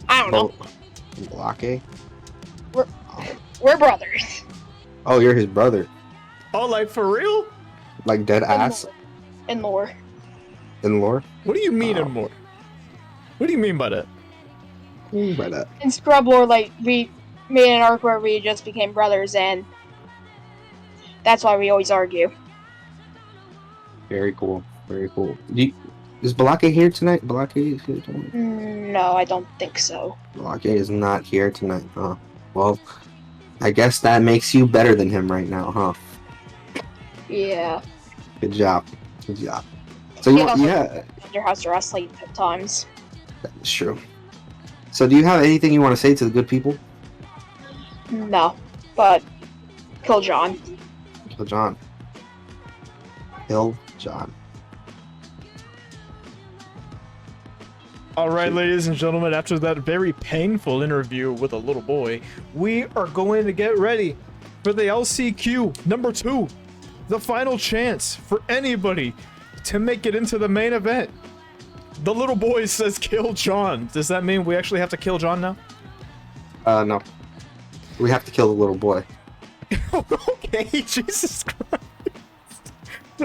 [SPEAKER 12] I don't know.
[SPEAKER 2] Block A?
[SPEAKER 12] We're brothers.
[SPEAKER 2] Oh, you're his brother.
[SPEAKER 1] Oh, like for real?
[SPEAKER 2] Like dead ass?
[SPEAKER 12] In lore.
[SPEAKER 2] In lore?
[SPEAKER 1] What do you mean in more? What do you mean by that?
[SPEAKER 2] What do you mean by that?
[SPEAKER 12] In Scrub lore, like, we made an arc where we just became brothers, and that's why we always argue.
[SPEAKER 2] Very cool. Very cool. Is Balake here tonight? Balake is here tonight?
[SPEAKER 12] No, I don't think so.
[SPEAKER 2] Balake is not here tonight, huh? Well, I guess that makes you better than him right now, huh?
[SPEAKER 12] Yeah.
[SPEAKER 2] Good job. Good job. So yeah.
[SPEAKER 12] Your house to wrestling at times.
[SPEAKER 2] That's true. So do you have anything you want to say to the good people?
[SPEAKER 12] No, but kill John.
[SPEAKER 2] Kill John. Kill John.
[SPEAKER 1] All right, ladies and gentlemen, after that very painful interview with a little boy, we are going to get ready for the LCQ number 2. The final chance for anybody to make it into the main event. The little boy says kill John. Does that mean we actually have to kill John now?
[SPEAKER 2] No. We have to kill the little boy.
[SPEAKER 1] Okay, Jesus Christ.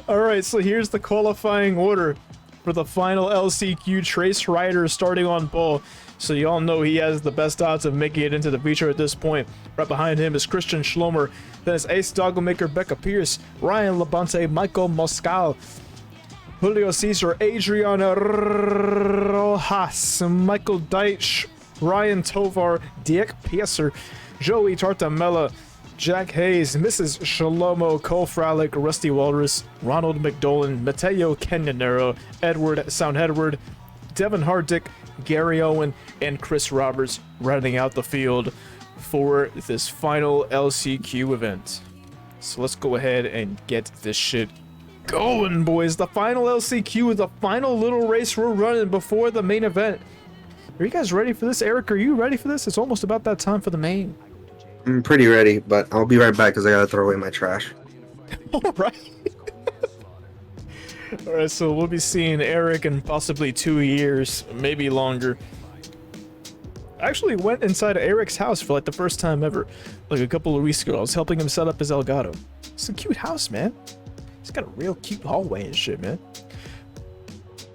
[SPEAKER 1] Alright, so here's the qualifying order for the final LCQ. Trace Ryder starting on pole. So you all know he has the best odds of making it into the feature at this point. Right behind him is Christian Schlomer. Then it's Ace Dogglemaker, Becca Pierce, Ryan Labonte, Michael Moscal, Julio Cesar, Adriana Rojas, Michael Deitch, Ryan Tovar, Dick Piercer, Joey Tartamella, Jack Hayes, Mrs. Shalomo, Cole Fralick, Rusty Walrus, Ronald McDolan, Mateo Canyonero, Edward Soundhead, Devin Hardick, Gary Owen, and Chris Roberts rounding out the field for this final LCQ event. So let's go ahead and get this shit going, boys. The final LCQ is the final little race we're running before the main event. Are you guys ready for this? Eric, are you ready for this? It's almost about that time for the main.
[SPEAKER 2] I'm pretty ready, but I'll be right back because I gotta throw away my trash.
[SPEAKER 1] Alright. Alright, so we'll be seeing Eric in possibly 2 years, maybe longer. I actually went inside of Eric's house for like the first time ever, like a couple of weeks ago. I was helping him set up his Elgato. It's a cute house, man. It's got a real cute hallway and shit, man.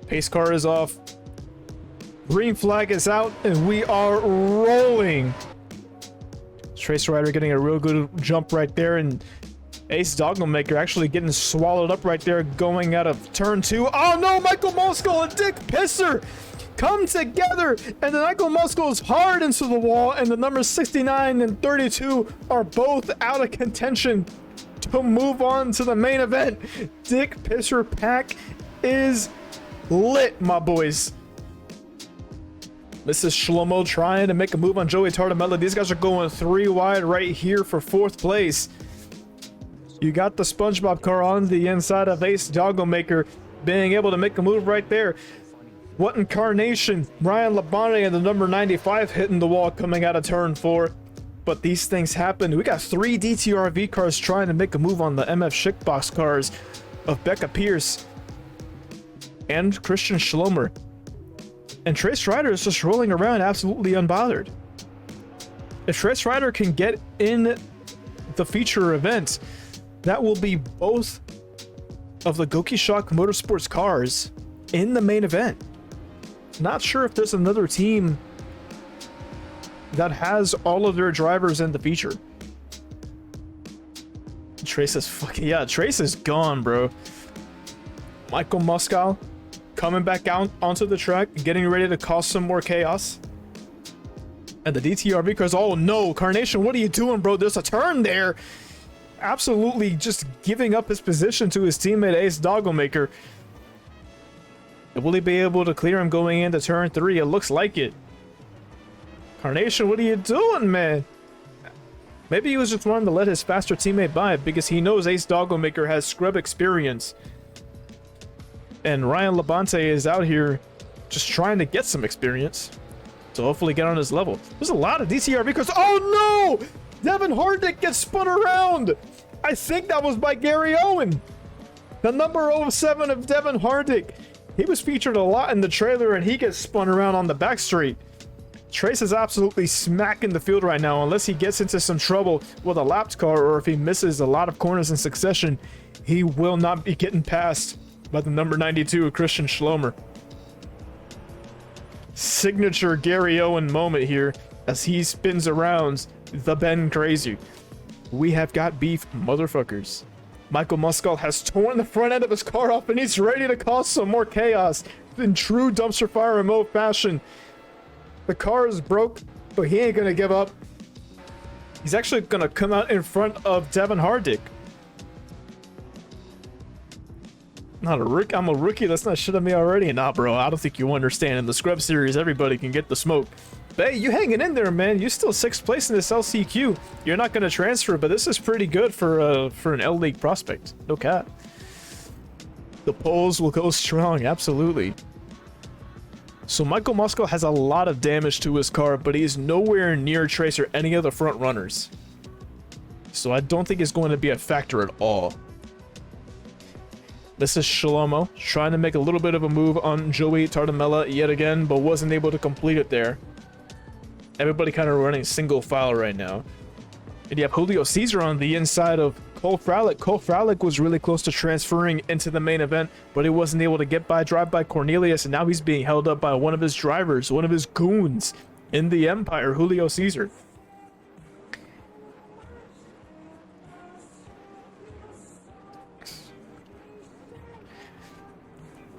[SPEAKER 1] Pace car is off. Green flag is out, and we are rolling. Trace Ryder getting a real good jump right there, and Ace Dogglemaker actually getting swallowed up right there going out of turn 2. Oh no, Michael Moscal and Dick Pisser come together, and then Michael Moscal is hard into the wall, and the numbers 69 and 32 are both out of contention to move on to the main event. Dick Pisser pack is lit, my boys. Mrs. Shlomo trying to make a move on Joey Tartamella. These guys are going 3 wide right here for 4th place. You got the SpongeBob car on the inside of Ace Dogglemaker being able to make a move right there. What incarnation? Ryan Labonte and the number 95 hitting the wall coming out of turn 4. But these things happen. We got 3 DTRV cars trying to make a move on the MF Schickbox cars of Becca Pierce and Christian Schlomer. And Trace Ryder is just rolling around absolutely unbothered. If Trace Ryder can get in the feature event, that will be both of the Goki Shock Motorsports cars in the main event. Not sure if there's another team that has all of their drivers in the feature. Trace is fucking... yeah, Trace is gone, bro. Michael Moscal coming back out onto the track, getting ready to cause some more chaos. And the DTRV cars, oh no, Carnation, what are you doing, bro? There's a turn there. Absolutely just giving up his position to his teammate Ace Dogglemaker. Will he be able to clear him going into turn 3? It looks like it. Carnation, what are you doing, man? Maybe he was just wanting to let his faster teammate by it because he knows Ace Dogglemaker has scrub experience. And Ryan Labonte is out here just trying to get some experience to hopefully get on his level. There's a lot of DTRV cars. Oh no! Devin Hardick gets spun around! I think that was by Gary Owen. The number 07 of Devin Hardick. He was featured a lot in the trailer and he gets spun around on the back straight. Trace is absolutely smacking the field right now. Unless he gets into some trouble with a lapped car or if he misses a lot of corners in succession, he will not be getting past by the number 92 of Christian Schlomer. Signature Gary Owen moment here as he spins around the Ben Crazy. We have got beef, motherfuckers. Michael Moscal has torn the front end of his car off and he's ready to cause some more chaos in true dumpster fire remote fashion. The car is broke, but he ain't gonna give up. He's actually gonna come out in front of Devin Hardick. Not a rookie. I'm a rookie. That's not shit on me already. Nah, bro. I don't think you understand. In the Scrub Series, everybody can get the smoke. But hey, you hanging in there, man. You're still 6th place in this LCQ. You're not going to transfer, but this is pretty good for an L League prospect. No cap. The polls will go strong. Absolutely. So Michael Moscow has a lot of damage to his car, but he's nowhere near Trace or any other front runners. So I don't think it's going to be a factor at all. This is Shalomo trying to make a little bit of a move on Joey Tardamella yet again, but wasn't able to complete it there. Everybody kind of running single file right now. And you have Julio Cesar on the inside of Cole Fralick. Cole Fralick was really close to transferring into the main event, but he wasn't able to get by, drive by Cornelius, and now he's being held up by one of his drivers, one of his goons in the Empire, Julio Cesar.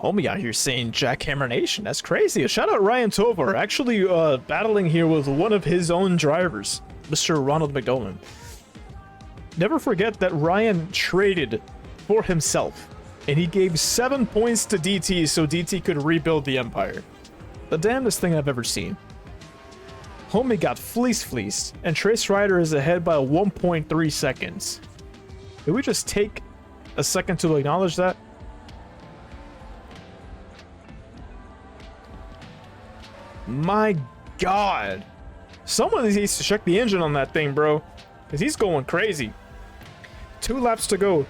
[SPEAKER 1] Homie out here saying Jackhammer Nation. That's crazy. A shout out Ryan Tovar, actually battling here with one of his own drivers, Mr. Ronald McDolan. Never forget that Ryan traded for himself, and he gave 7 points to DT so DT could rebuild the Empire. The damnedest thing I've ever seen. Homie got fleeced, and Trace Ryder is ahead by 1.3 seconds. Did we just take a second to acknowledge that? My God. Someone needs to check the engine on that thing, bro. Because he's going crazy. 2 laps to go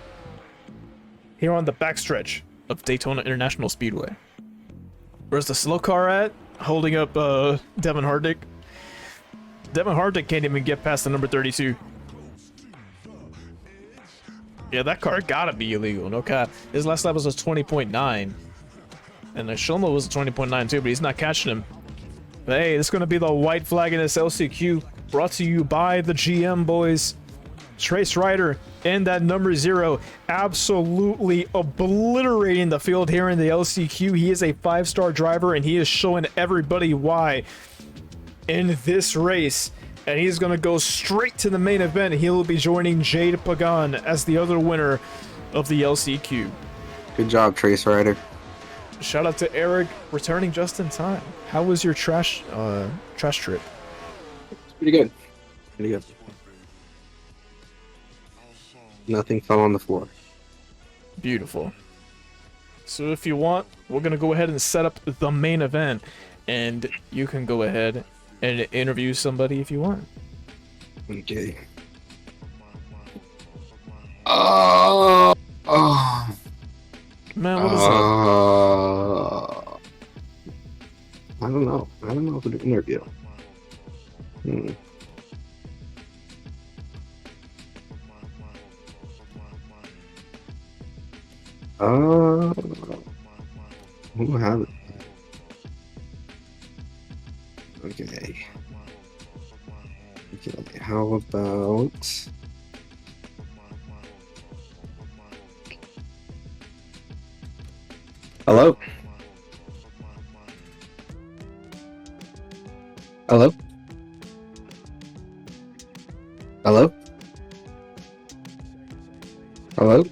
[SPEAKER 1] here on the backstretch of Daytona International Speedway. Where's the slow car at? Holding up Devin Hardick. Devin Hardick can't even get past the number 32. Yeah, that car gotta be illegal. No cap. His last lap was a 20.9. And the Shlomo was a 20.9 too, but he's not catching him. But hey, this is going to be the white flag in this LCQ, brought to you by the GM boys. Trace Ryder and that number 0 absolutely obliterating the field here in the LCQ. He is a 5-star driver, and he is showing everybody why in this race. And he's going to go straight to the main event. He will be joining Jade Pagan as the other winner of the LCQ.
[SPEAKER 2] Good job, Trace Ryder.
[SPEAKER 1] Shout out to Eric, returning just in time. How was your trash trip?
[SPEAKER 2] It's pretty good. Pretty good. Nothing fell on the floor.
[SPEAKER 1] Beautiful. So if you want, we're gonna go ahead and set up the main event, and you can go ahead and interview somebody if you want.
[SPEAKER 2] Okay. Oh.
[SPEAKER 1] Man, what is that?
[SPEAKER 2] I don't know. I don't know who to interview. Who have it? Okay. Okay, how about... Hello? Hello? Hello? Hello?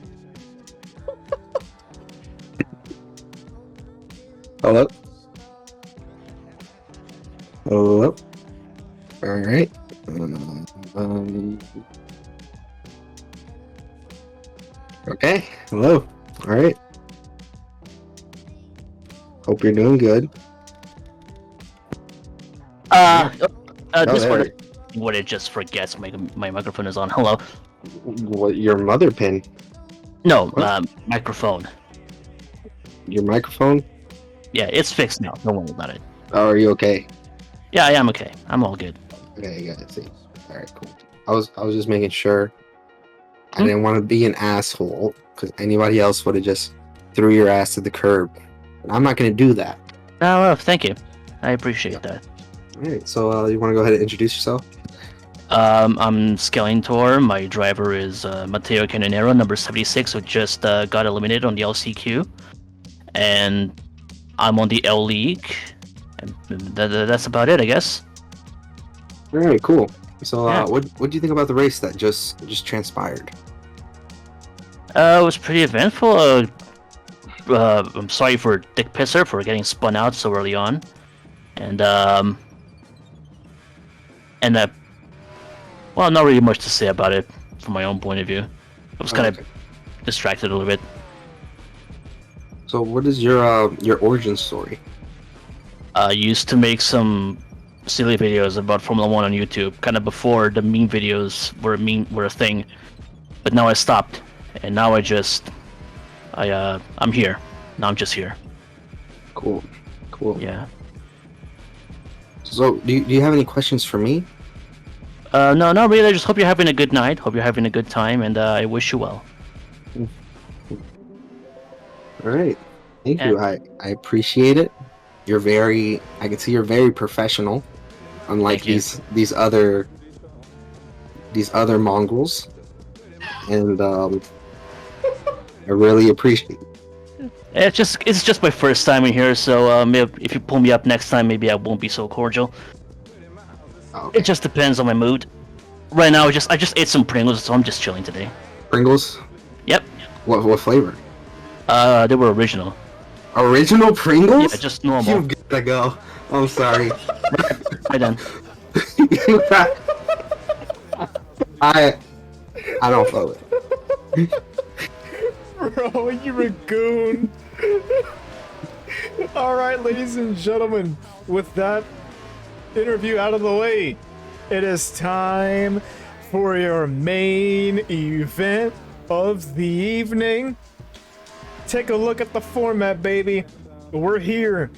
[SPEAKER 2] Hello? Hello? Alright. Okay. Hello. Alright. Hope you're doing good.
[SPEAKER 13] Discord would it just forgets my microphone is on. Hello.
[SPEAKER 2] What, your mother pin?
[SPEAKER 13] No, microphone.
[SPEAKER 2] Your microphone?
[SPEAKER 13] Yeah, it's fixed now. Don't worry about it.
[SPEAKER 2] Oh, are you okay?
[SPEAKER 13] Yeah, I am okay. I'm all good.
[SPEAKER 2] Okay, you got it. See. All right, cool. I was just making sure. I didn't want to be an asshole because anybody else would have just threw your ass to the curb. But I'm not going to do that.
[SPEAKER 13] Oh, thank you. I appreciate that.
[SPEAKER 2] All right, so you want to go ahead and introduce yourself?
[SPEAKER 13] I'm Skellingtor. My driver is Matteo Canonero, number 76, who just got eliminated on the LCQ. And I'm on the L League. And that's about it, I guess.
[SPEAKER 2] All right, cool. So what do you think about the race that just transpired?
[SPEAKER 13] It was pretty eventful. I'm sorry for Dick Pisser for getting spun out so early on, and well, not really much to say about it from my own point of view. I was kind of distracted a little bit.
[SPEAKER 2] So, what is your origin story?
[SPEAKER 13] I used to make some silly videos about Formula One on YouTube, kind of before the meme videos were a thing. But now I stopped, and now I'm here. Now I'm just here.
[SPEAKER 2] Cool.
[SPEAKER 13] Yeah.
[SPEAKER 2] So, do you have any questions for me?
[SPEAKER 13] No, not really. I just hope you're having a good night. Hope you're having a good time, and I wish you well.
[SPEAKER 2] All right. Thank you. I appreciate it. I can see you're very professional, unlike these other mongrels, and I really appreciate it.
[SPEAKER 13] It's just my first time in here, so if you pull me up next time, maybe I won't be so cordial. Okay. It just depends on my mood. Right now, I just ate some Pringles, so I'm just chilling today.
[SPEAKER 2] Pringles?
[SPEAKER 13] Yep.
[SPEAKER 2] What flavor?
[SPEAKER 13] They were original.
[SPEAKER 2] Original Pringles?
[SPEAKER 13] Yeah, just normal.
[SPEAKER 2] You gotta go. I'm sorry.
[SPEAKER 13] Right then.
[SPEAKER 2] I don't follow it.
[SPEAKER 1] Bro, you a goon. Alright, ladies and gentlemen, with that interview out of the way, it is time for your main event of the evening. Take a look at the format, baby. We're here.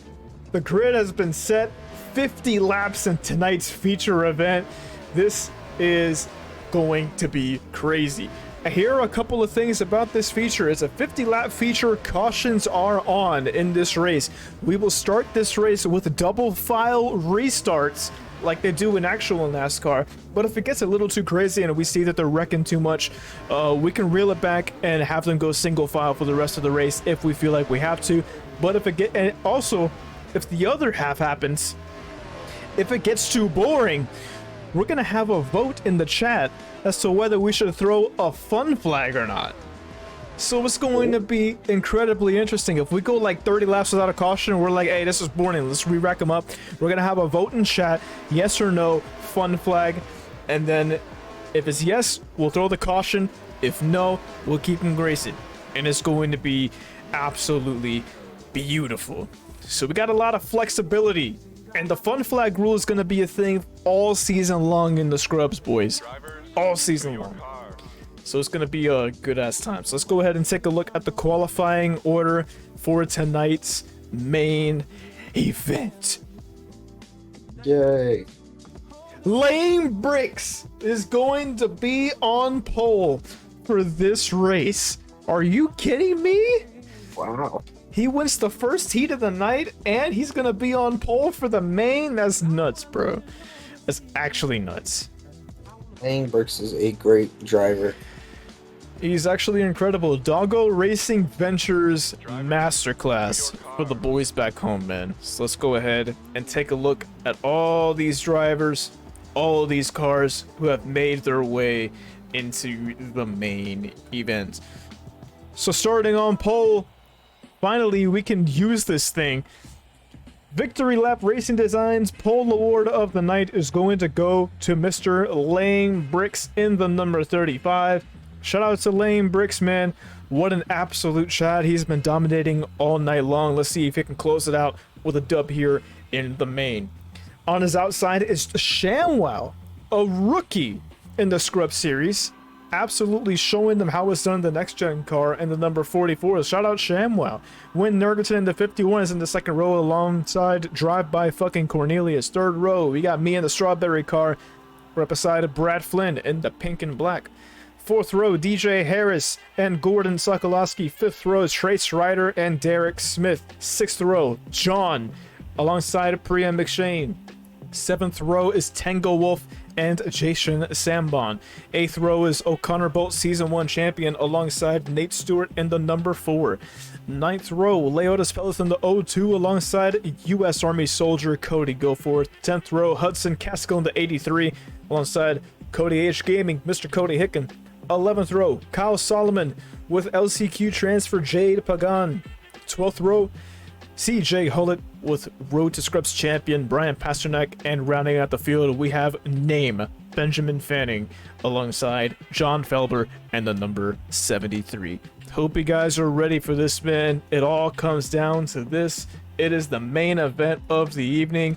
[SPEAKER 1] The grid has been set. 50 laps in tonight's feature event. This is going to be crazy. Here are a couple of things about this feature. It's a 50-lap feature. Cautions are on in this race. We will start this race with double file restarts like they do in actual NASCAR. But if it gets a little too crazy and we see that they're wrecking too much, we can reel it back and have them go single file for the rest of the race if we feel like we have to. But and also, if the other half happens, if it gets too boring, we're gonna have a vote in the chat as to whether we should throw a fun flag or not. So it's going to be incredibly interesting. If we go like 30 laps without a caution, we're like, hey, this is boring, let's re-rack them up. We're gonna have a vote in chat, yes or no, fun flag, and then if it's yes, we'll throw the caution. If no, we'll keep them racing. And it's going to be absolutely beautiful. So we got a lot of flexibility. And the fun flag rule is going to be a thing all season long in the Scrubs, boys. All season long. So it's going to be a good-ass time. So let's go ahead and take a look at the qualifying order for tonight's main event.
[SPEAKER 2] Yay.
[SPEAKER 1] Lane Bricks is going to be on pole for this race. Are you kidding me?
[SPEAKER 2] Wow.
[SPEAKER 1] He wins the first heat of the night, and he's gonna be on pole for the main. That's nuts, bro. That's actually nuts.
[SPEAKER 2] Lane Bricks is a great driver.
[SPEAKER 1] He's actually incredible. Doggo Racing Ventures Masterclass for the boys back home, man. So let's go ahead and take a look at all these drivers, all these cars who have made their way into the main event. So starting on pole, finally, we can use this thing. Victory Lap Racing Designs pole award of the night is going to go to Mr. Lane Bricks in the number 35. Shout out to Lane Bricks, man. What an absolute shot. He's been dominating all night long. Let's see if he can close it out with a dub here in the main. On his outside is ShamWow, a rookie in the Scrub Series. Absolutely showing them how it's done in the next gen car, and the number 44. Shout out ShamWow. Win Nergerton in the 51 is in the second row alongside Drive By fucking Cornelius. Third row, we got me in the strawberry car. We're up beside Brad Flynn in the pink and black. Fourth row, DJ Harris and Gordon Sokolowski. Fifth row is Trace Ryder and Derek Smith. Sixth row, John alongside Priya McShane. Seventh row is Tango Wolf and Jason Sambon. Eighth row is O'Connor Bolt, Season 1 champion, alongside Nate Stewart in the number 4. Ninth row, Leotis Fellas in the 02, alongside U.S. Army soldier Cody Goforth. 10th row, Hudson Caskill in the 83, alongside Cody H Gaming, Mr. Cody Hicken. 11th row, Kyle Solomon with LCQ transfer Jade Pagan. 12th row, CJ Hullett with Road to Scrubs champion Brian Pasternak, and rounding out the field, we have Name Benjamin Fanning alongside John Felber and the number 73. Hope you guys are ready for this, man. It all comes down to this. It is the main event of the evening,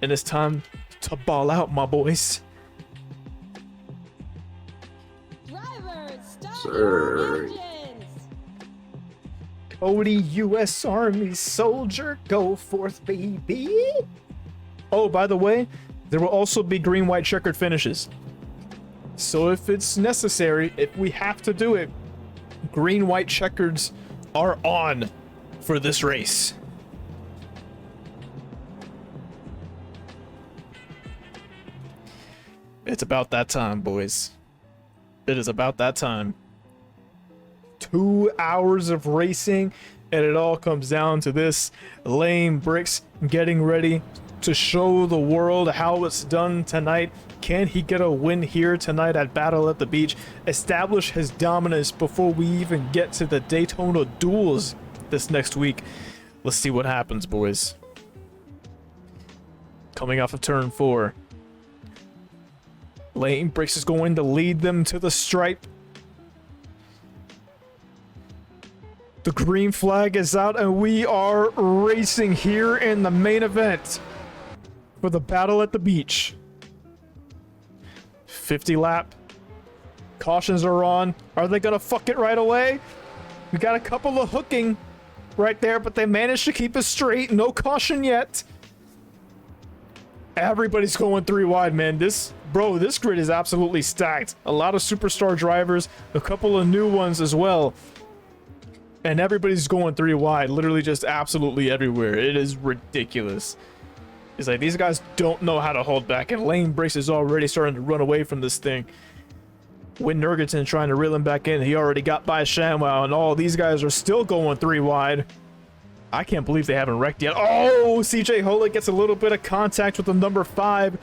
[SPEAKER 1] and it's time to ball out, my boys.
[SPEAKER 2] Sir.
[SPEAKER 1] Cody, U.S. Army soldier, go forth, baby. Oh, by the way, there will also be green-white checkered finishes. So if it's necessary, if we have to do it, green-white checkers are on for this race. It's about that time, boys. It is about that time. 2 hours of racing, and it all comes down to this. Lane Bricks getting ready to show the world how it's done tonight. Can he get a win here tonight at Battle at the Beach? Establish his dominance before we even get to the Daytona duels this next week. Let's see what happens, boys. Coming off of turn 4. Lane Bricks is going to lead them to the stripe. The green flag is out, and we are racing here in the main event for the Battle at the Beach. 50 lap. Cautions are on. Are they gonna fuck it right away? We got a couple of hooking right there, but they managed to keep it straight. No caution yet. Everybody's going 3 wide, man. This grid is absolutely stacked. A lot of superstar drivers, a couple of new ones as well. And everybody's going 3 wide, literally just absolutely everywhere. It is ridiculous. It's like these guys don't know how to hold back, and Lane Bricks is already starting to run away from this thing. Win Nurgerton trying to reel him back in. He already got by Shamwow, and all these guys are still going 3 wide. I can't believe they haven't wrecked yet. Oh, CJ Hullett gets a little bit of contact with the number 5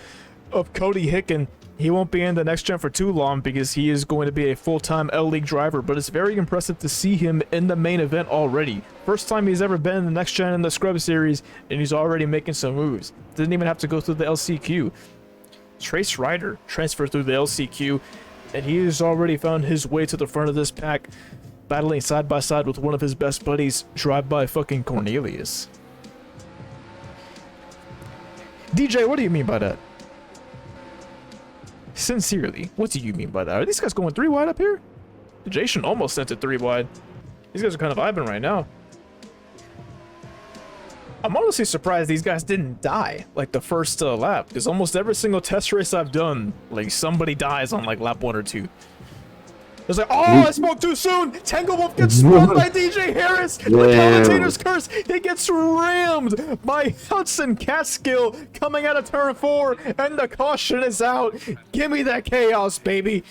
[SPEAKER 1] of Cody Hicken. He won't be in the next gen for too long because he is going to be a full-time L-League driver, but it's very impressive to see him in the main event already. First time he's ever been in the next gen in the Scrub Series, and he's already making some moves. Didn't even have to go through the LCQ. Trace Ryder transferred through the LCQ, and he has already found his way to the front of this pack, battling side by side with one of his best buddies, Drive-By fucking Cornelius. DJ, what do you mean by that? Sincerely, what do you mean by that? Are these guys going 3 wide up here? Jason almost sent it 3 wide. These guys are kind of vibing right now. I'm honestly surprised these guys didn't die like the first lap, because almost every single test race I've done, like somebody dies on like lap 1 or 2. It's like, oh, I spoke too soon. Tangle Wolf gets spun by DJ Harris. The commentator's curse. He gets rammed by Hudson Catskill coming out of turn 4, and the caution is out. Give me that chaos, baby.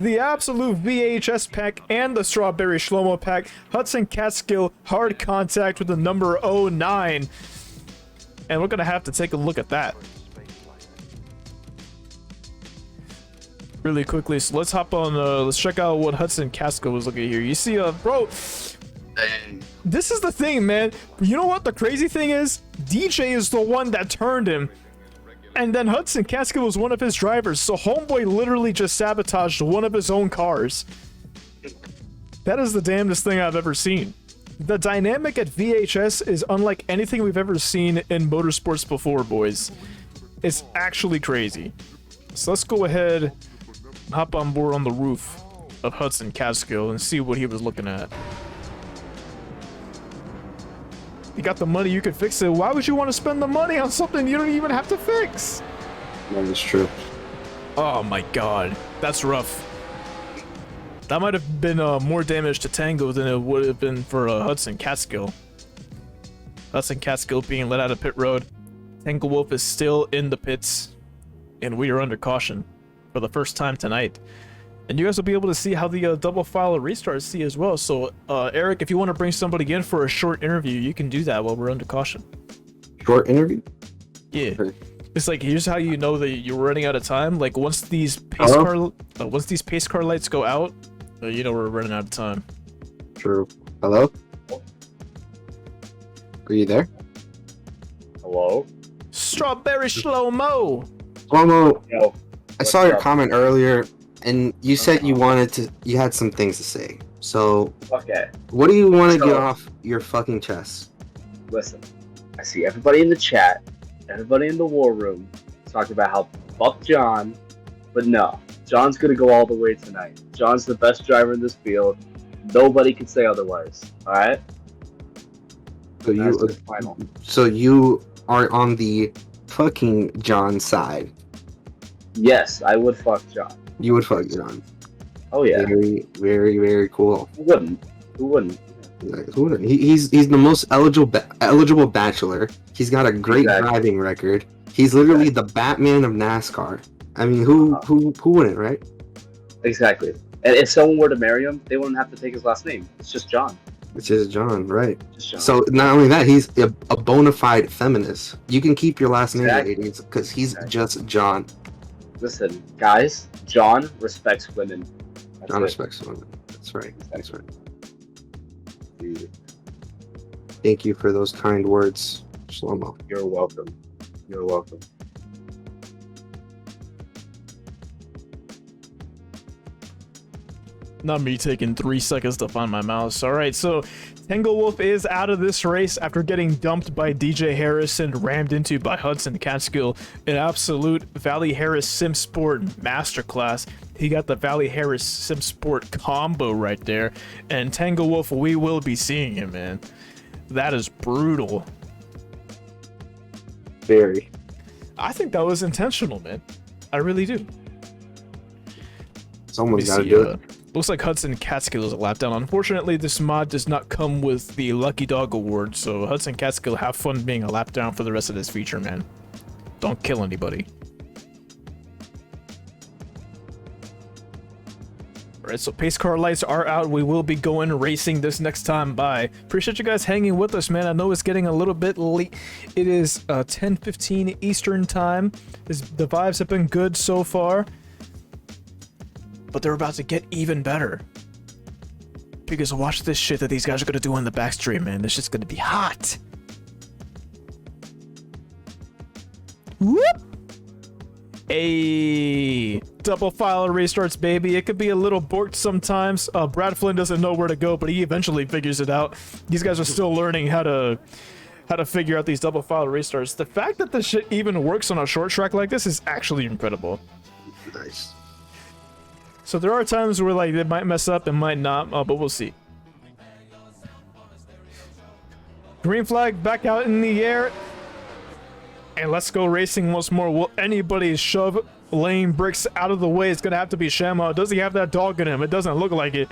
[SPEAKER 1] The absolute VHS pack and the Strawberry Shlomo pack. Hudson Catskill hard contact with the number 09. And we're going to have to take a look at that really quickly. So let's hop on, let's check out what Hudson Catskill was looking at here. You see, bro, this is the thing, man. You know what the crazy thing is? DJ is the one that turned him, and then Hudson Catskill was one of his drivers, so homeboy literally just sabotaged one of his own cars. That is the damnedest thing I've ever seen. The dynamic at VHS is unlike anything we've ever seen in motorsports before, boys. It's actually crazy. So let's go ahead, hop on board on the roof of Hudson Catskill and see what he was looking at. You got the money, you could fix it. Why would you want to spend the money on something you don't even have to fix?
[SPEAKER 2] That is true.
[SPEAKER 1] Oh my god, that's rough. That might have been more damage to Tango than it would have been for Hudson Catskill. Hudson Catskill being let out of pit road. Tango Wolf is still in the pits, and we are under caution for the first time tonight. And you guys will be able to see how the double file restarts see as well. So, Eric, if you want to bring somebody in for a short interview, you can do that while we're under caution.
[SPEAKER 2] Short interview?
[SPEAKER 1] Yeah. It's like, here's how you know that you're running out of time. Like, once these pace car lights go out, you know we're running out of time.
[SPEAKER 2] True. Hello? Are you there?
[SPEAKER 14] Hello?
[SPEAKER 1] Strawberry slow-mo.
[SPEAKER 2] Slow-mo,
[SPEAKER 14] Yo,
[SPEAKER 2] I saw your
[SPEAKER 14] up?
[SPEAKER 2] comment earlier, and you said you had some things to say. So,
[SPEAKER 14] Okay.
[SPEAKER 2] what do you want to
[SPEAKER 14] So-
[SPEAKER 2] get off your fucking chest?
[SPEAKER 14] Listen, I see everybody in the chat, everybody in the war room, talking about how fuck John, but no, John's gonna go all the way tonight. John's the best driver in this field. Nobody can say otherwise. Alright?
[SPEAKER 2] So so you are on the fucking John side.
[SPEAKER 14] Yes, I would fuck John.
[SPEAKER 2] You would fuck John.
[SPEAKER 14] Oh yeah.
[SPEAKER 2] Very, very, very cool.
[SPEAKER 14] Who wouldn't? Who wouldn't?
[SPEAKER 2] Who wouldn't? He's the most eligible bachelor. He's got a great driving record. He's literally the Batman of NASCAR. I mean, who wouldn't, right?
[SPEAKER 14] Exactly. And if someone were to marry him, they wouldn't have to take his last name. It's just John.
[SPEAKER 2] It's just John, right?
[SPEAKER 14] Just John.
[SPEAKER 2] So not only that, he's a bona fide feminist. You can keep your last name, ladies, because he's just John.
[SPEAKER 14] Listen, guys, John respects women.
[SPEAKER 2] John respects women. That's right. That's right. Thank you for those kind words, Shlomo.
[SPEAKER 14] You're welcome. You're welcome.
[SPEAKER 1] Not me taking 3 seconds to find my mouse. All right, so Tanglewolf is out of this race after getting dumped by DJ Harris and rammed into by Hudson Catskill. An absolute Valley Harris Sim Sport masterclass. He got the Valley Harris Sim Sport combo right there. And Tanglewolf, we will be seeing him, man. That is brutal.
[SPEAKER 2] Very.
[SPEAKER 1] I think that was intentional, man. I really do.
[SPEAKER 2] Someone's got to do it.
[SPEAKER 1] Looks like Hudson Catskill is a lap down. Unfortunately, this mod does not come with the Lucky Dog Award, so Hudson Catskill, have fun being a lap down for the rest of this feature, man. Don't kill anybody. Alright, so pace car lights are out. We will be going racing this next time by. Appreciate you guys hanging with us, man. I know it's getting a little bit late. It is 10:15 Eastern time. The vibes have been good so far, but they're about to get even better. Because watch this shit that these guys are gonna do on the backstreet, man. This shit's gonna be hot. Whoop! Hey, double file restarts, baby. It could be a little borked sometimes. Brad Flynn doesn't know where to go, but he eventually figures it out. These guys are still learning how to figure out these double file restarts. The fact that this shit even works on a short track like this is actually incredible.
[SPEAKER 2] Nice.
[SPEAKER 1] So there are times where like it might mess up and might not, but we'll see. Green flag back out in the air. And let's go racing once more. Will anybody shove Lane Bricks out of the way? It's gonna have to be Shamo. Does he have that dog in him? It doesn't look like it.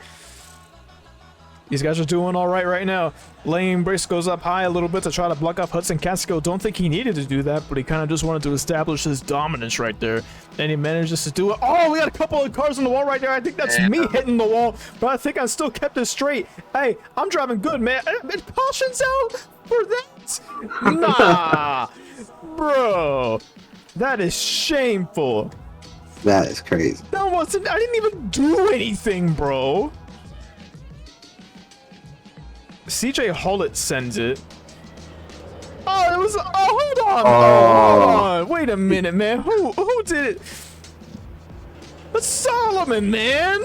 [SPEAKER 1] These guys are doing all right now. Lane Bricks goes up high a little bit to try to block off Hudson Catskill. Don't think he needed to do that, but he kind of just wanted to establish his dominance right there. And he manages to do it. Oh, we got a couple of cars on the wall right there. I think that's me hitting the wall, but I think I still kept it straight. Hey, I'm driving good, man. It cautions out for that? Nah. Bro, that is shameful.
[SPEAKER 2] That is crazy.
[SPEAKER 1] That wasn't. I didn't even do anything, bro. CJ Hollett sends it. Oh, it was. Oh, hold on. Oh, hold on. Wait a minute, man. Who did it? That's Solomon, man.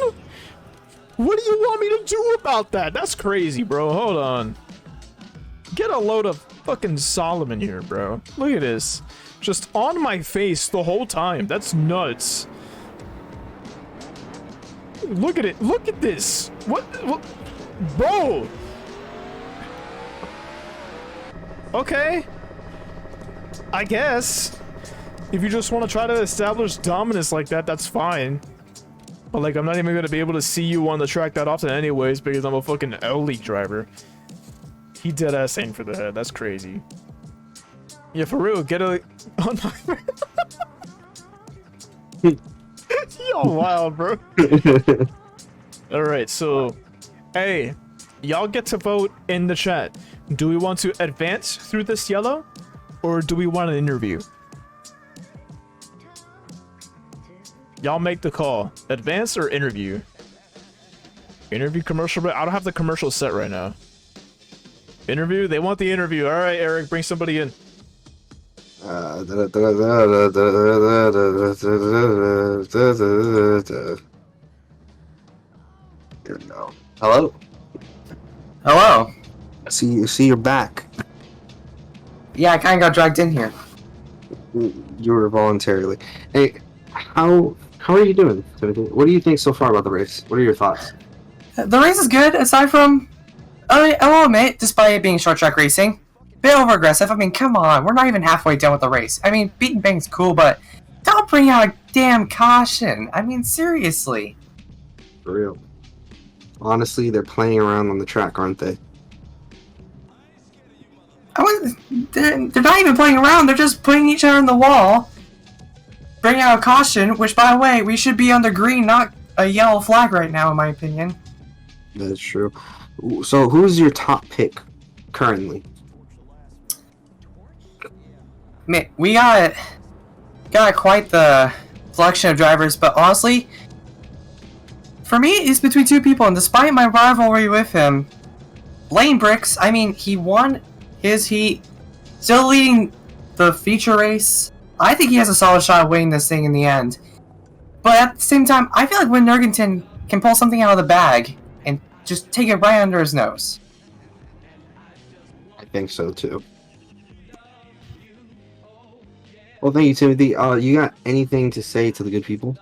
[SPEAKER 1] What do you want me to do about that? That's crazy, bro. Hold on. Get a load of fucking Solomon here, bro. Look at this. Just on my face the whole time. That's nuts. Look at it. Look at this. What? Bro. Okay. I guess. If you just want to try to establish dominance like that, that's fine. But like, I'm not even going to be able to see you on the track that often anyways because I'm a fucking L-League driver. He dead ass aimed for the head. That's crazy. Yeah, for real. Get a. On my. Yo, wild, bro. All right, so, hey, y'all get to vote in the chat. Do we want to advance through this yellow, or do we want an interview? Y'all make the call. Advance or interview? Interview commercial, but I don't have the commercial set right now. Interview? They want the interview. All right, Eric, bring somebody in.
[SPEAKER 2] Don't know. Hello?
[SPEAKER 9] Hello.
[SPEAKER 2] See you're back.
[SPEAKER 9] Yeah, I kind of got dragged in here.
[SPEAKER 2] You were voluntarily. Hey, how are you doing, Timothy? What do you think so far about the race? What are your thoughts?
[SPEAKER 9] The race is good, aside from, I will admit, despite it being short track racing, a bit over aggressive. I mean, come on, we're not even halfway done with the race. I mean, beating Bang's cool, but don't bring out a damn caution. I mean, seriously.
[SPEAKER 2] For real. Honestly, they're playing around on the track, aren't they?
[SPEAKER 9] They're not even playing around, they're just putting each other in the wall. Bring out a caution, which, by the way, we should be on the green, not a yellow flag right now, in my opinion.
[SPEAKER 2] That's true. So, who's your top pick currently?
[SPEAKER 9] Man, we got quite the selection of drivers, but honestly, for me, it's between two people, and despite my rivalry with him, Lane Bricks, I mean, he won his heat, still leading the feature race. I think he has a solid shot of winning this thing in the end. But at the same time, I feel like Win Nurgington can pull something out of the bag and just take it right under his nose.
[SPEAKER 2] I think so too. Well, thank you, Timothy. You got anything to say to the good people?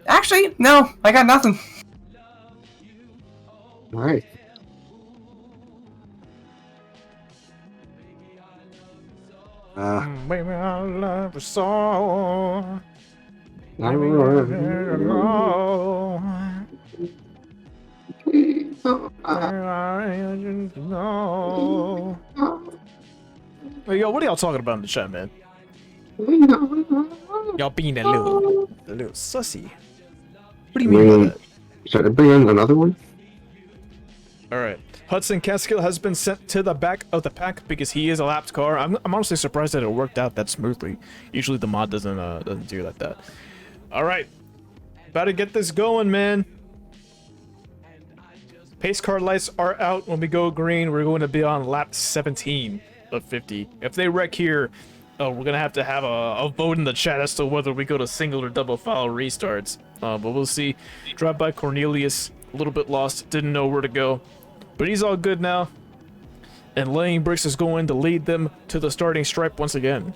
[SPEAKER 9] Actually, no, I got nothing.
[SPEAKER 2] All right.
[SPEAKER 1] Baby, I love you so. Hey, yo, what are y'all talking about in the chat, man? Y'all being a little sussy. What do you mean by that?
[SPEAKER 2] Should I bring in another one?
[SPEAKER 1] Alright. Hudson Catskill has been sent to the back of the pack because he is a lapped car. I'm honestly surprised that it worked out that smoothly. Usually the mod doesn't do like that. Alright. About to get this going, man. Pace car lights are out when we go green. We're going to be on lap 17 of 50. If they wreck here, we're going to have a vote in the chat as to whether we go to single or double file restarts. But we'll see. Drive by Cornelius. A little bit lost. Didn't know where to go. But he's all good now. And Lane Bricks is going to lead them to the starting stripe once again.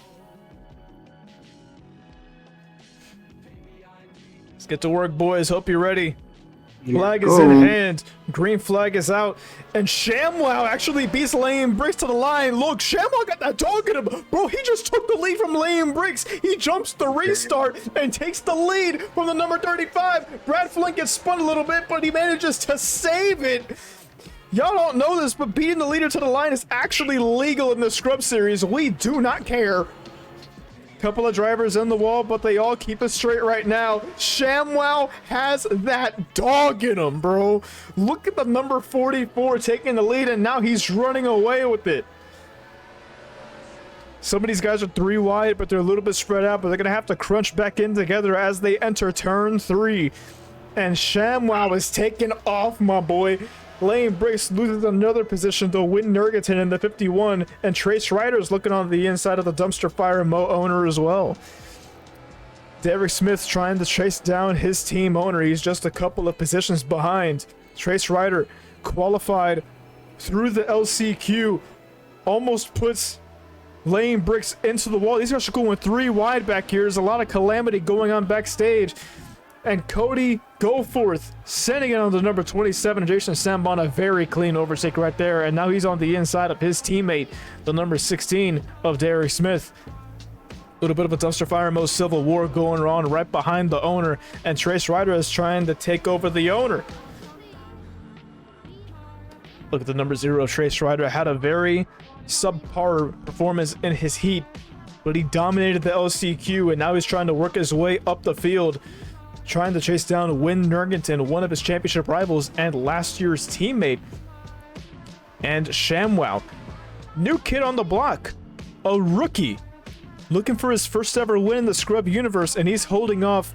[SPEAKER 1] Let's get to work, boys. Hope you're ready. Flag is in hand. Green flag is out. And ShamWow actually beats Lane Bricks to the line. Look, ShamWow got that dog in him. Bro, he just took the lead from Lane Bricks. He jumps the restart and takes the lead from the number 35. Brad Flint gets spun a little bit, but he manages to save it. Y'all don't know this, but beating the leader to the line is actually legal in the Scrub Series. We do not care. Couple of drivers in the wall, but they all keep it straight right now. ShamWow has that dog in him, bro. Look at the number 44 taking the lead, and now he's running away with it. Some of these guys are 3 wide, but they're a little bit spread out, but they're going to have to crunch back in together as they enter turn 3. And ShamWow is taking off, my boy. Lane Bricks loses another position to Win Nurgington in the 51, and Trace Ryder's looking on the inside of the dumpster fire Mo owner as well. Derek Smith's trying to chase down his team owner. He's just a couple of positions behind. Trace Ryder qualified through the LCQ, almost puts Lane Bricks into the wall. These guys are going 3 wide back here. There's a lot of calamity going on backstage. And Cody Goforth sending it on to number 27, Jason Sambon, a very clean overtake right there. And now he's on the inside of his teammate, the number 16 of Derek Smith. A little bit of a dumpster fire, most civil war going on right behind the owner. And Trace Ryder is trying to take over the owner. Look at the number 0, Trace Ryder. Had a very subpar performance in his heat, but he dominated the LCQ, and now he's trying to work his way up the field, trying to chase down Win Nurgington, one of his championship rivals and last year's teammate. And ShamWow, new kid on the block, a rookie, looking for his first ever win in the Scrub universe, and he's holding off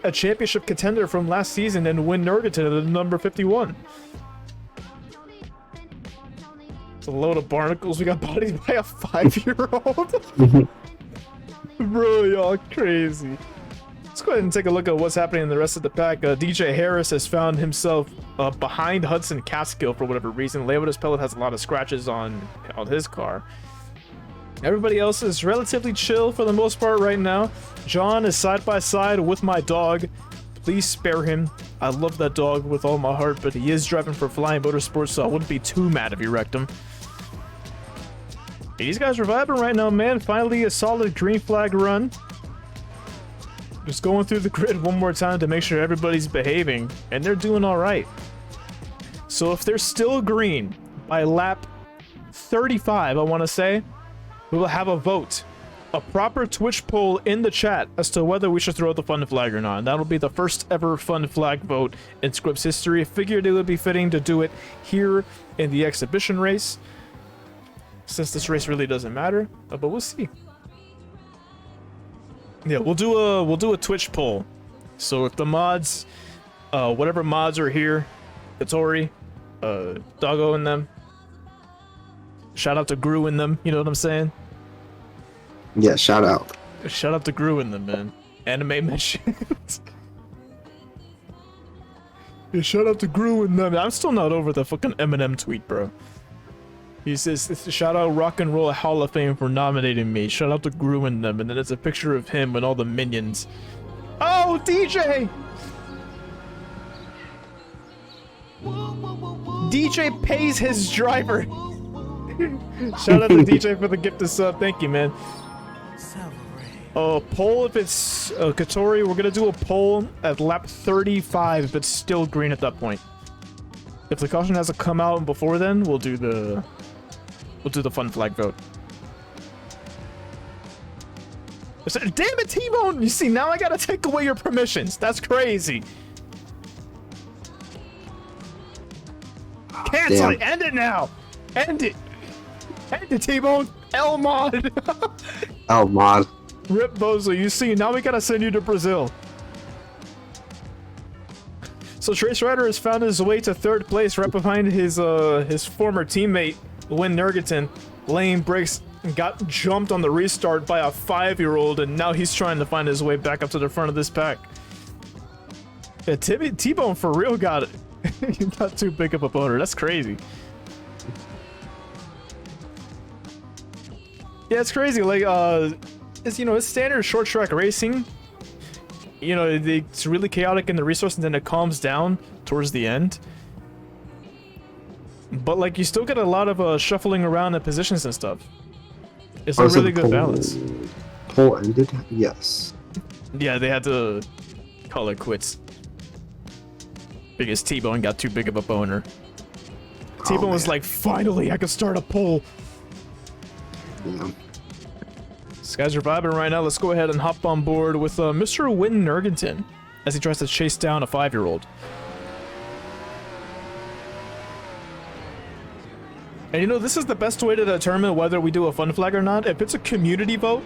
[SPEAKER 1] a championship contender from last season and win Nurgaton at number 51. It's a load of barnacles. We got bodied by a 5-year-old. Bro, y'all crazy. Let's go ahead and take a look at what's happening in the rest of the pack. DJ Harris has found himself behind Hudson Catskill for whatever reason. Leotis Pellet has a lot of scratches on his car. Everybody else is relatively chill for the most part right now. John is side by side with my dog. Please spare him. I love that dog with all my heart, but he is driving for Flying Motorsports, so I wouldn't be too mad if he wrecked him. These guys are vibing right now, man. Finally, a solid green flag run. Just going through the grid one more time to make sure everybody's behaving, and they're doing all right. So if they're still green by lap 35, I want to say, we will have a vote. A proper Twitch poll in the chat as to whether we should throw the fun flag or not. And that'll be the first ever fun flag vote in Scrub's history. I figured it would be fitting to do it here in the exhibition race, since this race really doesn't matter, but we'll see. Yeah, we'll do a Twitch poll. So if the mods, whatever mods are here, Katori, Doggo in them, shout out to Gru in them, you know what I'm saying?
[SPEAKER 2] Yeah, shout out.
[SPEAKER 1] Shout out to Gru in them, man. Anime mentions. Yeah, shout out to Gru in them. I'm still not over the fucking Eminem tweet, bro. He says, shout out Rock and Roll Hall of Fame for nominating me. Shout out to Gru in them. And then it's a picture of him and all the minions. Oh, DJ! DJ pays his driver. Shout out to DJ for the gift of sub. Thank you, man. Poll if it's Katori. We're gonna do a poll at lap 35 if it's still green at that point. If the caution hasn't come out before then, we'll do the fun flag vote. Damn it, T-Bone! You see, now I gotta take away your permissions. That's crazy. Cancel it. End it now. End it. End it, T-Bone. L-Mod.
[SPEAKER 2] L-Mod.
[SPEAKER 1] Rip Bozo, you see, now we gotta send you to Brazil. So Trace Rider has found his way to 3rd place, right behind his former teammate, Win Nurgaton. Lane breaks and got jumped on the restart by a 5-year-old, and now he's trying to find his way back up to the front of this pack. Yeah, T-Bone for real got it. He's not too big of a boner. That's crazy. Yeah, it's crazy. Like, it's, you know, it's standard short track racing. You know, it's really chaotic in the resource, and then it calms down towards the end. But, like, you still get a lot of shuffling around in positions and stuff. It's a really good balance.
[SPEAKER 2] Poll ended? Yes.
[SPEAKER 1] Yeah, they had to call it quits. Because T-Bone got too big of a boner. T-Bone was like, finally, I can start a poll.
[SPEAKER 2] Yeah.
[SPEAKER 1] These guys are vibing right now. Let's go ahead and hop on board with Mr. Win Nurgaton as he tries to chase down a 5-year-old. And you know, this is the best way to determine whether we do a fun flag or not. If it's a community vote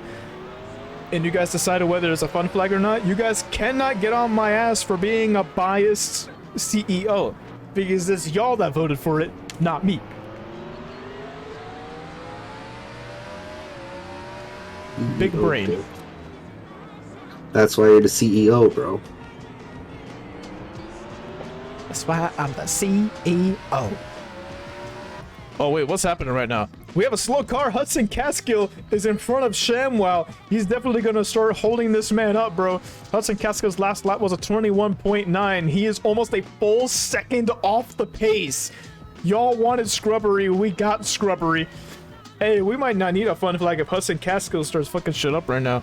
[SPEAKER 1] and you guys decided whether it's a fun flag or not, you guys cannot get on my ass for being a biased CEO, because it's y'all that voted for it, not me. Big brain.
[SPEAKER 2] That's why you're the CEO, bro.
[SPEAKER 1] That's why I'm the CEO. Oh wait, what's happening right now? We have a slow car. Hudson Catskill is in front of ShamWow. He's definitely gonna start holding this man up, bro. Hudson Catskill's last lap was a 21.9. He is almost a full second off the pace. Y'all wanted scrubbery, we got scrubbery. Hey, we might not need a fun flag if Hudson Catskill starts fucking shit up right now.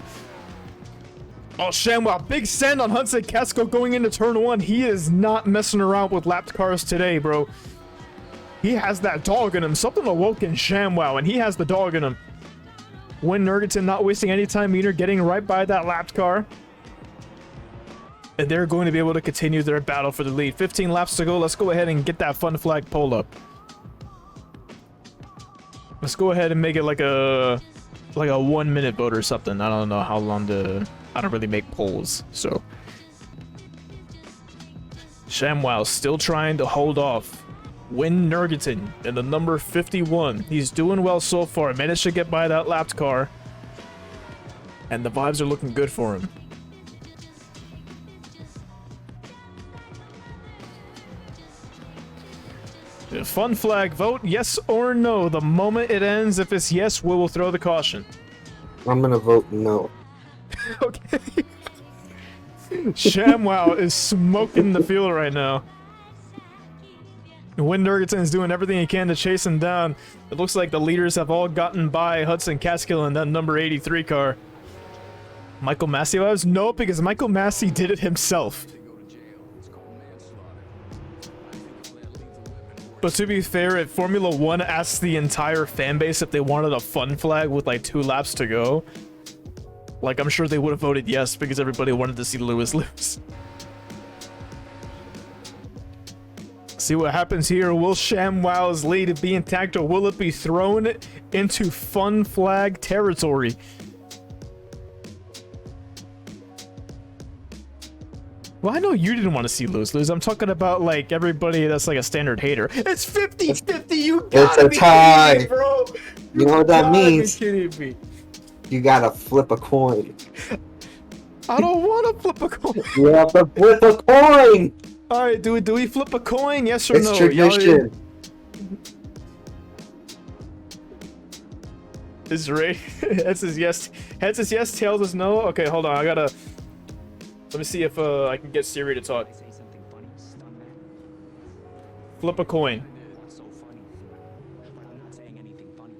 [SPEAKER 1] Oh, ShamWow, big send on Hudson Catskill going into turn 1. He is not messing around with lapped cars today, bro. He has that dog in him. Something awoke in ShamWow, and he has the dog in him. Win Nurgaton not wasting any time either, getting right by that lapped car. And they're going to be able to continue their battle for the lead. 15 laps to go. Let's go ahead and get that fun flag pulled up. Let's go ahead and make it like a 1 minute vote or something. I don't know how long I don't really make polls, so ShamWow still trying to hold off Win Nurgaton in the number 51. He's doing well so far. Managed to get by that lapped car. And the vibes are looking good for him. Fun flag vote, yes or no. The moment it ends, if it's yes, we will throw the caution.
[SPEAKER 2] I'm gonna vote no.
[SPEAKER 1] Okay. ShamWow is smoking the field right now. Win Nurgaton is doing everything he can to chase him down. It looks like the leaders have all gotten by Hudson Catskill in that number 83 car. Michael Massey lives? No, because Michael Massey did it himself. But to be fair, if Formula 1 asked the entire fan base if they wanted a fun flag with like 2 laps to go, like I'm sure they would have voted yes because everybody wanted to see Lewis lose. See what happens here. Will ShamWow's lead be intact or will it be thrown into fun flag territory? Well, I know you didn't want to see Lewis lose. I'm talking about like everybody that's like a standard hater. It's 50-50. You gotta
[SPEAKER 2] It's a tie,
[SPEAKER 1] be bro.
[SPEAKER 2] You know what that means?
[SPEAKER 1] Be kidding me.
[SPEAKER 2] You gotta flip a coin.
[SPEAKER 1] I don't want to flip a coin.
[SPEAKER 2] You have to flip a coin.
[SPEAKER 1] All right, do we flip a coin? Yes or
[SPEAKER 2] It's
[SPEAKER 1] no?
[SPEAKER 2] tradition.
[SPEAKER 1] Is Ray? Heads is yes. Heads is yes. Tails is no. Okay, hold on. I gotta. Let me see if I can get Siri to talk. Flip a coin.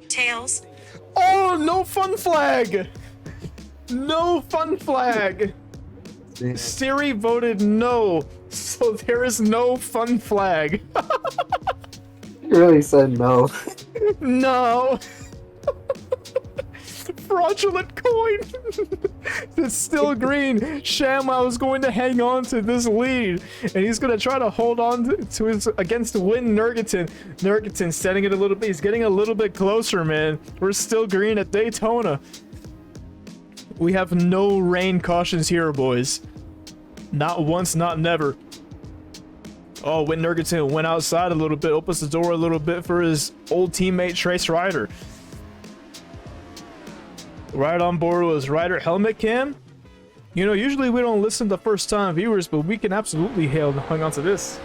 [SPEAKER 15] Tails.
[SPEAKER 1] Oh, no fun flag. No fun flag. Siri voted no, so there is no fun flag.
[SPEAKER 2] You really said no.
[SPEAKER 1] No. Fraudulent coin. It's still green. ShamWow is going to hang on to this lead, and he's going to try to hold on to his against Win Nurgaton. Nurgaton setting it a little bit. He's getting a little bit closer, man. We're still green at Daytona. We have no rain cautions here, boys. Not once, not never. Oh, Win Nurgaton went outside a little bit, opens the door a little bit for his old teammate Trace Ryder. Right on board was Ryder Helmet Cam. You know, usually we don't listen to first-time viewers, but we can absolutely hang on to this.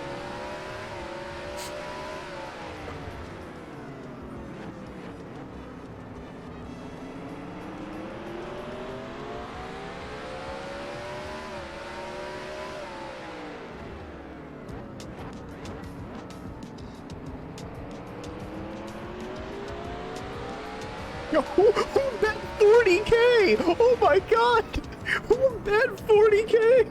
[SPEAKER 1] Who bet 40K? Oh my god! Who bet 40K?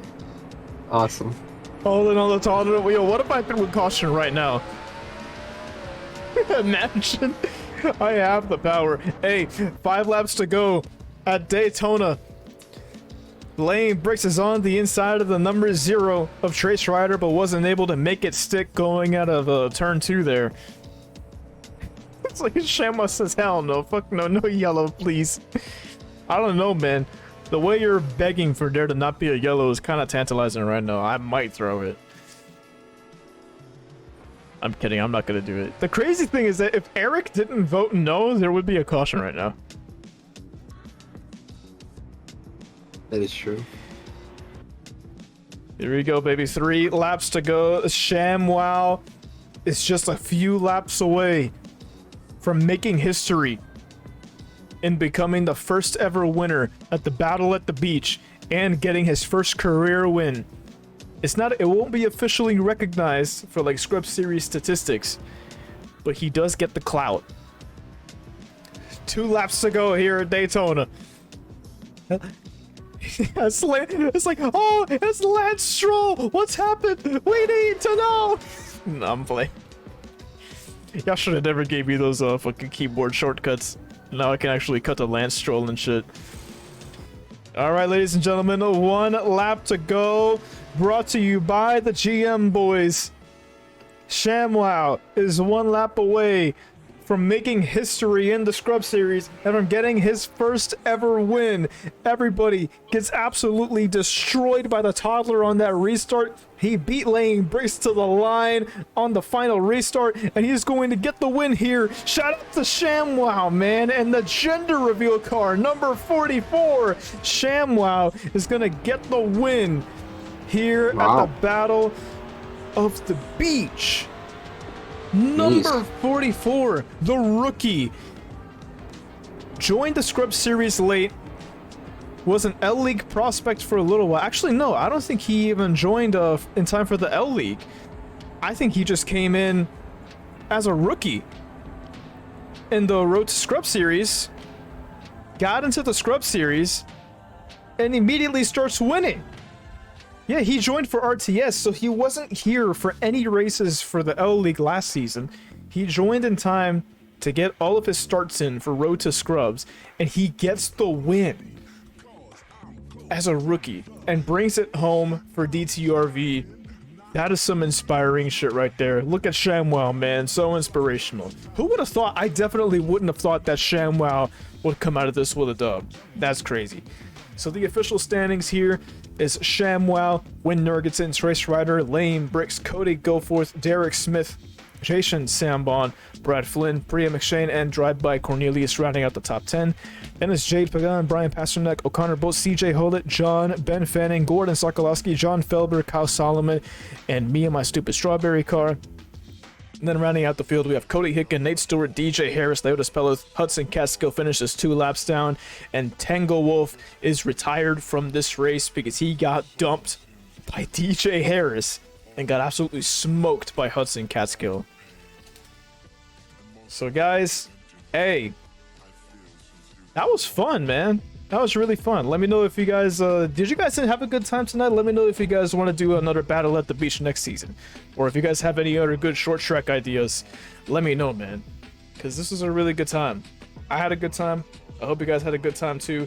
[SPEAKER 2] Awesome.
[SPEAKER 1] Holding on the tolerant wheel. What if I threw a caution right now? Imagine. I have the power. Hey, 5 laps to go at Daytona. Lane Bricks is on the inside of the number 0 of Trace Ryder, but wasn't able to make it stick going out of turn 2 there. It's like ShamWow says, hell no, fuck no, no yellow, please. I don't know, man. The way you're begging for there to not be a yellow is kind of tantalizing right now. I might throw it. I'm kidding, I'm not gonna do it. The crazy thing is that if Eric didn't vote no, there would be a caution right now.
[SPEAKER 2] That is true.
[SPEAKER 1] Here we go, baby. 3 laps to go. ShamWow is just a few laps away from making history in becoming the first ever winner at the Battle at the Beach and getting his first career win. It won't be officially recognized for like Scrub Series statistics, but he does get the clout. 2 laps to go here at Daytona. It's like, oh, it's Lance Stroll. What's happened? We need to know. No, I'm playing. Y'all should have never gave me those fucking keyboard shortcuts. Now I can actually cut the Lance Stroll and shit. Alright, ladies and gentlemen, 1 lap to go. Brought to you by the GM boys. ShamWow is 1 lap away from making history in the Scrub Series and from getting his first ever win. Everybody gets absolutely destroyed by the toddler on that restart. He beat Lane Briggs to the line on the final restart, and he's going to get the win here. Shout out to ShamWow, man, and the gender reveal car, number 44. ShamWow is going to get the win here at the Battle of the Beach. Number 44, the rookie, joined the Scrub Series late, was an L League prospect for a little while. Actually, no, I don't think he even joined in time for the L League. I think he just came in as a rookie in the Road to Scrub Series, got into the Scrub Series, and immediately starts winning. Yeah, he joined for RTS, so he wasn't here for any races for the L League last season. He joined in time to get all of his starts in for Road to Scrubs, and he gets the win as a rookie and brings it home for DTRV. That is some inspiring shit right there. Look at ShamWow, man. So inspirational. Who would have thought? I definitely wouldn't have thought that ShamWow would come out of this with a dub. That's crazy. So the official standings here is ShamWow, Win Nurgitson, Trace Ryder, Lane Bricks, Cody Goforth, Derek Smith, Jason Sambon, Brad Flynn, Priya McShane, and Drive-By Cornelius rounding out the top 10. Then it's Jade Pagan, Brian Pasternak, O'Connor Bolt, CJ Hollett, John, Ben Fanning, Gordon Sokolowski, John Felber, Kyle Solomon, and me and my stupid strawberry car. And then rounding out the field, we have Cody Hicken, Nate Stewart, DJ Harris, Leotis Pelos, Hudson Catskill finishes 2 laps down, and Tango Wolf is retired from this race because he got dumped by DJ Harris and got absolutely smoked by Hudson Catskill. So guys, hey, that was fun, man. That was really fun. Let me know if you guys, did you guys have a good time tonight? Let me know if you guys want to do another battle at the beach next season. Or if you guys have any other good short track ideas, let me know, man. Because this was a really good time. I had a good time. I hope you guys had a good time too.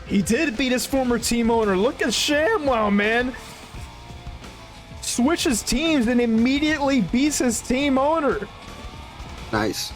[SPEAKER 1] He did beat his former team owner. Look at ShamWow, man. Switches teams and immediately beats his team owner.
[SPEAKER 2] Nice.